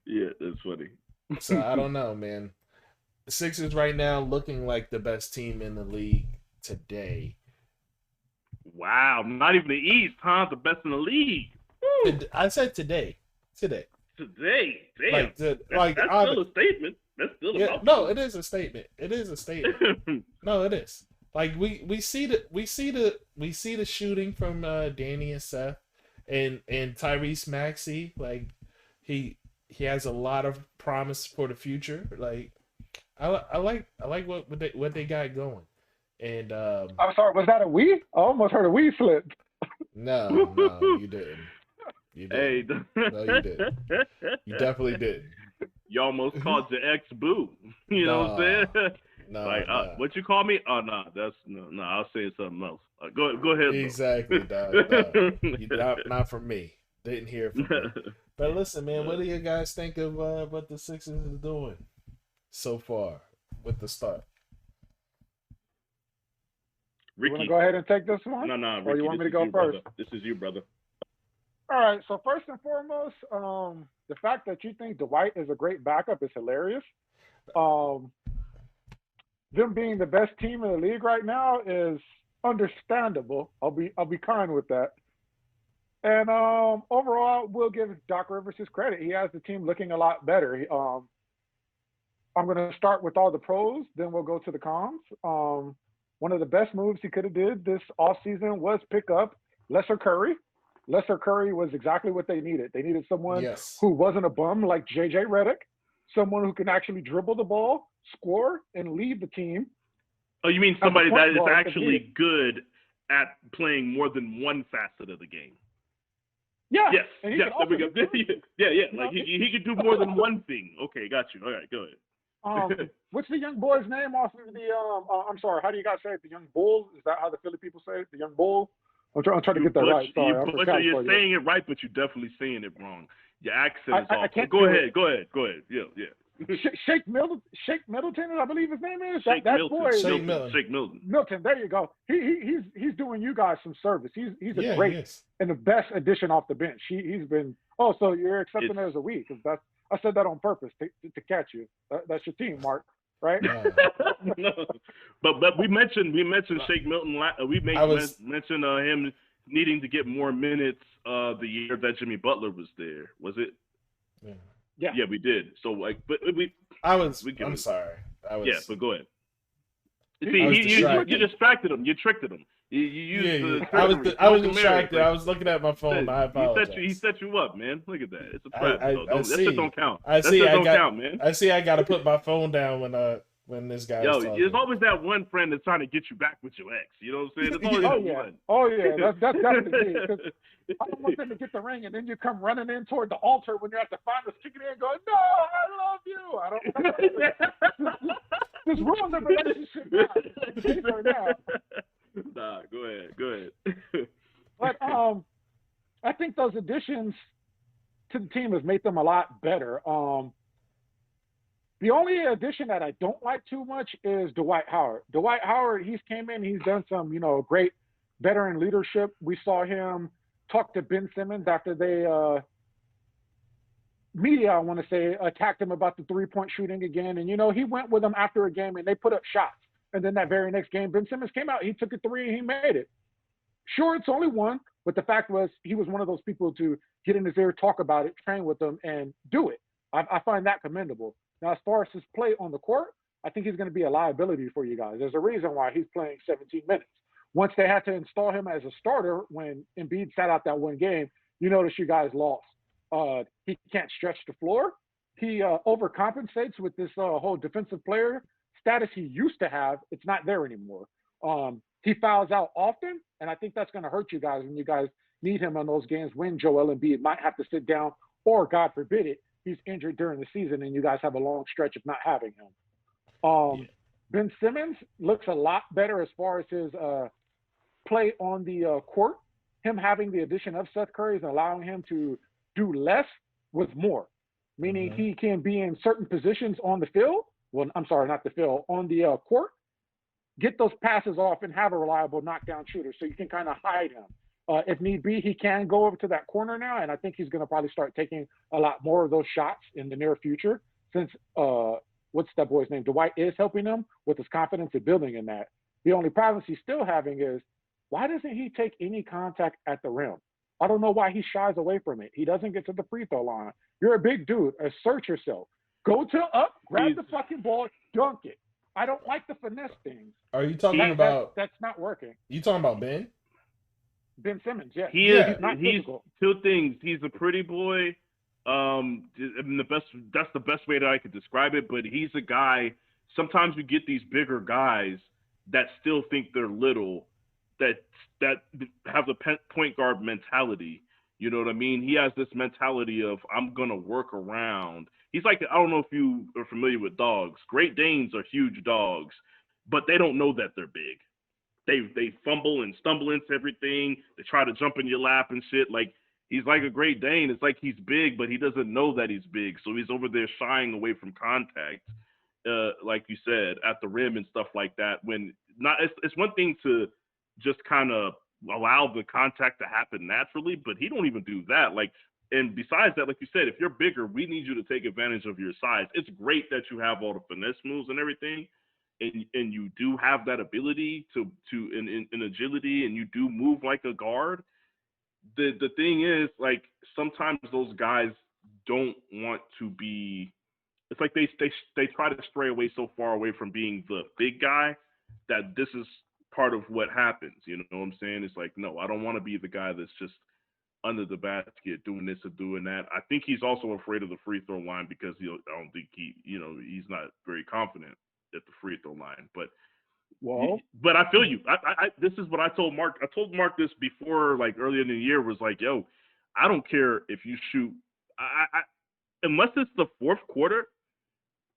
yeah, that's funny. So I don't know, man. The Sixers right now looking like the best team in the league today. Wow, not even the East, huh? The best in the league. Woo. I said today. Damn. That's still a statement. That's still a no, it is a statement. It is a statement. No, it is. Like we see the shooting from Danny and Seth and Tyrese Maxey. Like he has a lot of promise for the future. Like I like what they got going. And I'm sorry, was that a we? I almost heard a we slip. No, you didn't. You didn't. Hey, no, you didn't. You definitely didn't. You almost called your ex boo. You know what I'm saying? No, like, what you call me? Oh, no, that's no. I was saying something else. Go ahead. Exactly, dog. Not from me. Didn't hear from me. But listen, man, what do you guys think of what the Sixers are doing so far with the start? Rickey, you want to go ahead and take this one? No, or Rickey, you want me to go first? Brother. This is you, brother. All right. So first and foremost, the fact that you think Dwight is a great backup is hilarious. Them being the best team in the league right now is understandable. I'll be kind with that. And overall, we'll give Doc Rivers his credit. He has the team looking a lot better. I'm going to start with all the pros, then we'll go to the cons. One of the best moves he could have did this offseason was pick up Lesser Curry. Lesser Curry was exactly what they needed. They needed someone who wasn't a bum like J.J. Redick, someone who can actually dribble the ball, score, and lead the team. Oh, you mean somebody that is actually good at playing more than one facet of the game? Yeah. Yes. And yes. There we go. Yeah. Like he could do more than one thing. Okay, got you. All right, go ahead. What's the young boy's name off of the? I'm sorry. How do you guys say it? The young bull? Is that how the Philly people say it? The young bull? I'm trying to get that right. Sorry, you're saying it right, but you're definitely saying it wrong. Your accent is off. Go ahead. Yeah. Shake Middleton, I believe his name is. Shake Milton. Milton, there you go. He's doing you guys some service. He's a great and the best addition off the bench. He's been. Oh, so you're accepting it as a week? Because I said that on purpose to catch you. That's your team, Mark. Right? No. But we mentioned Shake Milton. Mentioned him needing to get more minutes the year that Jimmy Butler was there. Was it? Yeah. Yeah, we did. So I'm sorry. Yeah, but go ahead. See, you distracted him. You tricked him. You used Yeah, the I was smoke and distracted. mirrors. I was looking at my phone. I apologize. He set you up, man. Look at that. It's a trap. I That shit see. don't count. I That see. shit don't count, man. I see. I got to put my phone down when this guy is Yo, talking. there's always that one friend that's trying to get you back with your ex. You know what I'm saying? There's always Oh that yeah, one. oh yeah, that's definitely me. 'Cause I don't want them to get the ring, and then you come running in toward the altar when you're at the finals, kicking in, going, "No, I love you." I don't. Just ruin the relationship now. Nah, go ahead. But I think those additions to the team has made them a lot better. The only addition that I don't like too much is Dwight Howard. Dwight Howard, he's came in, he's done some, great veteran leadership. We saw him talk to Ben Simmons after they media, I want to say, attacked him about the three-point shooting again. And, he went with them after a game and they put up shots. And then that very next game, Ben Simmons came out, he took a three and he made it. Sure, it's only one, but the fact was he was one of those people to get in his ear, talk about it, train with them, and do it. I find that commendable. Now, as far as his play on the court, I think he's going to be a liability for you guys. There's a reason why he's playing 17 minutes. Once they had to install him as a starter when Embiid sat out that one game, you notice you guys lost. He can't stretch the floor. He overcompensates with this whole defensive player status he used to have. It's not there anymore. He fouls out often, and I think that's going to hurt you guys when you guys need him on those games when Joel Embiid might have to sit down, or God forbid it, he's injured during the season and you guys have a long stretch of not having him. Ben Simmons looks a lot better as far as his play on the court. Him having the addition of Seth Curry is allowing him to do less with more, meaning he can be in certain positions on the field. Well, I'm sorry, not the field, on the court, get those passes off and have a reliable knockdown shooter so you can kind of hide him. If need be, he can go over to that corner now, and I think he's going to probably start taking a lot more of those shots in the near future since, what's that boy's name? Dwight is helping him with his confidence and building in that. The only problem he's still having is, why doesn't he take any contact at the rim? I don't know why he shies away from it. He doesn't get to the free throw line. You're a big dude. Assert yourself. Go grab the fucking ball, dunk it. I don't like the finesse things. Are you talking about? That's not working. You talking about Ben? Ben Simmons, yeah. He's not physical. Two things. He's a pretty boy. That's the best way that I could describe it. But he's a guy. Sometimes we get these bigger guys that still think they're little, that have the point guard mentality. You know what I mean? He has this mentality of, I'm gonna work around. He's like, I don't know if you are familiar with dogs. Great Danes are huge dogs, but they don't know that they're big. They fumble and stumble into everything. They try to jump in your lap and shit. Like, he's like a Great Dane. It's like he's big, but he doesn't know that he's big. So he's over there shying away from contact, like you said, at the rim and stuff like that. It's one thing to just kind of allow the contact to happen naturally, but he don't even do that. Like, and besides that, like you said, if you're bigger, we need you to take advantage of your size. It's great that you have all the finesse moves and everything, and you do have that ability to in agility, and you do move like a guard. The thing is, like, sometimes those guys don't want to be. It's like they try to stray away so far away from being the big guy that this is part of what happens. You know what I'm saying? It's like, no, I don't want to be the guy that's just under the basket doing this or doing that. I think he's also afraid of the free throw line because I don't think he's not very confident at the free throw line. But I feel you. I this is what I told Mark. I told Mark this before, like earlier in the year, was like, yo, I don't care if you shoot. Unless it's the fourth quarter,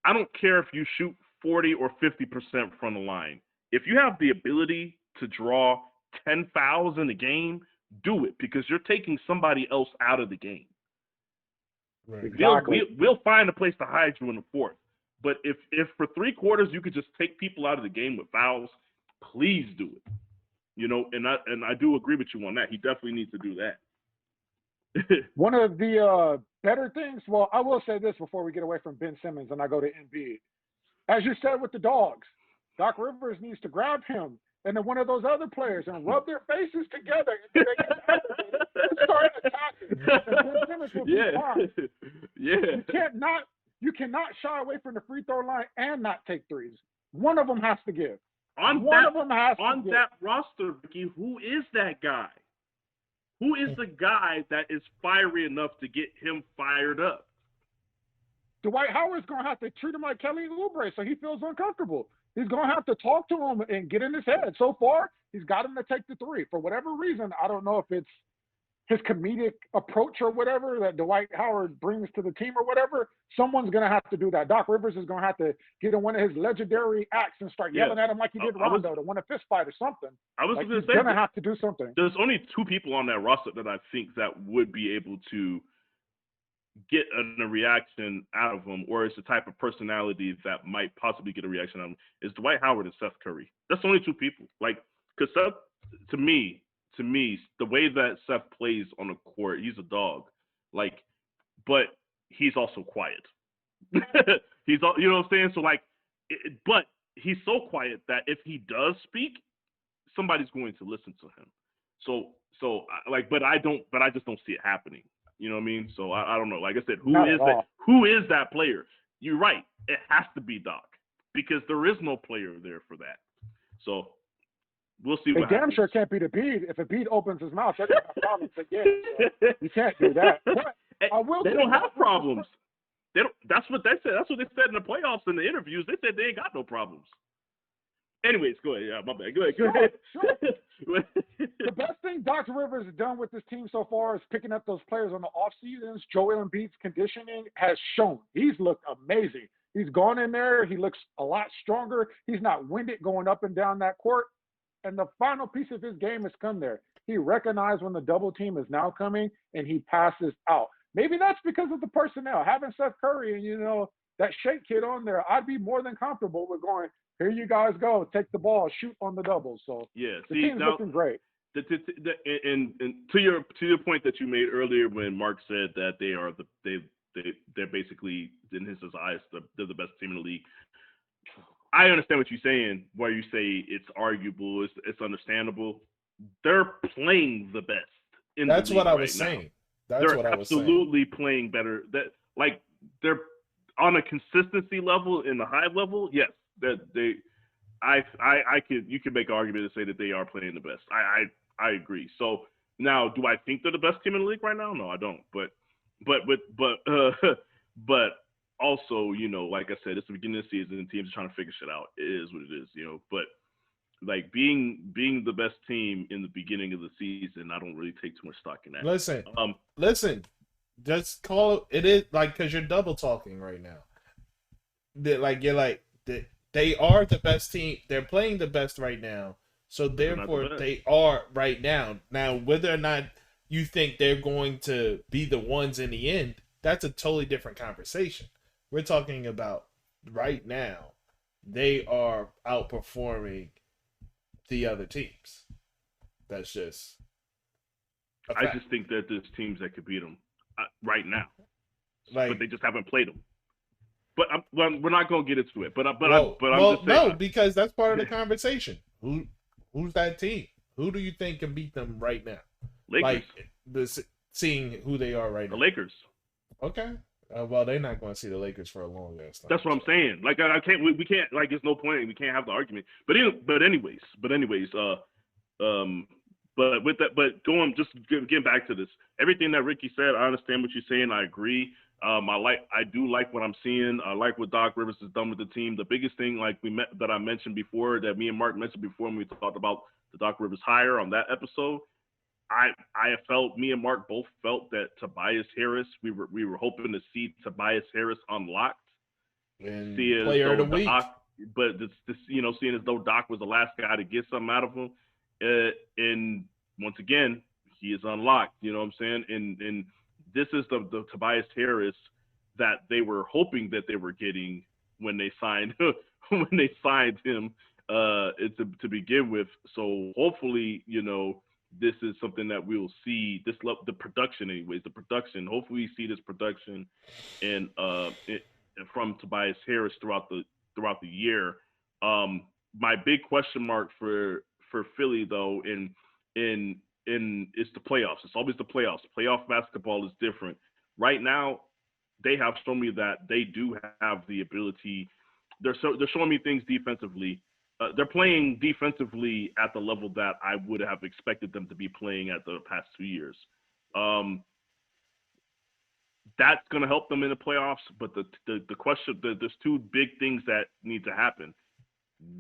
I don't care if you shoot 40 or 50% from the line. If you have the ability to draw 10 fouls in a game, do it, because you're taking somebody else out of the game. Right. Exactly. We'll find a place to hide you in the fourth. But if for 3 quarters you could just take people out of the game with fouls, please do it. And I do agree with you on that. He definitely needs to do that. One of the better things, well, I will say this before we get away from Ben Simmons and I go to Embiid. As you said with the dogs, Doc Rivers needs to grab him and then one of those other players and rub their faces together and they get activated and start attacking. And Ben Simmons will be fine. Yeah. You cannot shy away from the free throw line and not take threes. One of them has to give. One of them has on to that roster, Ricky, who is that guy? Who is the guy that is fiery enough to get him fired up? Dwight Howard's going to have to treat him like Kelly Oubre so he feels uncomfortable. He's going to have to talk to him and get in his head. So far, he's got him to take the three. For whatever reason, I don't know if it's his comedic approach or whatever that Dwight Howard brings to the team or whatever. Someone's going to have to do that. Doc Rivers is going to have to get in one of his legendary acts and start yelling at him like he did Rondo to win a fist fight or something. I was like going to say, he's going to have to do something. There's only 2 people on that roster that I think that would be able to get a reaction out of him, or it's the type of personality that might possibly get a reaction out of him, is Dwight Howard and Seth Curry. That's only 2 people. Like, because Seth, to me, the way that Seth plays on the court, he's a dog. Like, but he's also quiet. He's, you know what I'm saying? So like, but he's so quiet that if he does speak, somebody's going to listen to him. So like, but I just don't see it happening. You know what I mean? So I don't know. Like I said, who is that player? You're right. It has to be Doc, because there is no player there for that. So we'll see what happens. Damn sure can't be the Embiid. If Embiid opens his mouth, they're going to have problems again. So you can't do that. But they don't have problems. They don't. That's what they said. That's what they said in the playoffs in the interviews. They said they ain't got no problems. Anyways, go ahead. Yeah, my bad. Go ahead. Sure. The best thing Dr. Rivers has done with this team so far is picking up those players on the off seasons. Joel Embiid's conditioning has shown. He's looked amazing. He's gone in there. He looks a lot stronger. He's not winded going up and down that court. And the final piece of his game has come there. He recognized when the double team is now coming, and he passes out. Maybe that's because of the personnel. Having Seth Curry and, you know, that Shake kid on there, I'd be more than comfortable with going, here you guys go, take the ball, shoot on the double. So yeah, the team's looking great. And to your point that you made earlier when Mark said that they're basically, in his eyes, they're the best team in the league. I understand what you're saying, where you say it's arguable, it's understandable. They're playing the best in the league. That's what I was saying. They're absolutely playing better. That, like, they're on a consistency level, in the high level. Yes, that you could make an argument to say that they are playing the best. I agree. So now, do I think they're the best team in the league right now? No, I don't. But also, you know, like I said, it's the beginning of the season and teams are trying to figure shit out. It is what it is, you know. But like being the best team in the beginning of the season, I don't really take too much stock in that. Listen, just call it is, like, because you're double talking right now. They are the best team. They're playing the best right now. So therefore, they are right now. Now, whether or not you think they're going to be the ones in the end, that's a totally different conversation. We're talking about right now. They are outperforming the other teams. That's just. I just think that there's teams that could beat them right now, but they just haven't played them. But we're not going to get into it. But I'm just saying. No, because that's part of the conversation. Who's that team? Who do you think can beat them right now? Lakers. Like seeing who they are right now. The Lakers. Okay. Well, they're not going to see the Lakers for a long ass time. That's what I'm saying. Like, I can't. We can't. Like, there's no point. We can't have the argument. But anyways. But with that. But getting back to this. Everything that Ricky said, I understand what you're saying. I agree. I do like what I'm seeing. I like what Doc Rivers has done with the team. The biggest thing, that I mentioned before, that me and Mark mentioned before when we talked about the Doc Rivers hire on that episode, me and Mark both felt that Tobias Harris, we were hoping to see Tobias Harris unlocked. And player of the week. But seeing as though Doc was the last guy to get something out of him, and once again, he is unlocked. You know what I'm saying? And this is the Tobias Harris that they were hoping that they were getting when they signed him to begin with. So hopefully, this is something that we'll see. The production, anyways. The production. Hopefully, we see this production and from Tobias Harris throughout the year. My big question mark for Philly though, it's the playoffs. It's always the playoffs. Playoff basketball is different. Right now, they have shown me that they do have the ability. They're showing me things defensively they're playing defensively at the level that I would have expected them to be playing at the past 2 years. That's going to help them in the playoffs. But the question, there's two big things that need to happen.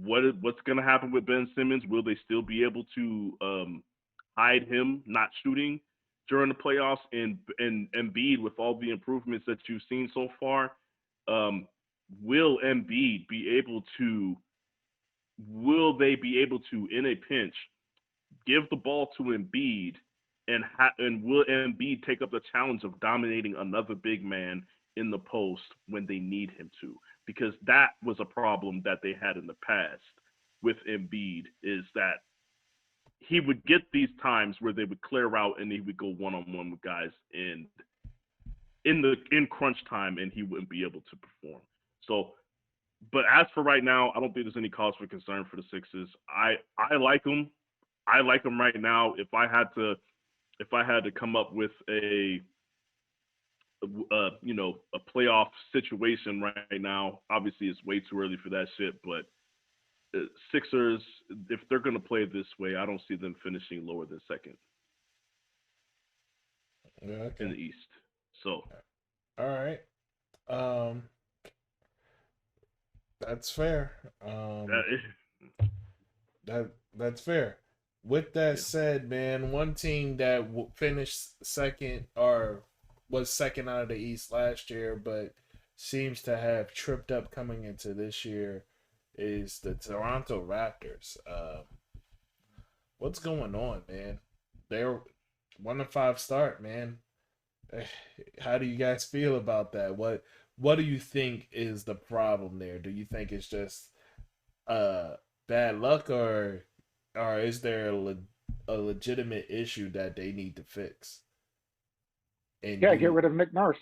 What's going to happen with Ben Simmons? Will they still be able to hide him not shooting during the playoffs? And Embiid, with all the improvements that you've seen so far, will Embiid be able to? Will they be able to, in a pinch, give the ball to Embiid, and will Embiid take up the challenge of dominating another big man in the post when they need him to? Because that was a problem that they had in the past with Embiid, is that he would get these times where they would clear out and he would go one-on-one with guys in crunch time, and he wouldn't be able to perform. So, but as for right now, I don't think there's any cause for concern for the Sixers. I like them. I like them right now. If I had to come up with a playoff situation right now, obviously it's way too early for that shit, but Sixers, if they're going to play this way, I don't see them finishing lower than second in the East. So, all right, that's fair. That's fair. With that said, man, one team that finished second or was second out of the East last year, but seems to have tripped up coming into this year, is the Toronto Raptors. What's going on, man? They're 1-5 start, man. How do you guys feel about that? What do you think is the problem there? Do you think it's just bad luck, or is there a legitimate issue that they need to fix? And get rid of Nick Nurse.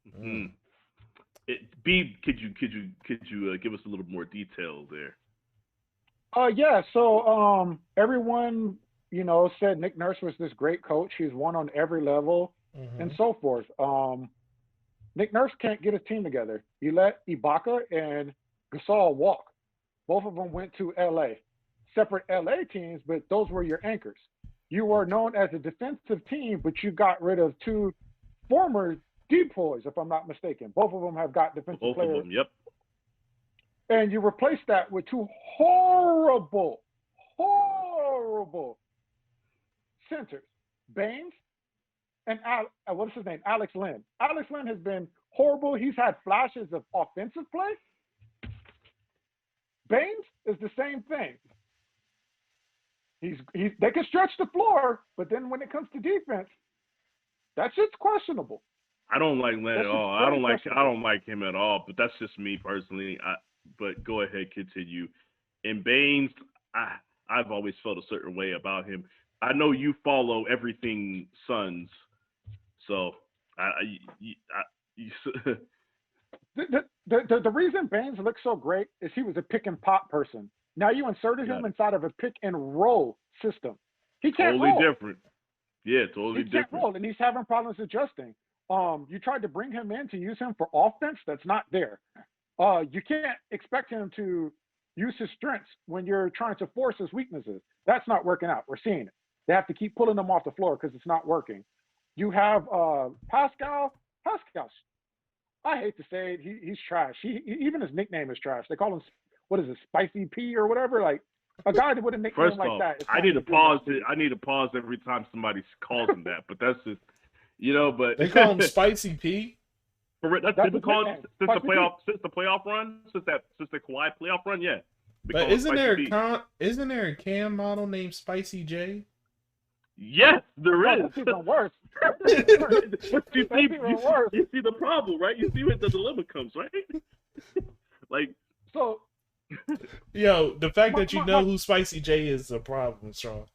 Could you give us a little more detail there? Yeah. So everyone said Nick Nurse was this great coach. He's won on every level and so forth. Nick Nurse can't get his team together. He let Ibaka and Gasol walk. Both of them went to LA. Separate LA teams, but those were your anchors. You were known as a defensive team, but you got rid of two former depoys, if I'm not mistaken. Both of them have got defensive players. Both of them, yep. And you replaced that with two horrible centers, Baines and what's his name? Alex Len. Alex Len has been horrible. He's had flashes of offensive play. Baines is the same thing. They can stretch the floor, but then when it comes to defense, that shit's questionable. I don't like Len at all. I don't like him at all. But that's just me personally. But go ahead, continue. And Baines, I've always felt a certain way about him. I know you follow everything Suns, so the reason Baines looks so great is he was a pick and pop person. Now you inserted him inside of a pick and roll system. He can't roll. Totally different. Yeah, totally different. He can't roll, and he's having problems adjusting. You tried to bring him in to use him for offense. That's not there. You can't expect him to use his strengths when you're trying to force his weaknesses. That's not working out. We're seeing it. They have to keep pulling them off the floor because it's not working. You have Pascal. I hate to say it, he's trash. Even his nickname is trash. They call him, what is it, Spicy P or whatever? Like a guy that would have nicknamed like that. I need to pause. I need to pause every time somebody calls him that. But that's just, but they call him Spicy P. That's been called since the playoff run, since the Kawhi playoff run. Yeah. But isn't there a Cam model named Spicy J? Yes, there is. That's even worse. You see the problem, right? You see where the dilemma comes, right? Like, so. Yo, the fact that you know who Spicy J is a problem, Shawn.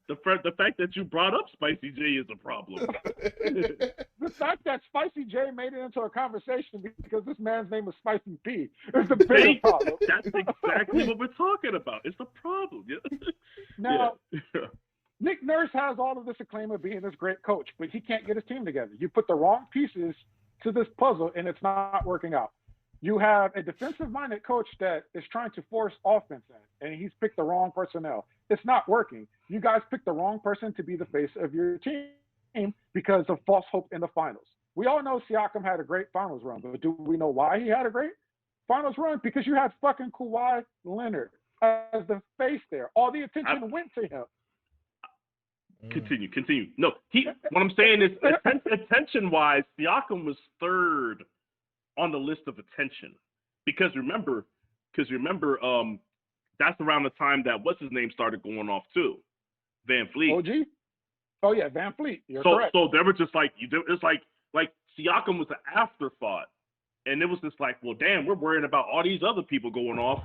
The fact that you brought up Spicy J is a problem. The fact that Spicy J made it into a conversation because this man's name is Spicy P is the biggest problem. That's exactly what we're talking about. It's the problem. Yeah. Now, Nick Nurse has all of this acclaim of being this great coach, but he can't get his team together. You put the wrong pieces to this puzzle, and it's not working out. You have a defensive-minded coach that is trying to force offense in, and he's picked the wrong personnel. It's not working. You guys picked the wrong person to be the face of your team because of false hope in the finals. We all know Siakam had a great finals run, but do we know why he had a great finals run? Because you had fucking Kawhi Leonard as the face there. All the attention went to him. Continue. No, what I'm saying is, attention-wise, Siakam was third on the list of attention, because remember, that's around the time that what's his name started going off too, Van Fleet. OG. Oh yeah, Van Fleet. You're correct. So they were just like, it's like Siakam was an afterthought, and it was just like, well, damn, we're worrying about all these other people going off,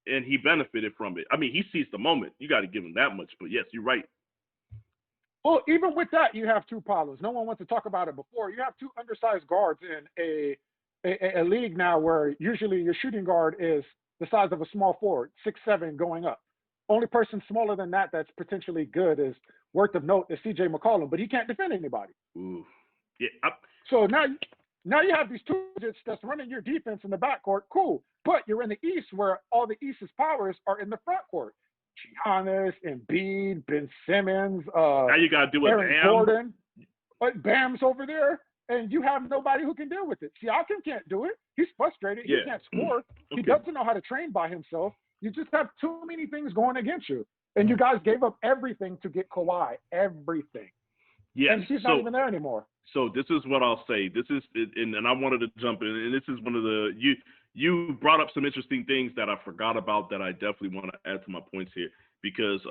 and he benefited from it. I mean, he seized the moment. You got to give him that much. But yes, you're right. Well, even with that, you have two problems. No one wants to talk about it before. You have two undersized guards in a league now where usually your shooting guard is the size of a small forward, 6'7", going up. Only person smaller than that that's potentially good is worth of note is C.J. McCollum, but he can't defend anybody. Ooh. Yeah. So now you have these two digits that's running your defense in the backcourt. Cool, but you're in the East where all the East's powers are in the front court. Giannis, Embiid, Ben Simmons, now you got to do Aaron Bam. Gordon, but Bam's over there, and you have nobody who can deal with it. Siakam can't do it. He's frustrated. Yeah. He can't score. Okay. He doesn't know how to train by himself. You just have too many things going against you. And you guys gave up everything to get Kawhi. Everything. Yes. And he's not even there anymore. So this is what I'll say. This is, and I wanted to jump in, and this is one of the, you brought up some interesting things that I forgot about that I definitely want to add to my points here, because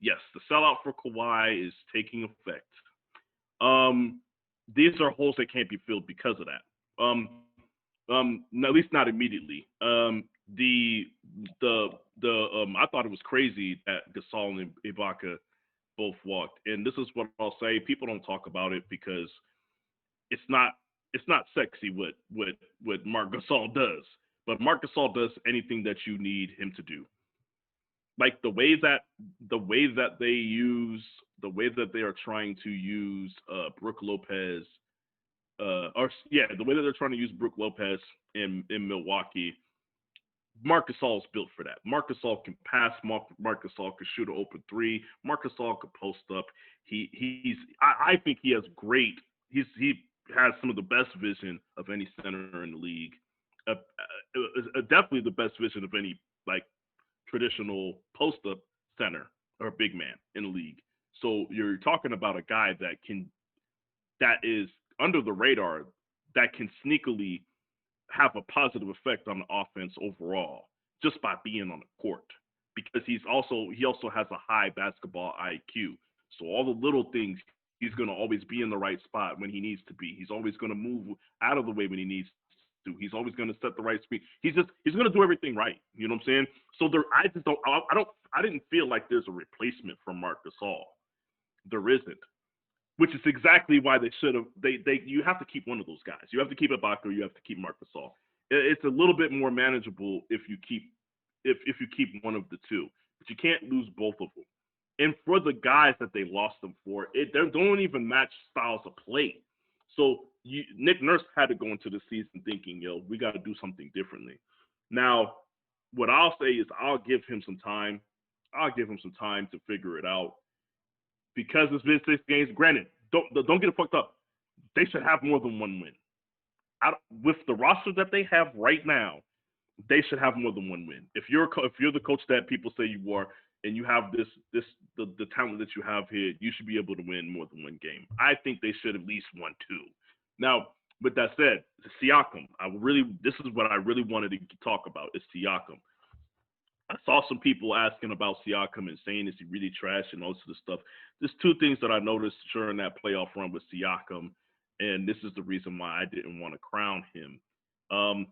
yes, the sellout for Kawhi is taking effect. These are holes that can't be filled because of that. At least not immediately. I thought it was crazy that Gasol and Ibaka both walked, and this is what I'll say. People don't talk about it because it's not sexy what Marc Gasol does, but Marc Gasol does anything that you need him to do. Like the way that they are trying to use Brook Lopez, the way that they're trying to use Brook Lopez in Milwaukee. Marc Gasol is built for that. Marc Gasol can pass. Marc Gasol can shoot an open three. Marc Gasol can post up. I think he has he has some of the best vision of any center in the league. Definitely the best vision of any like traditional post up center or big man in the league. So you're talking about a guy that is under the radar, that can sneakily have a positive effect on the offense overall just by being on the court, because he also has a high basketball IQ. So all the little things, he's going to always be in the right spot when he needs to be. He's always going to move out of the way when he needs to. He's always going to set the right screen. He's going to do everything right. You know what I'm saying? So I didn't feel like there's a replacement for Marc Gasol. There isn't. Which is exactly why they should have. You have to keep one of those guys. You have to keep Ibaka, or you have to keep Marc Gasol. It's a little bit more manageable if you keep one of the two, but you can't lose both of them. And for the guys that they lost them for, they don't even match styles of play. So Nick Nurse had to go into the season thinking, we got to do something differently. Now, what I'll say is I'll give him some time. I'll give him some time to figure it out. Because it's been 6 games, granted, don't get it fucked up. They should have more than one win. With the roster that they have right now, they should have more than one win. If you're the coach that people say you are, and you have the talent that you have here, you should be able to win more than one game. I think they should at least won 2. Now, with that said, Siakam, this is what I really wanted to talk about is Siakam. I saw some people asking about Siakam and saying, is he really trash and all this other stuff. There's 2 things that I noticed during that playoff run with Siakam, and this is the reason why I didn't want to crown him. I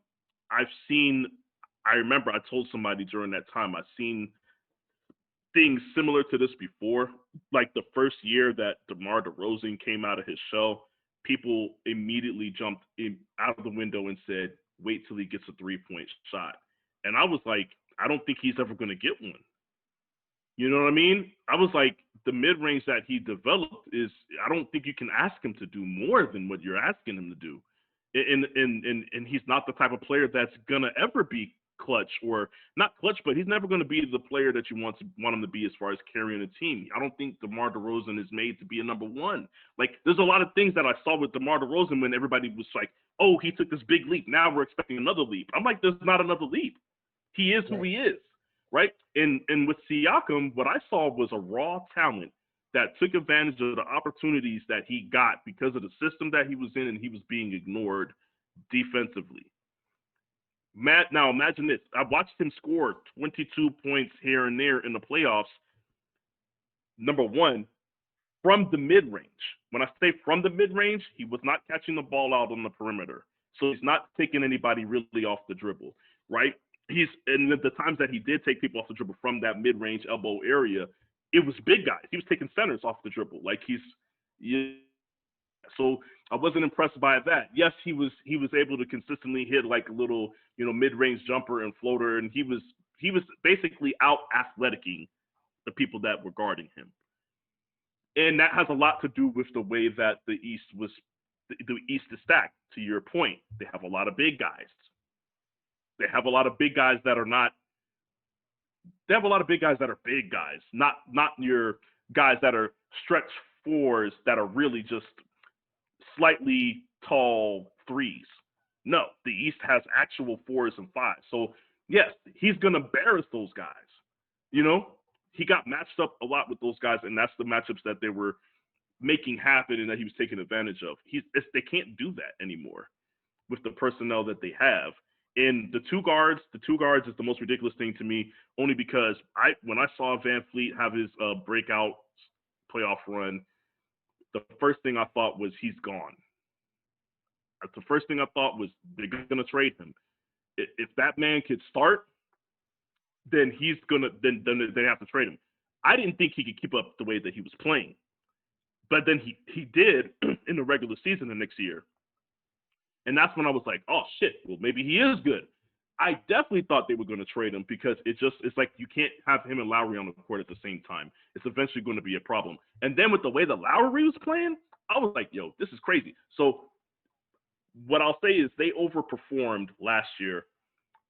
remember I told somebody during that time, I've seen things similar to this before. Like the first year that DeMar DeRozan came out of his shell, people immediately jumped out of the window and said, wait till he gets a 3-point shot. And I was like, I don't think he's ever going to get one. You know what I mean? I was like, the mid-range that he developed I don't think you can ask him to do more than what you're asking him to do. and he's not the type of player that's gonna ever be clutch, or not clutch, but he's never going to be the player that you want him to be as far as carrying a team. I don't think DeMar DeRozan is made to be a number one. Like, there's a lot of things that I saw with DeMar DeRozan when everybody was like, oh, he took this big leap, now we're expecting another leap. I'm like, there's not another leap. He is who he is, right? And with Siakam, what I saw was a raw talent that took advantage of the opportunities that he got because of the system that he was in, and he was being ignored defensively. Now imagine this. I watched him score 22 points here and there in the playoffs. Number one, from the mid-range. When I say from the mid-range, he was not catching the ball out on the perimeter. So he's not taking anybody really off the dribble, right? And the times that he did take people off the dribble from that mid-range elbow area, it was big guys. He was taking centers off the dribble. So I wasn't impressed by that. Yes, he was able to consistently hit like a little, mid-range jumper and floater, and he was basically out athleticing the people that were guarding him. And that has a lot to do with the way that the East is stacked. To your point, they have a lot of big guys. They have a lot of big guys that are not. They have a lot of big guys that are big guys, not your guys that are stretch fours that are really just slightly tall threes. No, the East has actual 4s and 5s. So yes, he's gonna embarrass those guys. He got matched up a lot with those guys, and that's the matchups that they were making happen and that he was taking advantage of. They can't do that anymore with the personnel that they have. And the two guards is the most ridiculous thing to me, only because when I saw Van Fleet have his breakout playoff run, the first thing I thought was he's gone. The first thing I thought was they're going to trade him. If that man could start, then then they have to trade him. I didn't think he could keep up the way that he was playing, but then he did in the regular season the next year. And that's when I was like, oh shit, well maybe he is good. I definitely thought they were going to trade him because it's like you can't have him and Lowry on the court at the same time. It's eventually going to be a problem. And then with the way that Lowry was playing, I was like, yo, this is crazy. So what I'll say is they overperformed last year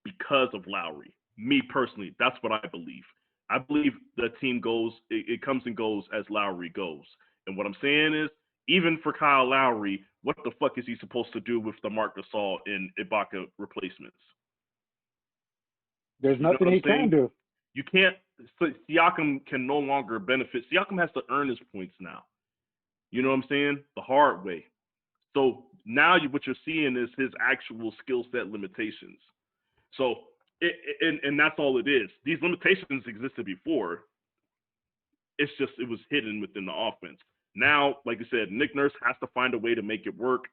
because of Lowry. Me personally, that's what I believe. I believe the team it comes and goes as Lowry goes. And what I'm saying is, even for Kyle Lowry, what the fuck is he supposed to do with the Marc Gasol and Ibaka replacements? There's nothing he can do. You can't. Siakam can no longer benefit. Siakam has to earn his points now. You know what I'm saying? The hard way. So now what you're seeing is his actual skill set limitations. So, and that's all it is. These limitations existed before. It was hidden within the offense. Now, like I said, Nick Nurse has to find a way to make it work.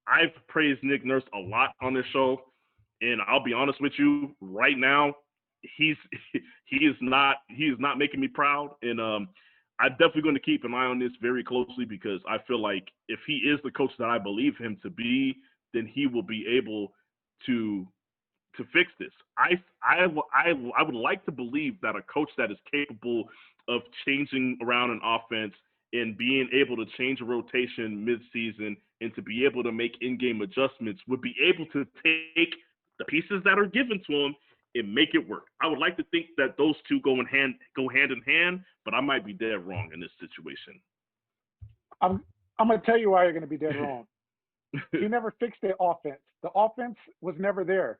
I've praised Nick Nurse a lot on this show, and I'll be honest with you, right now, he is not making me proud. And I'm definitely going to keep an eye on this very closely, because I feel like if he is the coach that I believe him to be, then he will be able to fix this. I would like to believe that a coach that is capable of changing around an offense and being able to change a rotation mid-season and to be able to make in-game adjustments would be able to take the pieces that are given to him and make it work. I would like to think that those two go hand in hand, but I might be dead wrong in this situation. I'm going to tell you why you're going to be dead wrong. He never fixed the offense. The offense was never there.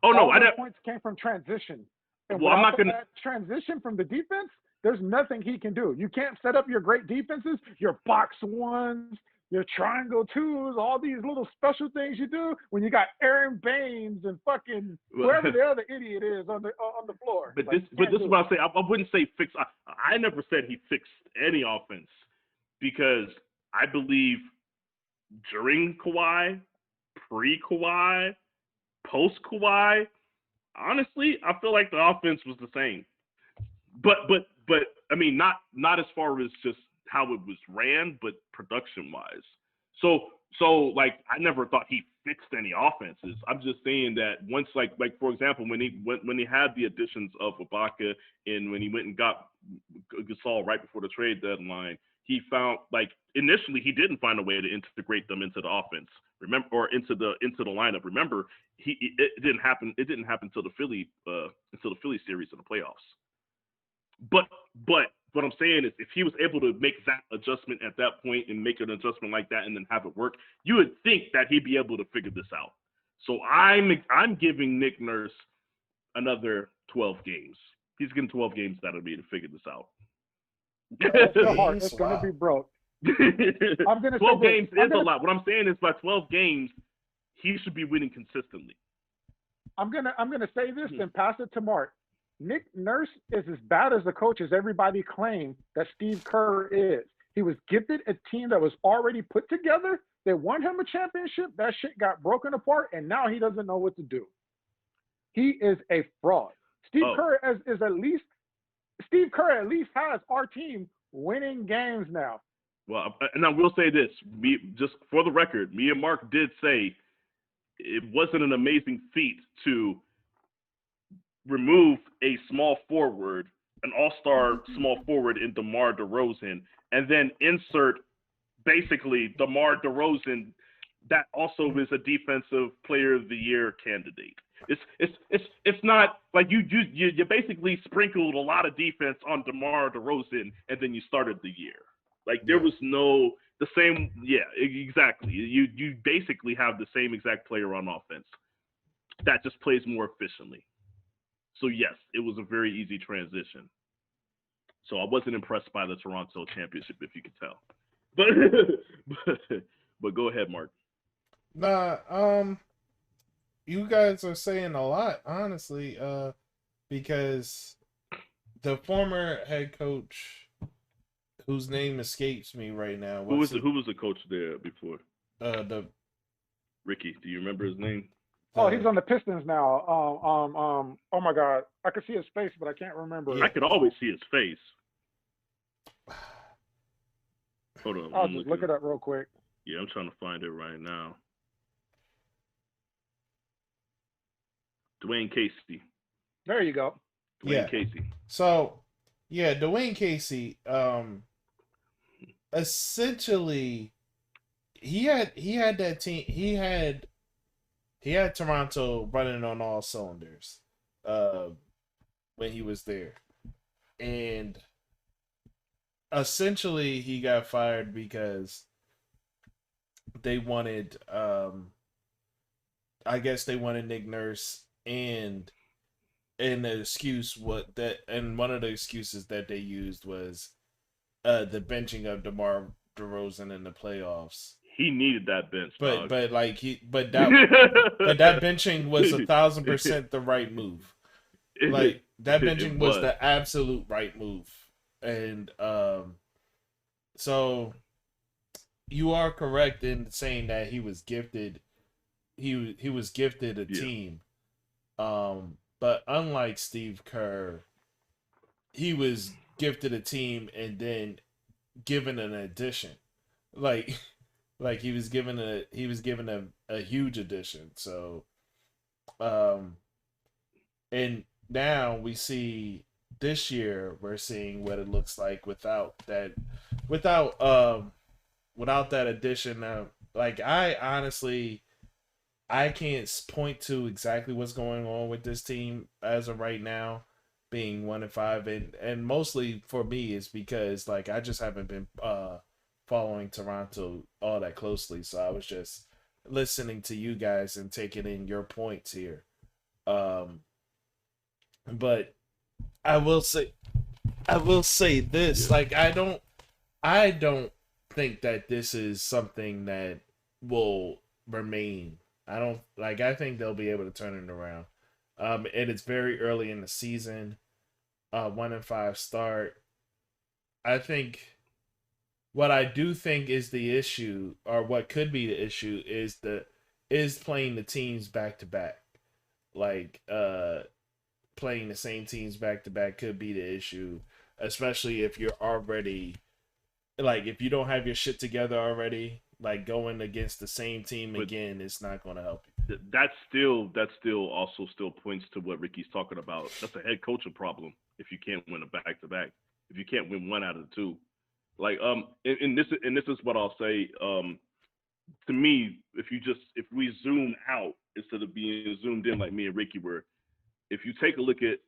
Oh, no. All the points came from transition. And well, I'm not going to transition from the defense, there's nothing he can do. You can't set up your great defenses, your box ones, your triangle twos, all these little special things you do when you got Aaron Baines and fucking whoever the other idiot is on the floor. But this is what I say. I wouldn't say fix. I never said he fixed any offense, because I believe during Kawhi, pre-Kawhi, post-Kawhi, honestly, I feel like the offense was the same. But I mean, not as far as just how it was ran, but production-wise. So like, I never thought he fixed any offenses. I'm just saying that once, like for example, when he had the additions of Ibaka, and when he went and got Gasol right before the trade deadline, he found initially he didn't find a way to integrate them into the offense. Remember, or into the lineup. Remember, it didn't happen. It didn't happen until the Philly series in the playoffs. But what I'm saying is, if he was able to make that adjustment at that point and make an adjustment like that and then have it work, you would think that he'd be able to figure this out. So I'm giving Nick Nurse another 12 games. He's getting 12 games that'll be to figure this out. Your heart is going to be broke. I'm going to 12 games is a lot. What I'm saying is, by 12 games, he should be winning consistently. I'm gonna say this and pass it to Mark. Nick Nurse is as bad as a coach as everybody claimed that Steve Kerr is. He was gifted a team that was already put together. They won him a championship. That shit got broken apart, and now he doesn't know what to do. He is a fraud. Steve Kerr at least has our team winning games now. Well, and I will say this, just for the record, me and Mark did say it wasn't an amazing feat to remove a small forward, an all-star small forward in DeMar DeRozan, and then insert basically DeMar DeRozan that also is a defensive player of the year candidate. It's not like you basically sprinkled a lot of defense on DeMar DeRozan and then you started the year. Like there was exactly. You basically have the same exact player on offense that just plays more efficiently. So yes, it was a very easy transition. So I wasn't impressed by the Toronto championship, if you could tell. But go ahead, Mark. Nah, you guys are saying a lot, honestly, because the former head coach, whose name escapes me right now. Who was the coach there before? The Rickey. Do you remember his name? Oh, he's on the Pistons now. Oh my God, I could see his face, but I can't remember. I could always see his face. Hold on. I'll just look it up real quick. Yeah, I'm trying to find it right now. Dwayne Casey. There you go. Dwayne Casey. So, yeah, Dwayne Casey. Essentially, he had that team. He had Toronto running on all cylinders, when he was there, and essentially he got fired because they wanted, I guess they wanted Nick Nurse, and the excuse one of the excuses that they used was the benching of DeMar DeRozan in the playoffs. He needed that bench, but dog. but that benching was 1,000% the right move. Like that benching was the absolute right move, and so you are correct in saying that he was gifted. He was gifted a team, but unlike Steve Kerr, he was gifted a team and then given an addition, like he was given a huge addition. So, and now we see this year we're seeing what it looks like without that addition. Like I honestly, I can't point to exactly what's going on with this team as of right now, being 1-5, and mostly for me is because like I just haven't been following Toronto all that closely, so I was just listening to you guys and taking in your points here. But I will say this, like I don't think that this is something that will remain. I think they'll be able to turn it around. And it's very early in the season. 1-5 start. I think what I do think is the issue, or what could be the issue, is playing the teams back to back. Like playing the same teams back to back could be the issue, especially if you're already, like, if you don't have your shit together already, like going against the same team again, it's not going to help you. That still also points to what Ricky's talking about. That's a head coaching problem if you can't win a back to back. If you can't win one out of the two, Like and this is what I'll say. To me, if we zoom out instead of being zoomed in like me and Ricky were, if you take a look at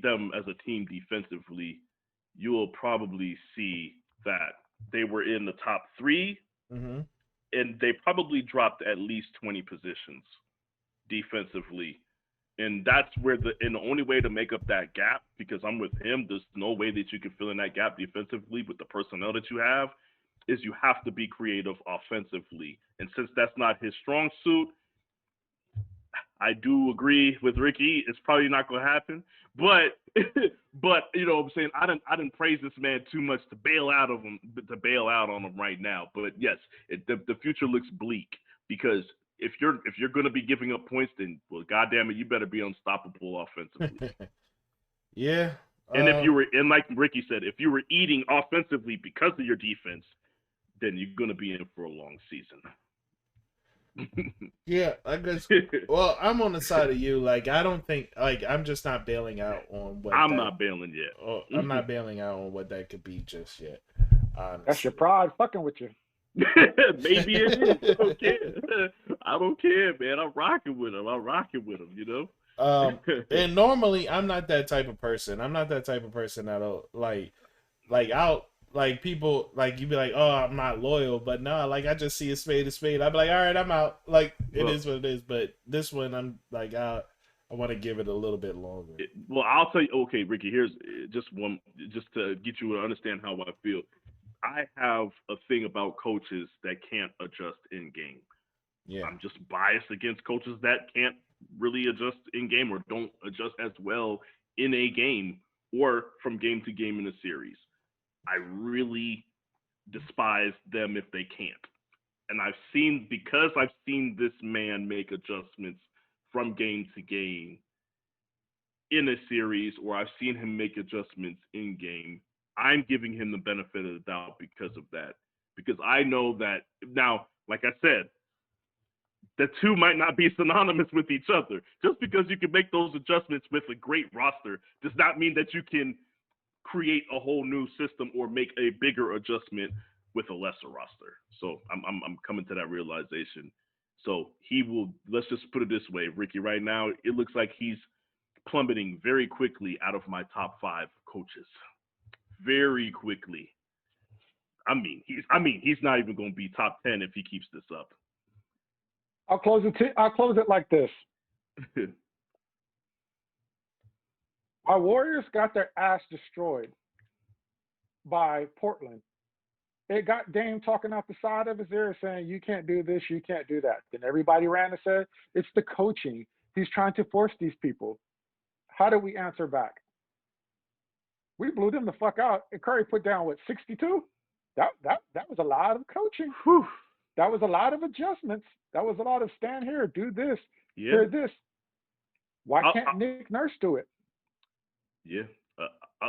them as a team defensively, you will probably see that they were in the top 3, Mm-hmm. and they probably dropped at least 20 positions defensively. And that's where the only way to make up that gap, because I'm with him, there's no way that you can fill in that gap defensively with the personnel that you have, is you have to be creative offensively. And since that's not his strong suit, I do agree with Ricky. It's probably not going to happen, but you know what I'm saying. I didn't praise this man too much to bail out on him right now. But yes, the future looks bleak, because if you're going to be giving up points, then well, goddamn it, you better be unstoppable offensively. Yeah. And if you were, and like Ricky said, if you were eating offensively because of your defense, then you're going to be in for a long season. Yeah, I guess. Well, I'm on the side of you. Like, I don't think, like, I'm just not bailing out on what. I'm not bailing yet. Oh, I'm not bailing out on what that could be just yet. Honestly. That's your pride fucking with you. Maybe it is. I don't care. I don't care, man. I'm rocking with him. You know. And normally I'm not that type of person. I'm not that type of person that'll like out. Like people, like you be like, oh, I'm not loyal, but no, like I just see a spade. I'd be like, all right, I'm out. Like it is what it is. But this one, I'm like, I want to give it a little bit longer. Well, I'll tell you. Okay, Ricky, here's just to get you to understand how I feel. I have a thing about coaches that can't adjust in game. Yeah, I'm just biased against coaches that can't really adjust in game, or don't adjust as well in a game or from game to game in a series. I really despise them if they can't. And because I've seen this man make adjustments from game to game in a series, or I've seen him make adjustments in game, I'm giving him the benefit of the doubt because of that. Because I know that now, like I said, the two might not be synonymous with each other. Just because you can make those adjustments with a great roster does not mean that you can create a whole new system or make a bigger adjustment with a lesser roster. So I'm coming to that realization. So he will, let's just put it this way, Ricky, right now, it looks like he's plummeting very quickly out of my top 5 coaches. Very quickly. I mean, he's not even going to be top 10 if he keeps this up. I'll close it like this. Our Warriors got their ass destroyed by Portland. It got Dame talking out the side of his ear saying, you can't do this, you can't do that. Then everybody ran and said, it's the coaching. He's trying to force these people. How did we answer back? We blew them the fuck out. And Curry put down, 62? That was a lot of coaching. Whew. That was a lot of adjustments. That was a lot of stand here, do this, yeah. hear this. Why can't Nick Nurse do it? Yeah,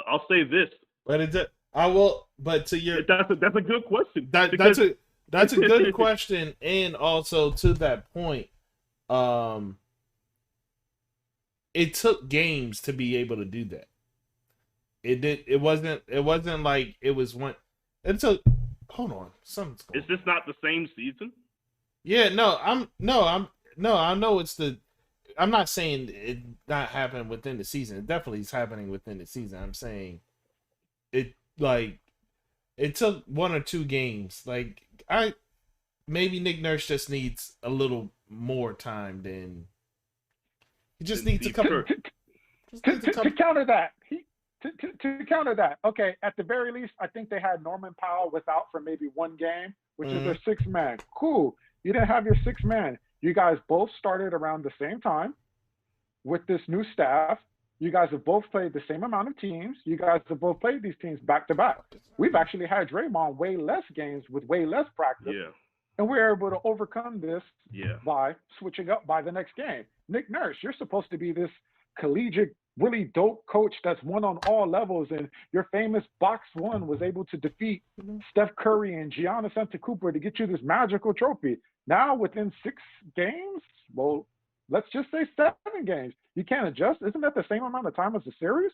I'll say this. But I will. But to your, that's a good question. That's a good question, and also to that point, it took games to be able to do that. It wasn't like it was one. It took. Hold on, something's going. Is this not the same season? Yeah, I know it's the. I'm not saying it not happening within the season. It definitely is happening within the season. I'm saying it took 1 or 2 games. Like maybe Nick Nurse just needs a little more time than he just needs to come. To counter that, to counter that. Okay, at the very least, I think they had Norman Powell without for maybe 1 game, which is their 6th man. Cool. You didn't have your 6th man. You guys both started around the same time with this new staff. You guys have both played the same amount of teams. You guys have both played these teams back to back. We've actually had Draymond way less games with way less practice. Yeah. And we're able to overcome this by switching up by the next game. Nick Nurse, you're supposed to be this collegiate, really dope coach that's won on all levels. And your famous box 1 was able to defeat Steph Curry and Giannis Antetokounmpo to get you this magical trophy. Now, within 6 games, well, let's just say 7 games, you can't adjust. Isn't that the same amount of time as the series?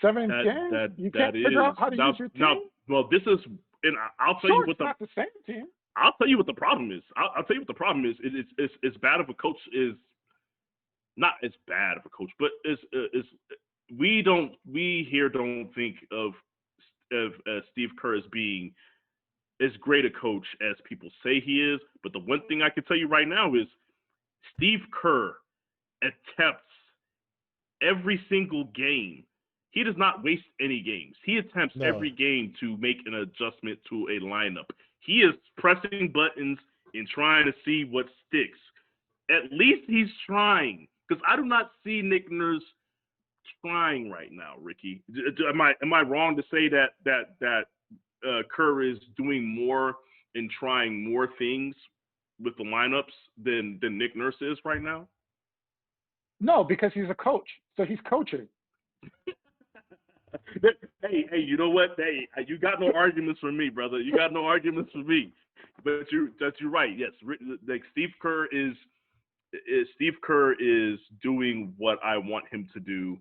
7 games? You can't figure out how to use your team? Well, this is, and I'll tell you Sure, what it's not the same team. I'll tell you what the problem is. I'll tell you what the problem is. It's as bad of a coach is not as bad of a coach, but we here don't think of Steve Kerr as being as great a coach as people say he is. But the one thing I can tell you right now is Steve Kerr attempts every single game. He does not waste any games. He attempts every game to make an adjustment to a lineup. He is pressing buttons and trying to see what sticks. At least he's trying, because I do not see Nick Nurse trying right now, Ricky. Am I wrong to say that Kerr is doing more and trying more things with the lineups than Nick Nurse is right now? No, because he's a coach, so he's coaching. Hey, you know what? Hey, you got no arguments for me, brother. You got no arguments for me. But you're right. Yes, like Steve Kerr is doing what I want him to do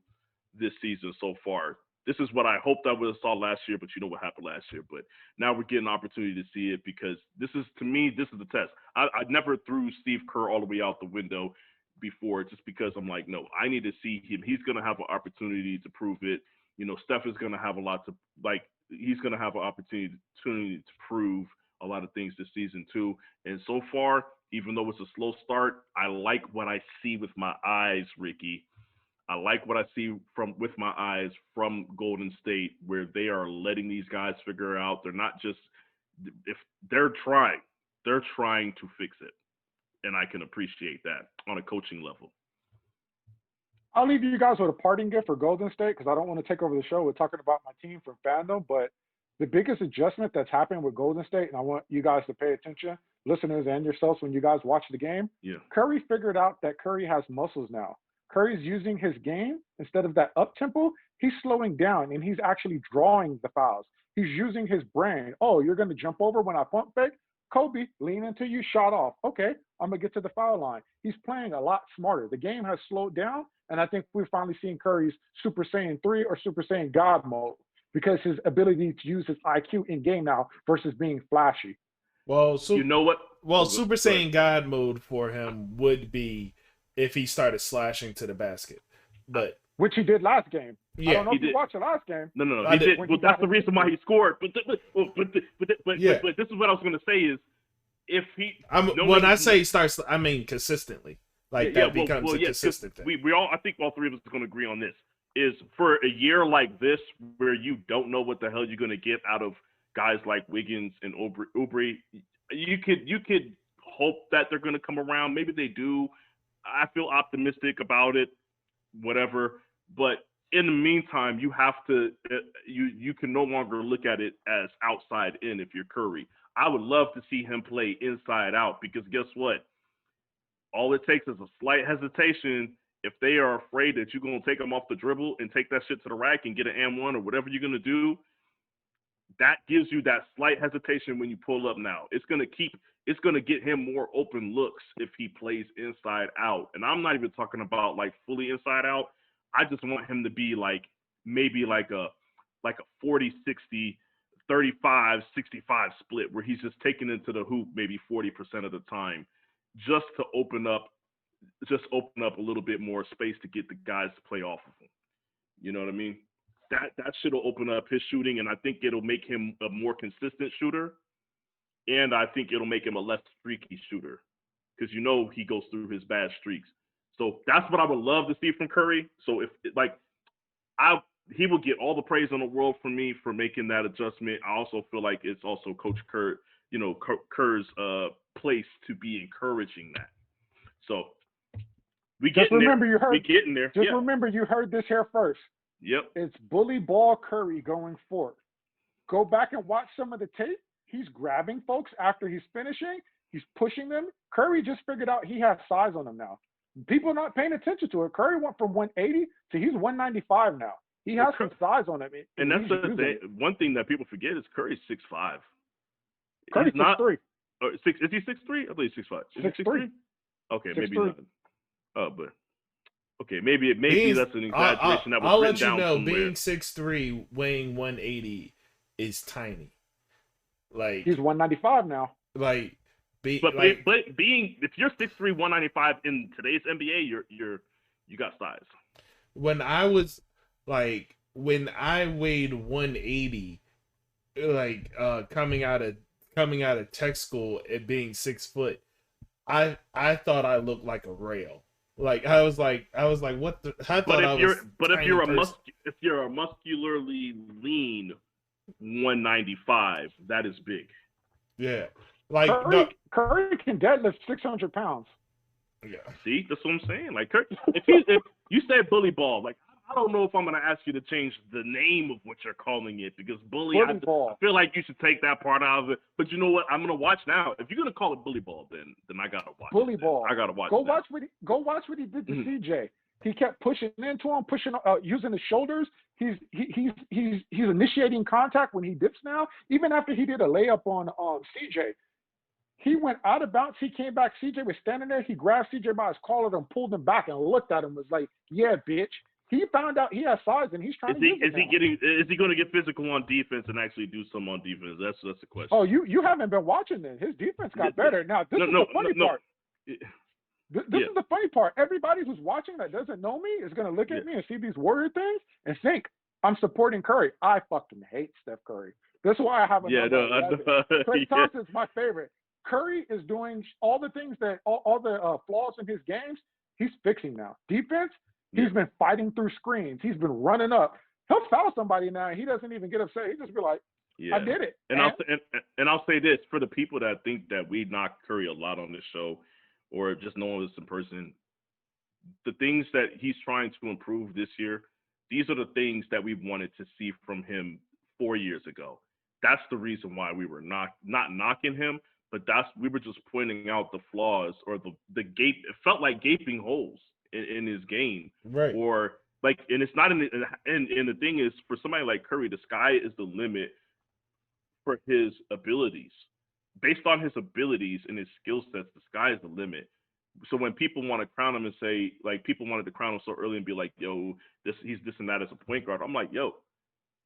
this season so far. This is what I hoped I would have saw last year, but you know what happened last year. But now we're getting an opportunity to see it, because this is the test. I never threw Steve Kerr all the way out the window before, just because I'm like, no, I need to see him. He's going to have an opportunity to prove it. You know, Steph is going to have he's going to have an opportunity to prove a lot of things this season too. And so far, even though it's a slow start, I like what I see with my eyes, Ricky. I like what I see with my eyes from Golden State, where they are letting these guys figure out. They're not just, if they're trying to fix it. And I can appreciate that on a coaching level. I'll leave you guys with a parting gift for Golden State, because I don't want to take over the show with talking about my team from fandom. But the biggest adjustment that's happened with Golden State, and I want you guys to pay attention, listeners and yourselves, when you guys watch the game, Curry figured out that Curry has muscles now. Curry's using his game. Instead of that up-tempo, he's slowing down, and he's actually drawing the fouls. He's using his brain. Oh, you're going to jump over when I pump fake? Kobe, lean into you, shot off. Okay, I'm going to get to the foul line. He's playing a lot smarter. The game has slowed down, and I think we're finally seeing Curry's Super Saiyan 3 or Super Saiyan God mode, because his ability to use his IQ in game now versus being flashy. Well, you know what? Well, Super Saiyan God mode for him would be if he started slashing to the basket, but which he did last game. Yeah, I don't know if you watched the last game. No. He did. Well, that's the reason why he scored. But this is what I was going to say is, if he. When I say starts, I mean consistently. Becomes a consistent thing. I think all three of us are going to agree on this. Is for a year like this, where you don't know what the hell you're going to get out of guys like Wiggins and Oubre, you could hope that they're going to come around. Maybe they do. I feel optimistic about it, whatever. But in the meantime, you have to you can no longer look at it as outside in if you're Curry. I would love to see him play inside out, because guess what? All it takes is a slight hesitation. If they are afraid that you're going to take them off the dribble and take that shit to the rack and get an M1 or whatever you're going to do, that gives you that slight hesitation when you pull up now. It's going to get him more open looks if he plays inside out. And I'm not even talking about like fully inside out. I just want him to be like maybe like a 40, 60, 35, 65 split, where he's just taking into the hoop maybe 40% of the time, just to open up a little bit more space to get the guys to play off of him. You know what I mean? That should open up his shooting, and I think it'll make him a more consistent shooter, and I think it'll make him a less streaky shooter, because he goes through his bad streaks. So that's what I would love to see from Curry. So he will get all the praise in the world from me for making that adjustment. I also feel like it's also Coach Kerr, Kerr's place to be encouraging that. So we getting there. Remember you heard this here first. Yep. It's bully ball Curry going forward. Go back and watch some of the tape. He's grabbing folks after he's finishing. He's pushing them. Curry just figured out he has size on him now. People are not paying attention to it. Curry went from 180 to he's 195 now. He has some size on him. And that's the thing. One thing that people forget is Curry's 6'5". Curry's 6'3". Is he 6'3"? I believe he's 6'5". 6'3". Okay, maybe not. But okay, maybe that's an exaggeration. I'll let you know. Being 6'3", weighing 180 is tiny. Like He's 195 now. like But being if you're 6'3", 195 in today's NBA, you got size. when I weighed 180, like coming out of tech school and being 6 foot, I thought I looked like a rail. Like I was like what the I thought if you're a muscularly lean 195, that is big. Yeah. Like Curry can deadlift 600 pounds. Yeah. See, that's what I'm saying. Like Curry, if you said bully ball, like I don't know if I'm gonna ask you to change the name of what you're calling it because bully I feel like you should take that part out of it. But you know what? I'm gonna watch now. If you're gonna call it bully ball, then I gotta watch bully ball. I gotta watch. Go watch what he did to CJ. He kept pushing into him, using his shoulders. He's initiating contact when he dips now. Even after he did a layup on CJ, he went out of bounds. He came back. CJ was standing there. He grabbed CJ by his collar and pulled him back and looked at him. Was like, "Yeah, bitch." He found out he has size and he's trying to use it now. Is he going to get physical on defense and actually do some on defense? That's the question. Oh, you haven't been watching then. His defense got better. Now this is the funny part. This is the funny part. Everybody who's watching that doesn't know me is going to look at me and see these Warrior things and think I'm supporting Curry. I fucking hate Steph Curry. That's why I have a Klay Thompson's my favorite. Curry is doing all the things that all the flaws in his games. He's fixing now. Defense. He's been fighting through screens. He's been running up. He'll foul somebody now, and he doesn't even get upset. He just be like, "I did it." And I'll say this for the people that think that we knock Curry a lot on this show, or just know him as a person. The things that he's trying to improve this year, these are the things that we wanted to see from him 4 years ago. That's the reason why we were not knocking him, but we were just pointing out the flaws or the gape. It felt like gaping holes in his game, right? Or like, and it's not and the thing is, for somebody like Curry, the sky is the limit for his abilities. Based on his abilities and his skill sets, the sky is the limit. So when people want to crown him and say, like, people wanted to crown him so early and be like, yo, he's this and that as a point guard, I'm like, yo,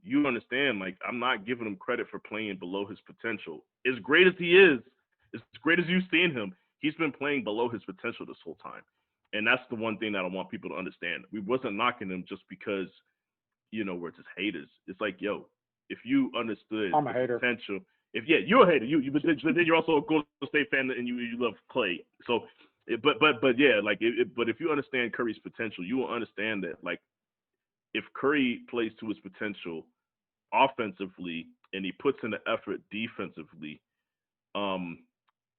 you understand, like, I'm not giving him credit for playing below his potential. As great as he is, as great as you've seen him, he's been playing below his potential this whole time. And that's the one thing that I want people to understand. We wasn't knocking him just because, we're just haters. It's like, yo, if you understood I'm a hater. Potential, you're a hater. But then you're also a Golden State fan and you love Clay. So, but if you understand Curry's potential, you will understand that, like, if Curry plays to his potential offensively and he puts in the effort defensively,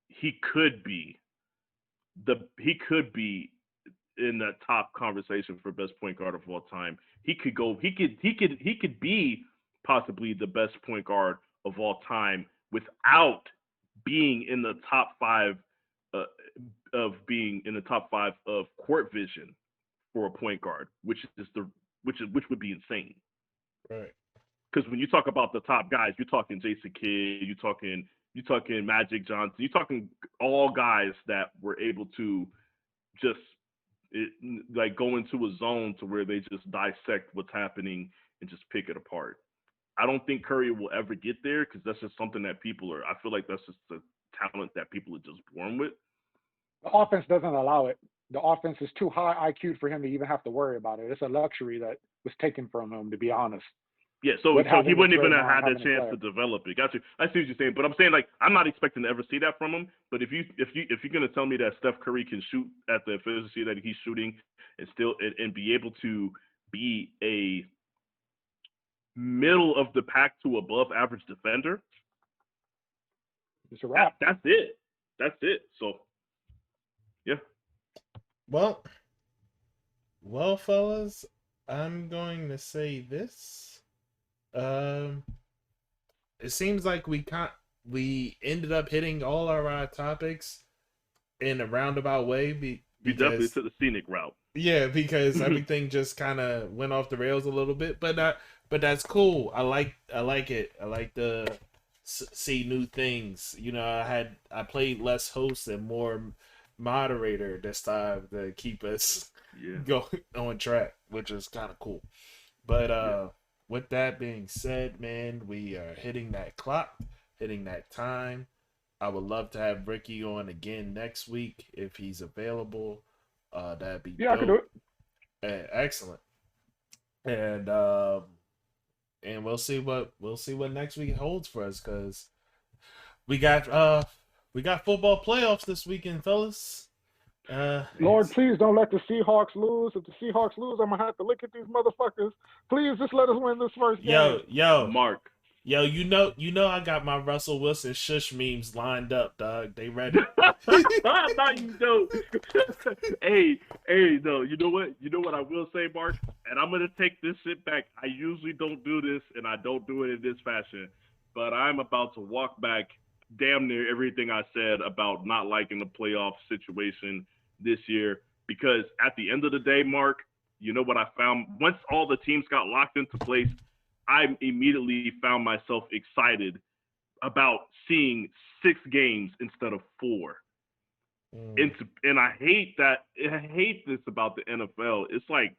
he could be in that top conversation for best point guard of all time. He could be possibly the best point guard of all time without being in the top five of court vision for a point guard, which would be insane. Right. Because when you talk about the top guys, you're talking Jason Kidd, you're talking Magic Johnson, you're talking all guys that were able to just go into a zone to where they just dissect what's happening and just pick it apart. I don't think Curry will ever get there because that's just something that I feel like that's just a talent that people are just born with. The offense doesn't allow it. The offense is too high IQ for him to even have to worry about it. It's a luxury that was taken from him, to be honest. Yeah, so he wouldn't even have had a chance to develop it. Got you. I see what you're saying, but I'm saying, like, I'm not expecting to ever see that from him. But if you're gonna tell me that Steph Curry can shoot at the efficiency that he's shooting and still and be able to be a middle of the pack to above average defender, it's a wrap. That's it. So, yeah. Well, fellas, I'm going to say this. It seems like we ended up hitting all our topics in a roundabout way. We definitely took the scenic route. Yeah, because everything just kind of went off the rails a little bit, but that's cool. I like it. I like to see new things. I played less host and more moderator this time to keep us going on track, which is kind of cool. But with that being said, man, we are hitting that clock, hitting that time. I would love to have Ricky on again next week if he's available. That'd be Yeah, I can do dope. Excellent. And we'll see what next week holds for us, because we got football playoffs this weekend, fellas. Lord, please don't let the Seahawks lose. If the Seahawks lose, I'm gonna have to look at these motherfuckers. Please just let us win this first game. Mark. Yo, you know, I got my Russell Wilson shush memes lined up, dog. They ready? No, you don't. hey, no. You know what? You know what I will say, Mark? And I'm gonna take this shit back. I usually don't do this, and I don't do it in this fashion. But I'm about to walk back damn near everything I said about not liking the playoff situation this year. Because at the end of the day, Mark, you know what I found? Once all the teams got locked into place, I immediately found myself excited about seeing 6 games instead of 4. And I hate that. I hate this about the NFL. It's like,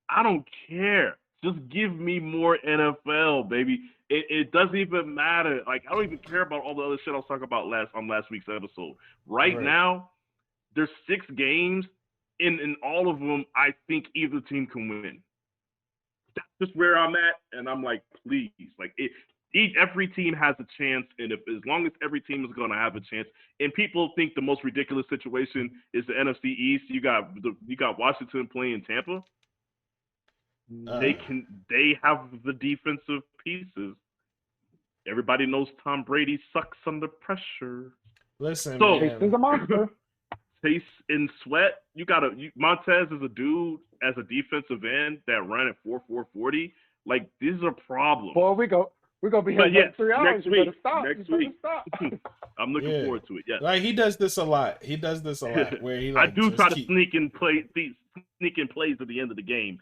I don't care. Just give me more NFL, baby. It doesn't even matter. Like, I don't even care about all the other shit I was talking about last week's episode. Right now, there's 6 games, and in all of them, I think either team can win. That's just where I'm at, and I'm like, please, like every team has a chance, and as long as every team is going to have a chance, and people think the most ridiculous situation is the NFC East. You got Washington playing Tampa. They have the defensive pieces. Everybody knows Tom Brady sucks under pressure. Listen, so man. He's a monster. Taste and Sweat. Montez is a dude as a defensive end that ran at 4.40. Like, these are problems. Boy, we gonna be here for 3 hours. Next week. Stop. I'm looking forward to it. Yeah. Like, he does this a lot. Where he, like, I do try to sneak in plays at the end of the game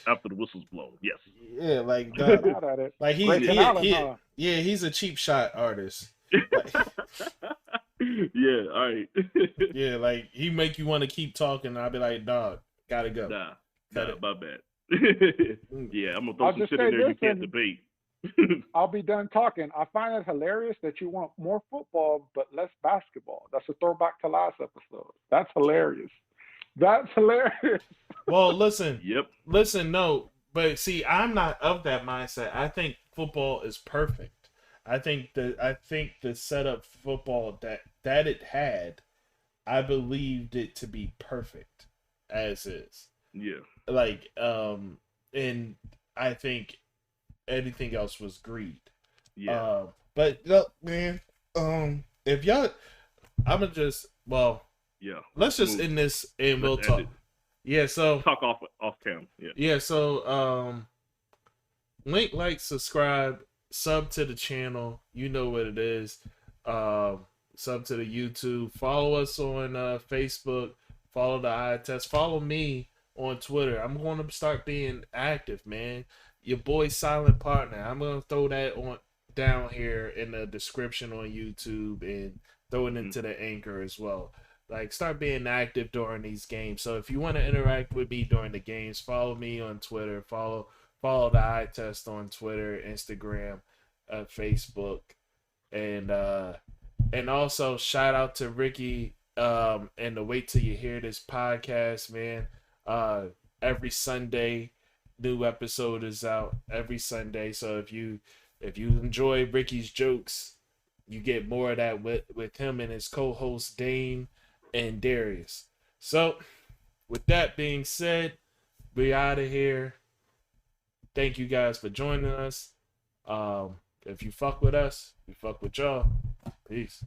after the whistles blow. Yes. Yeah, like he's a cheap shot artist. Yeah, all right. Yeah, like, he make you want to keep talking, and I'll be like, dog, gotta go. Nah, my bad. Yeah, I'm gonna throw some shit in there you can't debate. I'll be done talking. I find it hilarious that you want more football but less basketball. That's a throwback to last episode. That's hilarious. Well, listen. Yep. Listen, no, but see, I'm not of that mindset. I think football is perfect. I think the setup football that it had, I believed it to be perfect as is. Yeah. Like, and I think anything else was greed. Yeah. But look, man, if y'all, I'ma just, well, yeah. Let's just end this and we'll talk. Yeah, so talk off cam. Yeah. Yeah, so link, like, subscribe, sub to the channel. You know what it is. Sub to the YouTube. Follow us on Facebook. Follow the eye test. Follow me on Twitter. I'm going to start being active, man. Your boy Silent Partner. I'm going to throw that on down here in the description on YouTube and throw it into the anchor as well. Like, start being active during these games. So if you want to interact with me during the games, follow me on Twitter. Follow the eye test on Twitter, Instagram, Facebook, and also shout out to Ricky and the Wait Till You Hear This podcast, man. Every Sunday, new episode is out every Sunday. So if you enjoy Ricky's jokes, you get more of that with him and his co-hosts Dane and Darius. So with that being said, we out of here. Thank you guys for joining us. If you fuck with us, we fuck with y'all. Peace.